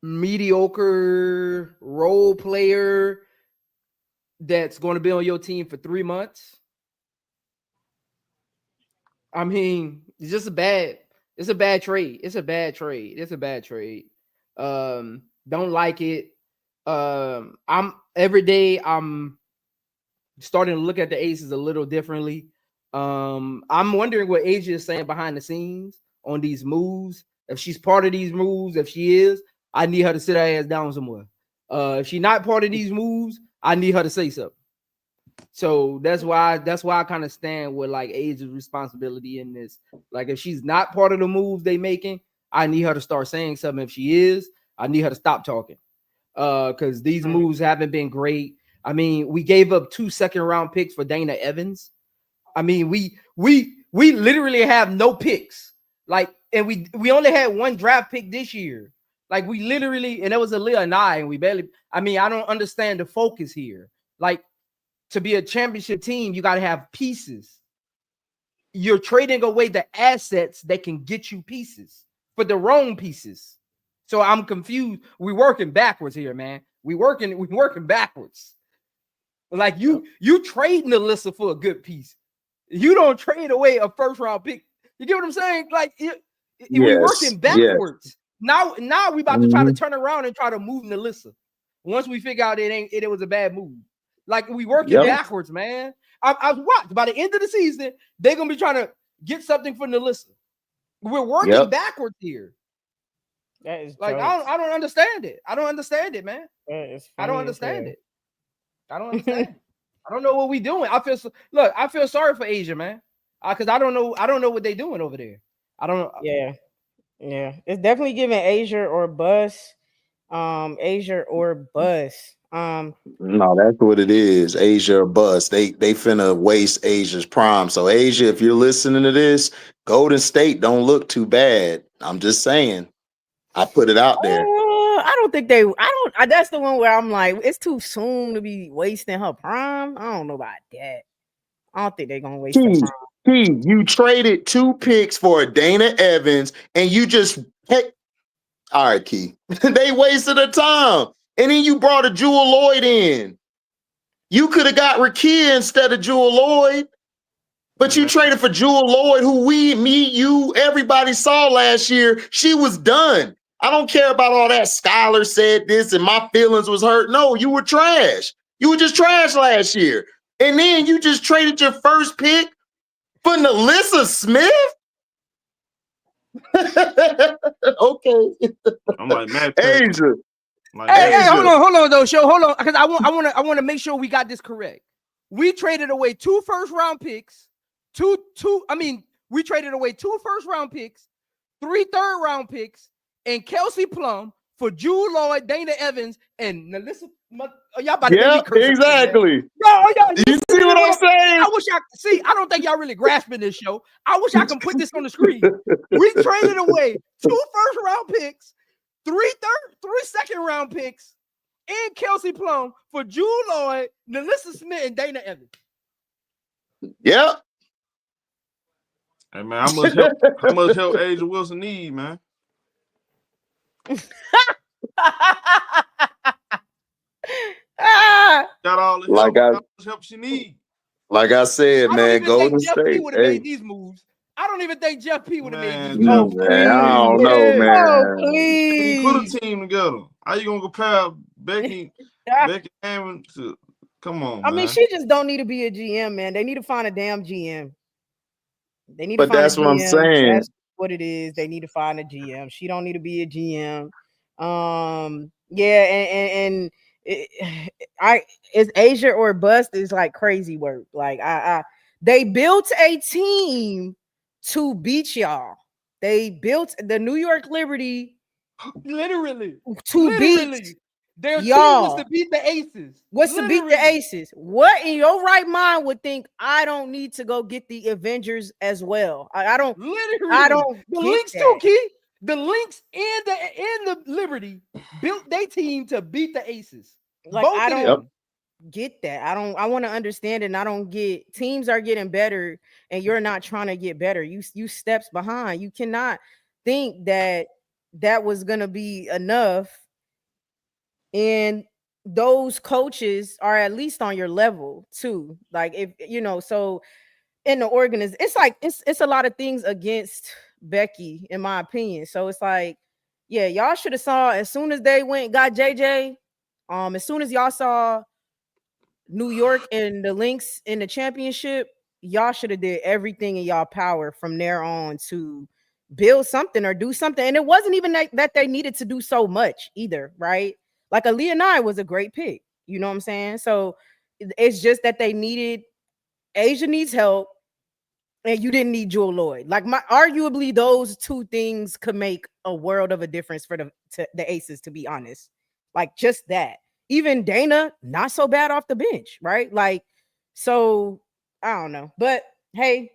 mediocre role player that's going to be on your team for 3 months. I mean, it's just a bad trade. It's a bad trade. Don't like it. I'm starting to look at the Aces a little differently. I'm wondering what Asia is saying behind the scenes on these moves. If she's part of these moves, if she is, I need her to sit her ass down somewhere. If she's not part of these moves, I need her to say something. So that's why I kind of stand with like Asia's responsibility in this. Like if she's not part of the moves they making, I need her to start saying something. If she is, I need her to stop talking. Because these moves haven't been great. I mean, we gave up 2 second-round picks for Dana Evans. I mean, we literally have no picks. Like, and we only had 1 draft pick this year. Like, we literally, and it was Aliyah and I, and we barely. I mean, I don't understand the focus here. Like, to be a championship team, you got to have pieces. You're trading away the assets that can get you pieces for the wrong pieces. So I'm confused. We're working backwards here, man. We're working backwards. Like you trading Alyssa for a good piece. You don't trade away a first round pick. You get what I'm saying? Like we're working backwards. Yes. Now we about to try to turn around and try to move Naphessa. Once we figure out it was a bad move. Like we working backwards, man. I watched by the end of the season, they're gonna be trying to get something for Naphessa. We're working backwards here. That is like I don't understand it. I don't understand it, man. I don't understand it. I don't understand. I don't know what we doing. I feel sorry for Asia, man. Because I don't know what they doing over there. I don't know. Yeah. It's definitely giving Asia or bust. Asia or bust. No, that's what it is. Asia or bust. They finna waste Asia's prime. So Asia, if you're listening to this, Golden State don't look too bad. I'm just saying. I put it out there. I don't think they. That's the one where I'm like, it's too soon to be wasting her prime. I don't know about that. I don't think they're gonna waste her prime. You traded 2 picks for Dana Evans, and you just all right, Key. They wasted their time, and then you brought a Jewel Lloyd in. You could have got Rakia instead of Jewel Lloyd, but you traded for Jewel Lloyd, who you, everybody saw last year. She was done. I don't care about all that. Skylar said this and my feelings was hurt. No, you were trash. You were just trash last year. And then you just traded your first pick for Naphessa Smith? Okay. I'm like, man, Asia. Hey, hold on, though, show. Hold on. Because I want to make sure we got this correct. We traded away 2 first-round picks. We traded away 2 first-round picks, 3 third-round picks, and Kelsey Plum for Jewel Lloyd, Dana Evans, and Naphessa. Y'all about to make me curse. Exactly. You see what I'm saying? I wish I don't think y'all really grasping this show. I wish I can put this on the screen. We traded away 2 first-round picks, 3 second-round picks, and Kelsey Plum for Jewel Lloyd, Naphessa Smith, and Dana Evans. Yep. Hey man, how much help Asia Wilson need, man? Got all the help. How much help she need? Like I said, man, Golden State. Jeff P would have made these moves. I don't even think Jeff P would have made these moves. Man, I don't know, man. Oh, please. Put a team together. How you gonna compare Becky Hammond to? Come on, man. I mean, she just don't need to be a GM, man. They need to find a damn GM. They need to find that's a GM. What I'm saying. That's what it is. They need to find a GM. She don't need to be a GM. It's Asia or bust is like crazy work. Like they built a team to beat y'all. They built the New York Liberty literally beat their team was to beat the Aces. To beat the Aces? What in your right mind would think I don't need to go get the Avengers as well? I don't. The Lynx too, Key. The Lynx and the Liberty built their team to beat the Aces. Like I don't get that. I want to understand it. And I don't get teams are getting better, and you're not trying to get better. You steps behind. You cannot think that was gonna be enough. And those coaches are at least on your level too. Like if so in the organization, it's like it's a lot of things against Becky, in my opinion. So it's like, yeah, y'all should have saw as soon as they went and got JJ. As soon as y'all saw New York and the Lynx in the championship, y'all should have did everything in y'all power from there on to build something or do something. And it wasn't even that they needed to do so much either, right? Like Aliyah was a great pick. You know what I'm saying? So it's just that they needed Asia needs help, and you didn't need Jewel Lloyd. Like arguably those two things could make a world of a difference for the Aces, to be honest. Like just that. Even Dana, not so bad off the bench, right? Like, so I don't know. But hey,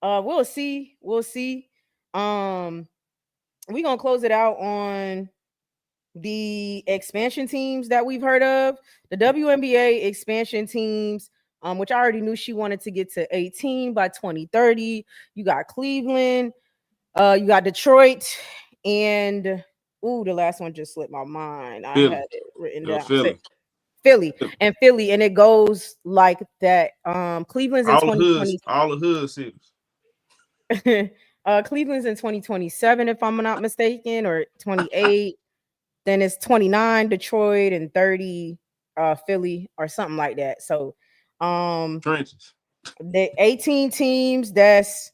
we'll see. We'll see. We're gonna close it out on the expansion teams that we've heard of. The WNBA expansion teams, which I already knew she wanted to get to 18 by 2030. You got Cleveland, you got Detroit, and the last one just slipped my mind. I had it written down. Philly, and it goes like that. Cleveland's in 2020. All the hood cities. Cleveland's in 2027, if I'm not mistaken, or 28. Then it's 29 Detroit and 30 Philly or something like that. So trenches. The 18 teams, that's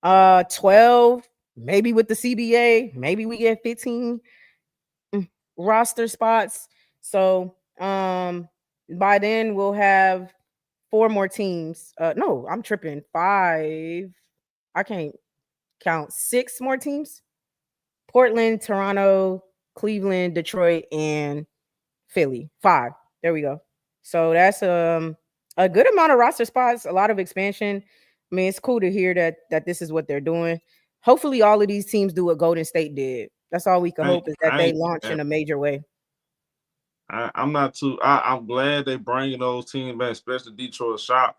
12, maybe with the CBA, maybe we get 15 roster spots. So by then we'll have 4 more teams. No, I'm tripping. 5. I can't count. 6 more teams. Portland, Toronto, Cleveland, Detroit, and Philly. 5. There we go. So that's a good amount of roster spots, a lot of expansion. I mean, it's cool to hear that this is what they're doing. Hopefully all of these teams do what Golden State did. That's all we can hope, is that they launch in a major way. I'm glad they bringing those teams back, especially Detroit shop.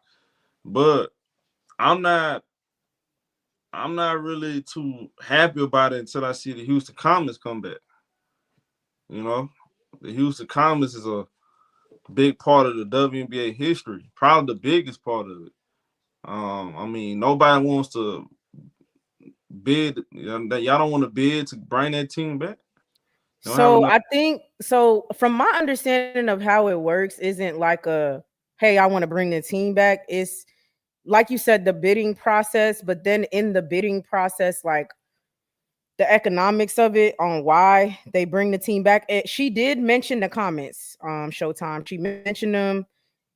But I'm not really too happy about it until I see the Houston Comets come back. You know, the Houston Comets is a big part of the WNBA history, probably the biggest part of it. I mean, nobody wants to bid. Y'all don't want to bid to bring that team back. So I think so. From my understanding of how it works, isn't like a hey, I want to bring the team back. It's like you said, the bidding process, but then in the bidding process, like the economics of it on why they bring the team back. She did mention the Comets, Showtime. She mentioned them,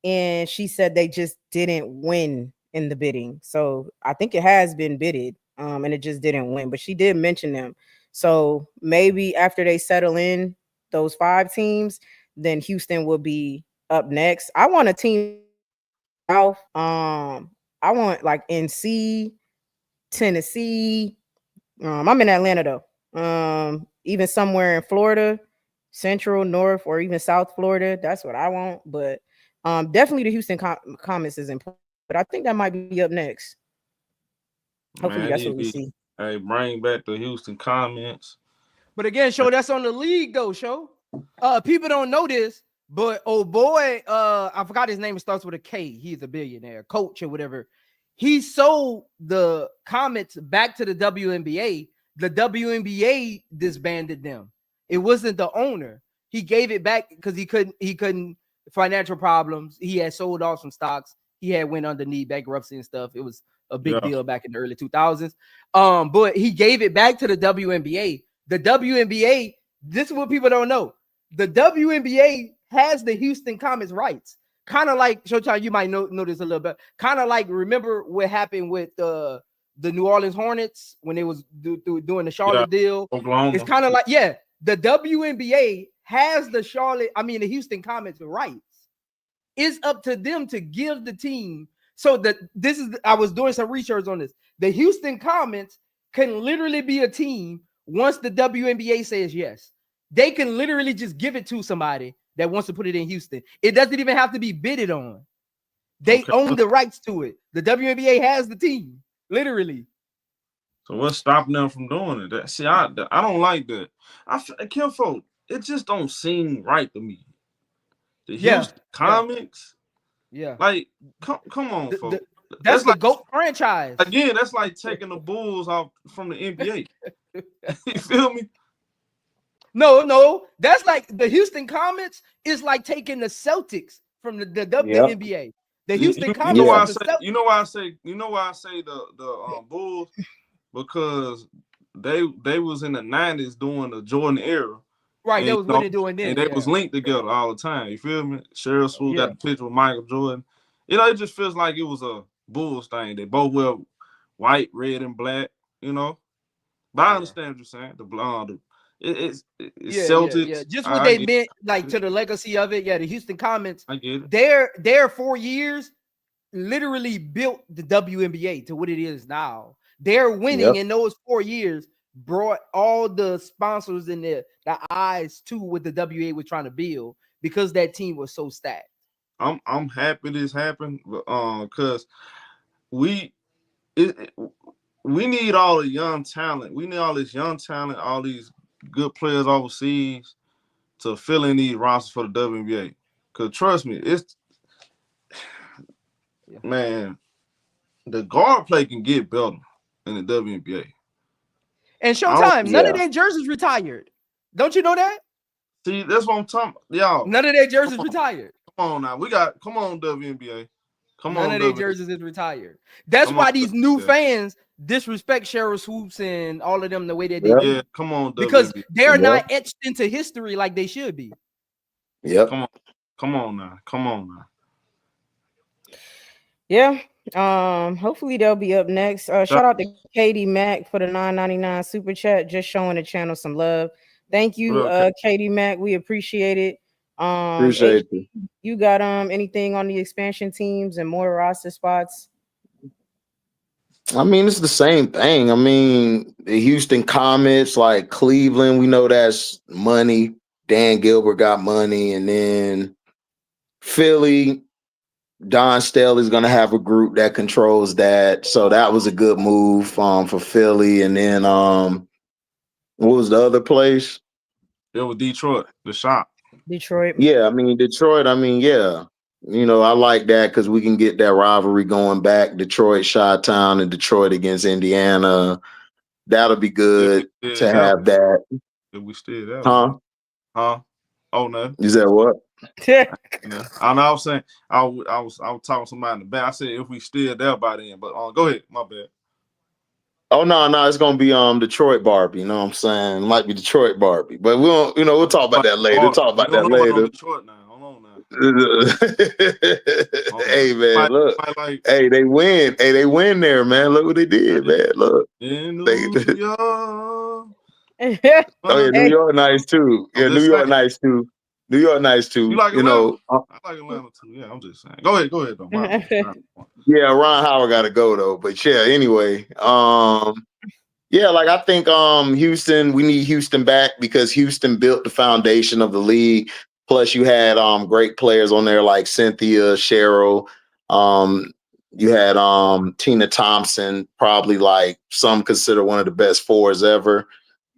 and she said they just didn't win in the bidding. So I think it has been bidded, and it just didn't win. But she did mention them. So maybe after they settle in those 5 teams, then Houston will be up next. I want a team South. I want like NC, Tennessee. I'm in Atlanta though. Even somewhere in Florida, Central, North, or even South Florida. That's what I want. But definitely the Houston Comets is important. But I think that might be up next. Hopefully that's what we see. Hey, bring back the Houston Comets. But again, Show, that's on the league though, Show. People don't know this, but oh boy, I forgot his name. It starts with a K. He's a billionaire, coach or whatever. He sold the Comets back to the WNBA. The WNBA disbanded them. It wasn't the owner. He gave it back because he couldn't financial problems. He had sold off some stocks. He had went underneath bankruptcy and stuff. It was a big deal back in the early 2000s. But he gave it back to the WNBA. The WNBA, this is what people don't know. The WNBA has the Houston Comets rights. Kind of like Showtime, you might know this a little bit. Kind of like, remember what happened with the New Orleans Hornets when they was doing the Charlotte deal? Oklahoma. It's kind of like, the WNBA has the Houston Comets rights. It's up to them to give the team. So I was doing some research on this. The Houston Comets can literally be a team once the WNBA says yes. They can literally just give it to somebody that wants to put it in Houston. It doesn't even have to be bidded on. They own the rights to it. The WNBA has the team, literally. So what's stopping them from doing it? See, I don't like that. Kinfolk, it just don't seem right to me. The Houston Comets, like come on, folks. That's the GOAT franchise. Again, that's like taking the Bulls off from the NBA. You feel me? No, that's like the Houston Comets is like taking the Celtics from the WNBA. The Houston Comets. You know why I say the Bulls, because they was in the 90s during the Jordan era, Right, And, that was what they're doing then. and they Yeah. was linked together all the time. You feel me? Cheryl Swoop Yeah. got the picture with Michael Jordan. You know, it just feels like it was a Bulls thing. They both wear white, red, and black. You know, but I understand what you're saying. The blonde, it's Celtics. Yeah. Just what they meant, like to the legacy of it. Yeah, the Houston Comets. I get it. Their 4 years literally built the WNBA to what it is now. Their winning in those 4 years brought all the sponsors and the eyes to what the WA was trying to build because that team was so stacked. I'm happy this happened, because we need all the young talent. We need all this young talent, all these good players overseas to fill in these rosters for the WNBA. Because trust me, man, the guard play can get better in the WNBA. And Showtime, none of their jerseys retired. Don't you know that? See, that's what I'm talking about. Y'all. None of their jerseys retired. Come on now. Come on, WNBA. None of their jerseys is retired. That's why these new fans disrespect Cheryl Swoops and all of them the way that they do. Yeah, come on, because they're not etched into history like they should be. Yep. Come on now. Yeah. Hopefully they'll be up next. Shout out to Katie Mack for the $9.99 super chat, just showing the channel some love. Thank you, Katie Mack. We appreciate it. Appreciate you. You got anything on the expansion teams and more roster spots? I mean, it's the same thing. I mean, the Houston Comets, like Cleveland, we know that's money. Dan Gilbert got money, and then Philly, Don Staley's going to have a group that controls that. So that was a good move for Philly. And then what was the other place? It was Detroit, the shop. Detroit. Yeah, I mean, Detroit, yeah. You know, I like that because we can get that rivalry going back. Detroit, Chi-Town, and Detroit against Indiana. That'll be good to have that. If we still there. Huh? Oh, no. You said what? Yeah. I know. I was saying I was talking to somebody in the back. I said if we still there by then, but go ahead. My bad. Oh no, it's gonna be Detroit Barbie. You know what I'm saying? It might be Detroit Barbie, but we'll talk about that later. Detroit now. Hold on now. Hey man, look. Hey, they win. Hey, they win there, man. Look what they did, man. Look. In New York. Oh yeah, New York nice too. Yeah, New York nice too. New York nice too. You like Atlanta? I like Atlanta too. Yeah, I'm just saying. Go ahead though. Yeah, Ron Howard got to go though. But yeah, anyway, yeah, like I think Houston, we need Houston back because Houston built the foundation of the league. Plus, you had great players on there like Cynthia, Cheryl. You had Tina Thompson, probably like some consider one of the best fours ever.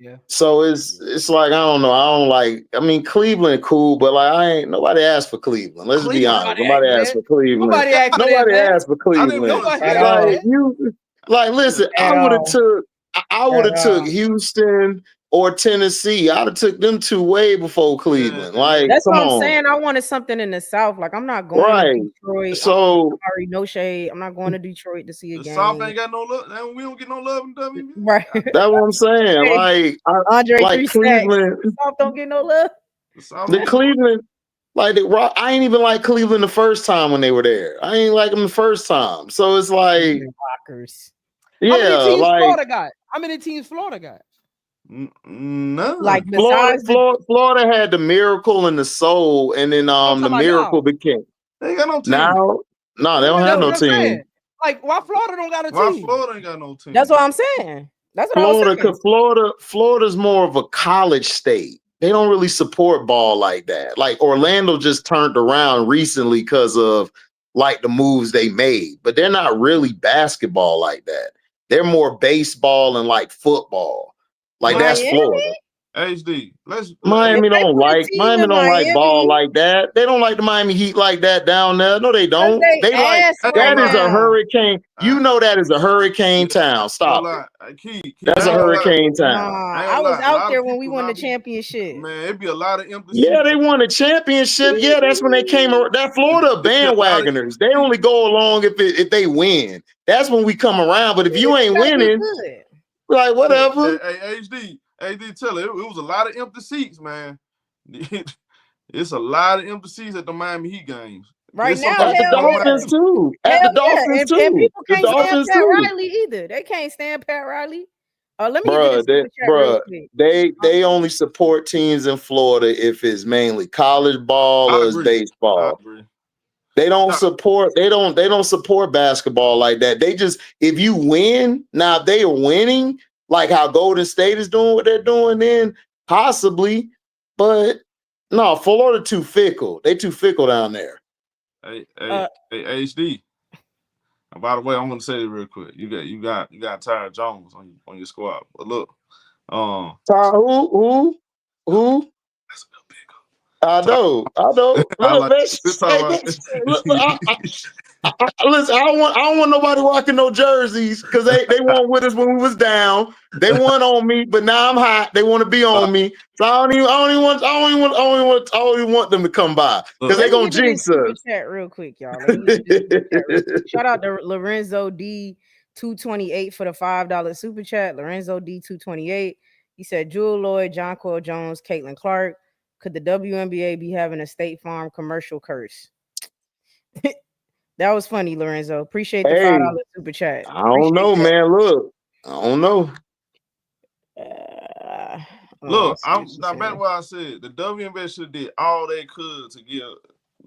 Yeah. So it's like I don't know. I mean, Cleveland cool, but like nobody asked for Cleveland. Let's be honest. Nobody asked for Cleveland. Nobody asked for Cleveland. Listen, I would have took Houston or Tennessee. I'd have took them two way before Cleveland. Like that's what I'm saying. I wanted something in the South. Like I'm not going to Detroit. So sorry, no shade. I'm not going to Detroit to see a game. South ain't got no love. We don't get no love in WNBA. Right. That's what I'm saying. Like Andre, like Cleveland. South don't get no love. The Cleveland, I ain't even like Cleveland the first time when they were there. I ain't like them the first time. So it's like Rockers. Yeah, How many teams Florida got? No, like Florida had the Miracle and the Soul, and then the Miracle became. They ain't got no team. No, they don't have no team. Like, why Florida don't got a team? Why Florida ain't got no team? That's what I'm saying. That's what Florida, I'm saying. because Florida's more of a college state. They don't really support ball like that. Like Orlando just turned around recently because of like the moves they made, but they're not really basketball like that. They're more baseball and like football. Like that's Florida. HD. Miami don't like ball like that. They don't like the Miami Heat like that down there. No, they don't. They like that is a hurricane. You know that is a hurricane town. Stop it. That's a hurricane town. I was out there when we won the championship. Man, it'd be a lot of empty. Yeah, they won a championship. Yeah, that's when they came. That Florida bandwagoners. They only go along if they win. That's when we come around. But if you ain't winning, like whatever. Hey, HD. AD tell it was a lot of empty seats, man. It's a lot of empty seats at the Miami Heat games. Right There's now, sometimes At the you hell go to yeah. Dolphins Miami. too. At Hell the yeah. Dolphins And too. people The can't stand Dolphins Pat too. Riley either. They can't stand Pat Riley. Let me get to Bruh, this super chat real quick. they only support teams in Florida if it's mainly college ball I or it's agree. I baseball. agree. They don't Nah, support they don't support basketball like that. They just if you win, now if they are winning, like how Golden State is doing what they're doing, then possibly. But no, Florida too fickle. They too fickle down there. hey, Uh, HD. By the way, I'm gonna say it real quick. You got Tyra Jones on your squad. But look, Who? that's a good pick. I know. I Look, like man, this hey, time. look, listen, I don't want nobody rocking no jerseys because they weren't with us when we was down. They weren't on me, but now I'm hot. They want to be on me, so I don't even want them to come by because they let me gonna get to this jinx super us. chat real quick, y'all. Let me get to this super chat real quick. Shout out to Lorenzo D 228 for the $5 super chat. Lorenzo D 228. He said Jewel Lloyd, John Coyle Jones, Caitlin Clark. Could the WNBA be having a State Farm commercial curse? That was funny, Lorenzo. Appreciate the $5 Hey, super chat. I don't Appreciate know, that. man. Look, I don't know. Look, Let's see what she now back said. what I said. The WNBA should have did all they could to give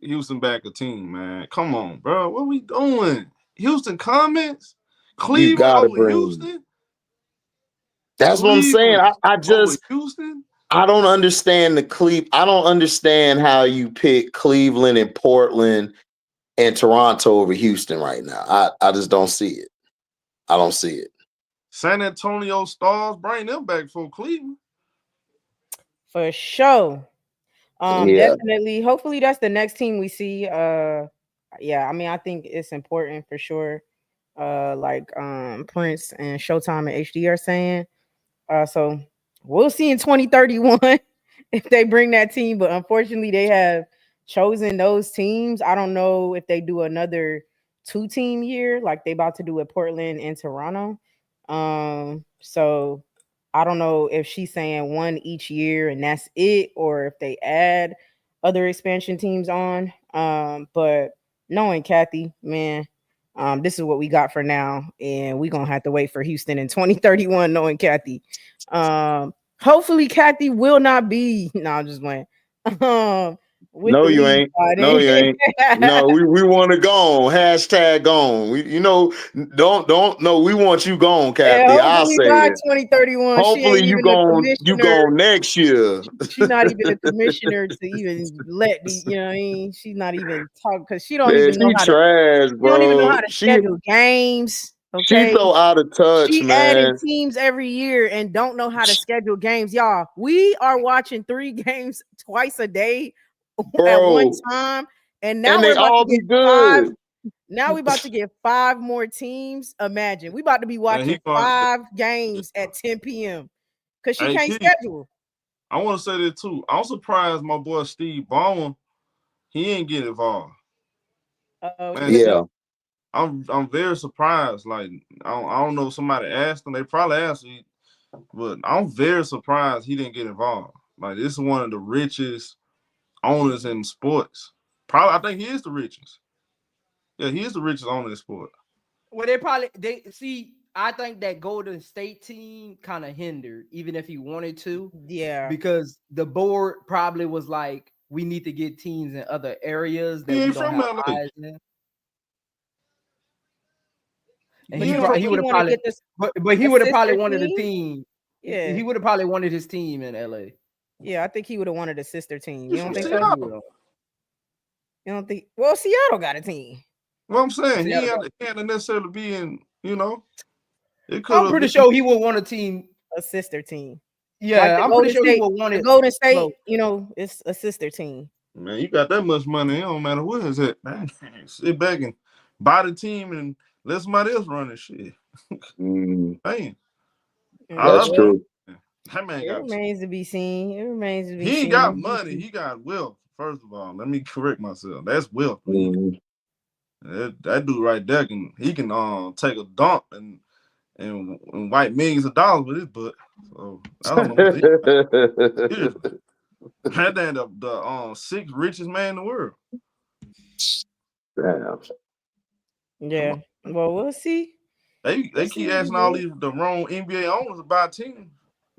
Houston back a team, man. Come on, bro. What we doing? Houston Comets? You Cleveland gotta over bring. Houston? That's what I'm saying. Cleveland I over just Houston? I don't understand I don't understand how you pick Cleveland and Portland and Toronto over Houston right now. I just don't see it. I don't see it. San Antonio Stars, bring them back for Cleveland. For sure. Yeah. Definitely. Hopefully that's the next team we see. Yeah, I mean, I think it's important for sure. Like Prince and Showtime and HD are saying. So we'll see in 2031 if they bring that team, but unfortunately they have chosen those teams. I don't know if they do another 2-team year like they about to do with Portland and Toronto. So I don't know if she's saying one each year and that's it, or if they add other expansion teams on. But knowing Kathy, man, this is what we got for now, and we're gonna have to wait for Houston in 2031, knowing Kathy. Hopefully Kathy will not be no, I'm just playing. With No, the you league ain't. No, you ain't. No, we want to go on. Hashtag gone. Don't no, we want you gone, And Kathy. I'll hopefully say by it. 2031, she Hopefully ain't even a you commissioner. gone next year. She's not even a commissioner to even let the, you know what I mean? She's not even talk because she don't Man, even know she how to trash, she don't even know bro. how to schedule games. She Okay. so out of touch, She adding man. teams every year and don't know how to schedule games. Y'all, we are watching 3 games twice a day at one Bro. time. And now And we're they about to all get be 5. good. Now we about to get 5 more teams. Imagine we about to be And watching he going 5 games at 10 p.m. because she hey can't Key, schedule. I want to say that too. I'm surprised my boy Steve Ballmer, he ain't get involved. What you Man, mean? Yeah. I'm very surprised. Like I don't know if somebody asked him. They probably asked him, but I'm very surprised he didn't get involved. Like this is one of the richest owners in sports. Probably, I think he is the richest. Yeah, he is the richest owner in sport. Well, they see. I think that Golden State team kind of hindered, even if he wanted to, Yeah. because the board probably was like, we need to get teams in other areas that He we ain't don't from have LA. eyes in. And He he ain't from He would have want to probably, get this but he a would have probably sister wanted a team. team. Yeah. He would have probably wanted his team in LA. Yeah, I think he would have wanted a sister team. You He's don't from think so? Seattle. You don't think? Well, Seattle got a team. What I'm saying, he Seattle. had to necessarily be in. It could I'm have pretty been. sure he would want a team. A sister team. Like Yeah, the I'm pretty Golden sure he State. would want The it. Golden State, Close. it's a sister team. Man, you got that much money, it don't matter what is it. Man, sit back and buy the team and let somebody else run it. Shit, Mm, man. that's true. That man It got. remains to be seen. It remains to be He ain't seen. got money. He got wealth. First of all, let me correct myself. That's wealth. Mm. That dude right there can take a dump and and white millions of dollars with his butt. So I don't know. That ain't the sixth richest man in the world. Damn. Yeah. Well, we'll see. They keep asking all these the wrong NBA owners about teams.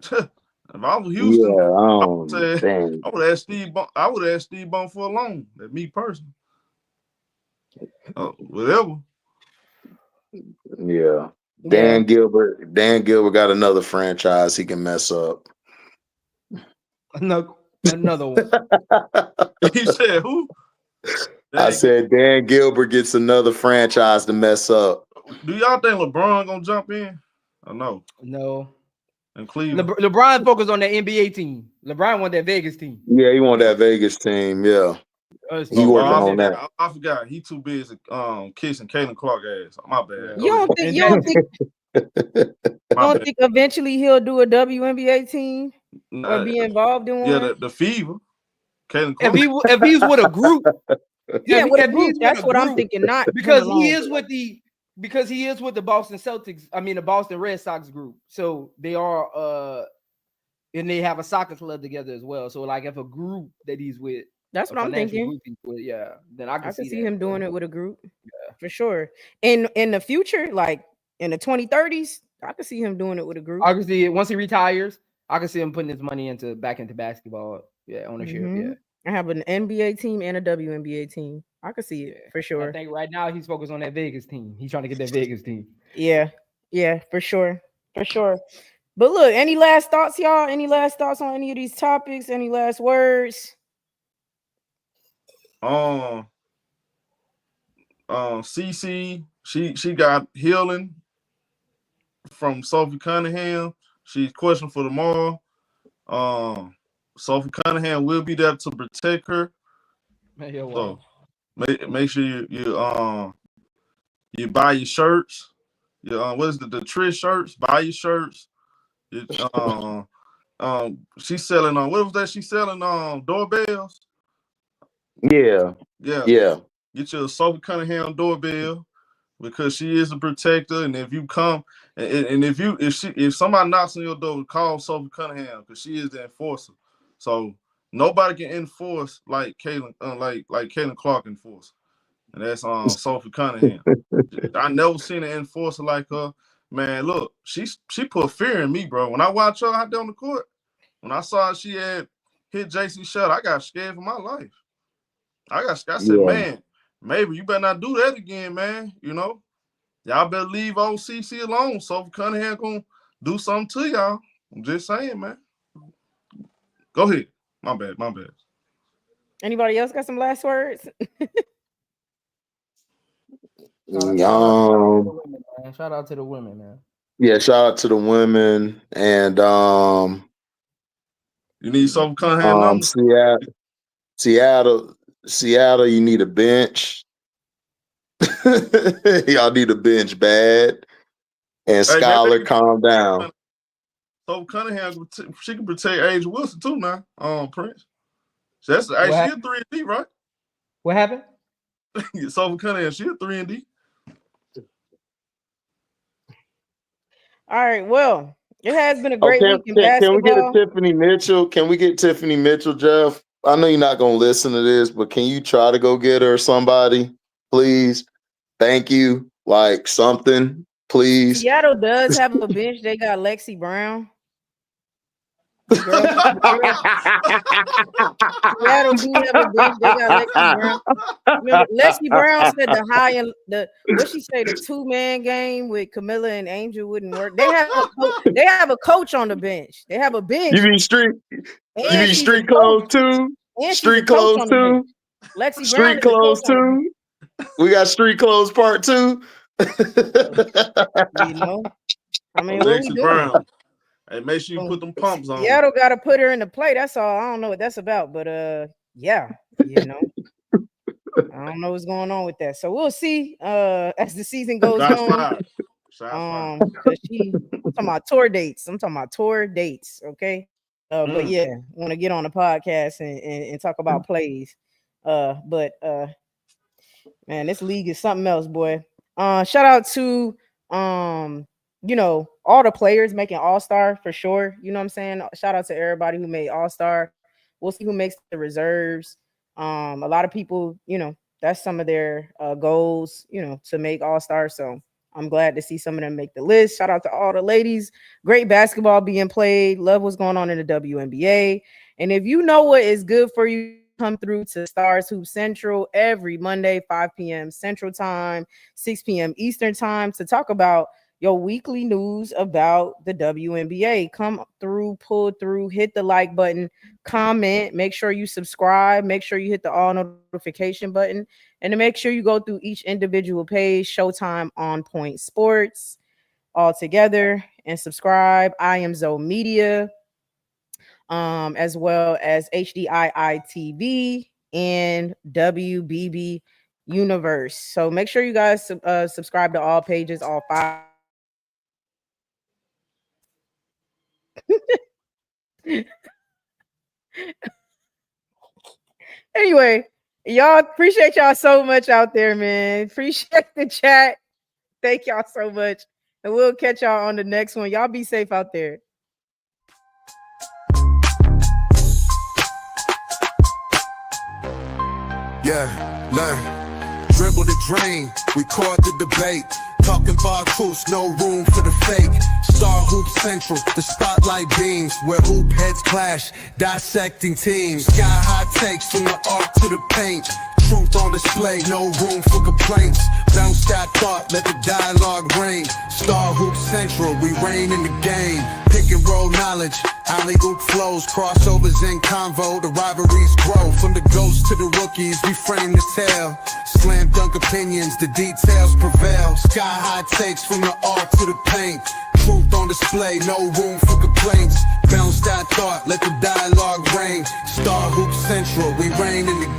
If I was Houston, I would ask Steve. I would ask Steve Bone for a loan. That's me personally. Whatever. Yeah. Dan Gilbert got another franchise he can mess up. Another one. He said who? I said Dan Gilbert gets another franchise to mess up. Do y'all think LeBron gonna jump in? Or no? No. And Cleveland. LeBron focused on the NBA team. LeBron want that Vegas team. Yeah, he want that Vegas team. Yeah. He working on that. I forgot. He too busy kissing Caitlin Clark ass. My bad. You don't think eventually he'll do a WNBA team or be involved in one? Yeah, the Fever. Caitlin Clark. If he's with a group. Yeah, with a group, that's what I'm thinking. Not because he is with the Boston Celtics. I mean, the Boston Red Sox group. So they are and they have a soccer club together as well. So like if a group that he's with, that's what I'm thinking. Yeah, then I can see him doing it with a group. Yeah, for sure. In the future, like in the 2030s, I can see him doing it with a group. I can see it once he retires. I can see him putting his money back into basketball. Yeah, ownership. Mm-hmm. Yeah. I have an NBA team and a WNBA team. I can see it for sure. I think right now he's focused on that Vegas team. He's trying to get that Vegas team. Yeah, for sure. But look, any last thoughts, y'all? Any last thoughts on any of these topics? Any last words? CC, she got healing from Sophie Cunningham. She's questioned for tomorrow. Sophie Cunningham will be there to protect her. So make sure you buy your shirts. What is the Trish shirts? Buy your shirts. She's selling what was that? She's selling doorbells. Yeah. Get your Sophie Cunningham doorbell because she is a protector. And if you come and if somebody knocks on your door, call Sophie Cunningham because she is the enforcer. So nobody can enforce like Caitlin, like Caitlin Clark enforce, and that's Sophie Cunningham. I never seen an enforcer like her. Man, look, she put fear in me, bro. When I watched her out there on the court, when I saw she had hit JC shot, I got scared for my life. I said, man, maybe you better not do that again, man. You know, y'all better leave old CC alone. Sophie Cunningham gonna do something to y'all. I'm just saying, man. Go ahead. My bad. Anybody else got some last words? Shout out to the women, man. Yeah, shout out to the women. And you need some Cunningham Seattle, you need a bench. Y'all need a bench bad. And Skylar, calm down. So Cunningham, she can protect Angel Wilson too now. Prince. So that's she a 3-and-D, right? What happened? So Cunningham, she a 3-and-D. All right. Well, it has been a great week in basketball. Can we get a Tiffany Mitchell? Can we get Tiffany Mitchell, Jeff? I know you're not gonna listen to this, but can you try to go get her somebody, please? Thank you. Like something, please. Seattle does have a bench. They got Lexi Brown. Seattle do have a bench. They got Lexi Brown. Remember, Lexi Brown said what she say, the 2-man game with Camilla and Angel wouldn't work. They have a coach on the bench. They have a bench. You mean street clothes too? Street clothes too? Lexi street clothes too? We got street clothes part 2. You know, I mean, Lexi Brown. Hey, make sure you put them pumps on. Seattle got to put her in the play. That's all. I don't know what that's about, but yeah, you know, I don't know what's going on with that. So we'll see as the season goes on. She talking about tour dates. I'm talking about tour dates. Okay, but yeah, want to get on the podcast and talk about plays. But man, this league is something else, boy. Shout out to all the players making all-star for sure. You know what I'm saying? Shout out to everybody who made all-star. We'll see who makes the reserves. A lot of people, that's some of their goals, to make all-star. So I'm glad to see some of them make the list. Shout out to all the ladies. Great basketball being played. Love what's going on in the WNBA. And if you know what is good for you, come through to Stars Hoop Central every Monday, 5 p.m. Central Time, 6 p.m. Eastern Time to talk about your weekly news about the WNBA. Come through, pull through, hit the like button, comment, make sure you subscribe, make sure you hit the all notification button, and to make sure you go through each individual page, Showtime On Point Sports, all together, and subscribe. I am Zoe Media, as well as HDII TV and WBB Universe. So make sure you guys subscribe to all pages, all 5. Anyway, y'all, appreciate y'all so much out there, man. Appreciate the chat. Thank y'all so much. And we'll catch y'all on the next one. Y'all be safe out there. Yeah, look, dribble the drain, we caught the debate. Talking bar coops, no room for the fake. Star Hoop Central, the spotlight beams, where hoop heads clash, dissecting teams. Sky high takes from the arc to the paint. Truth on display, no room for complaints. Bounce that thought, let the dialogue reign. Star Hoop Central, we reign in the game. Pick and roll knowledge, alley-oop flows, crossovers in convo, the rivalries grow. From the ghosts to the rookies, we frame the tale. Slam dunk opinions, the details prevail. Sky high takes from the arc to the paint. Truth on display, no room for complaints. Bounce that thought, let the dialogue reign. Star Hoop Central, we reign in the game.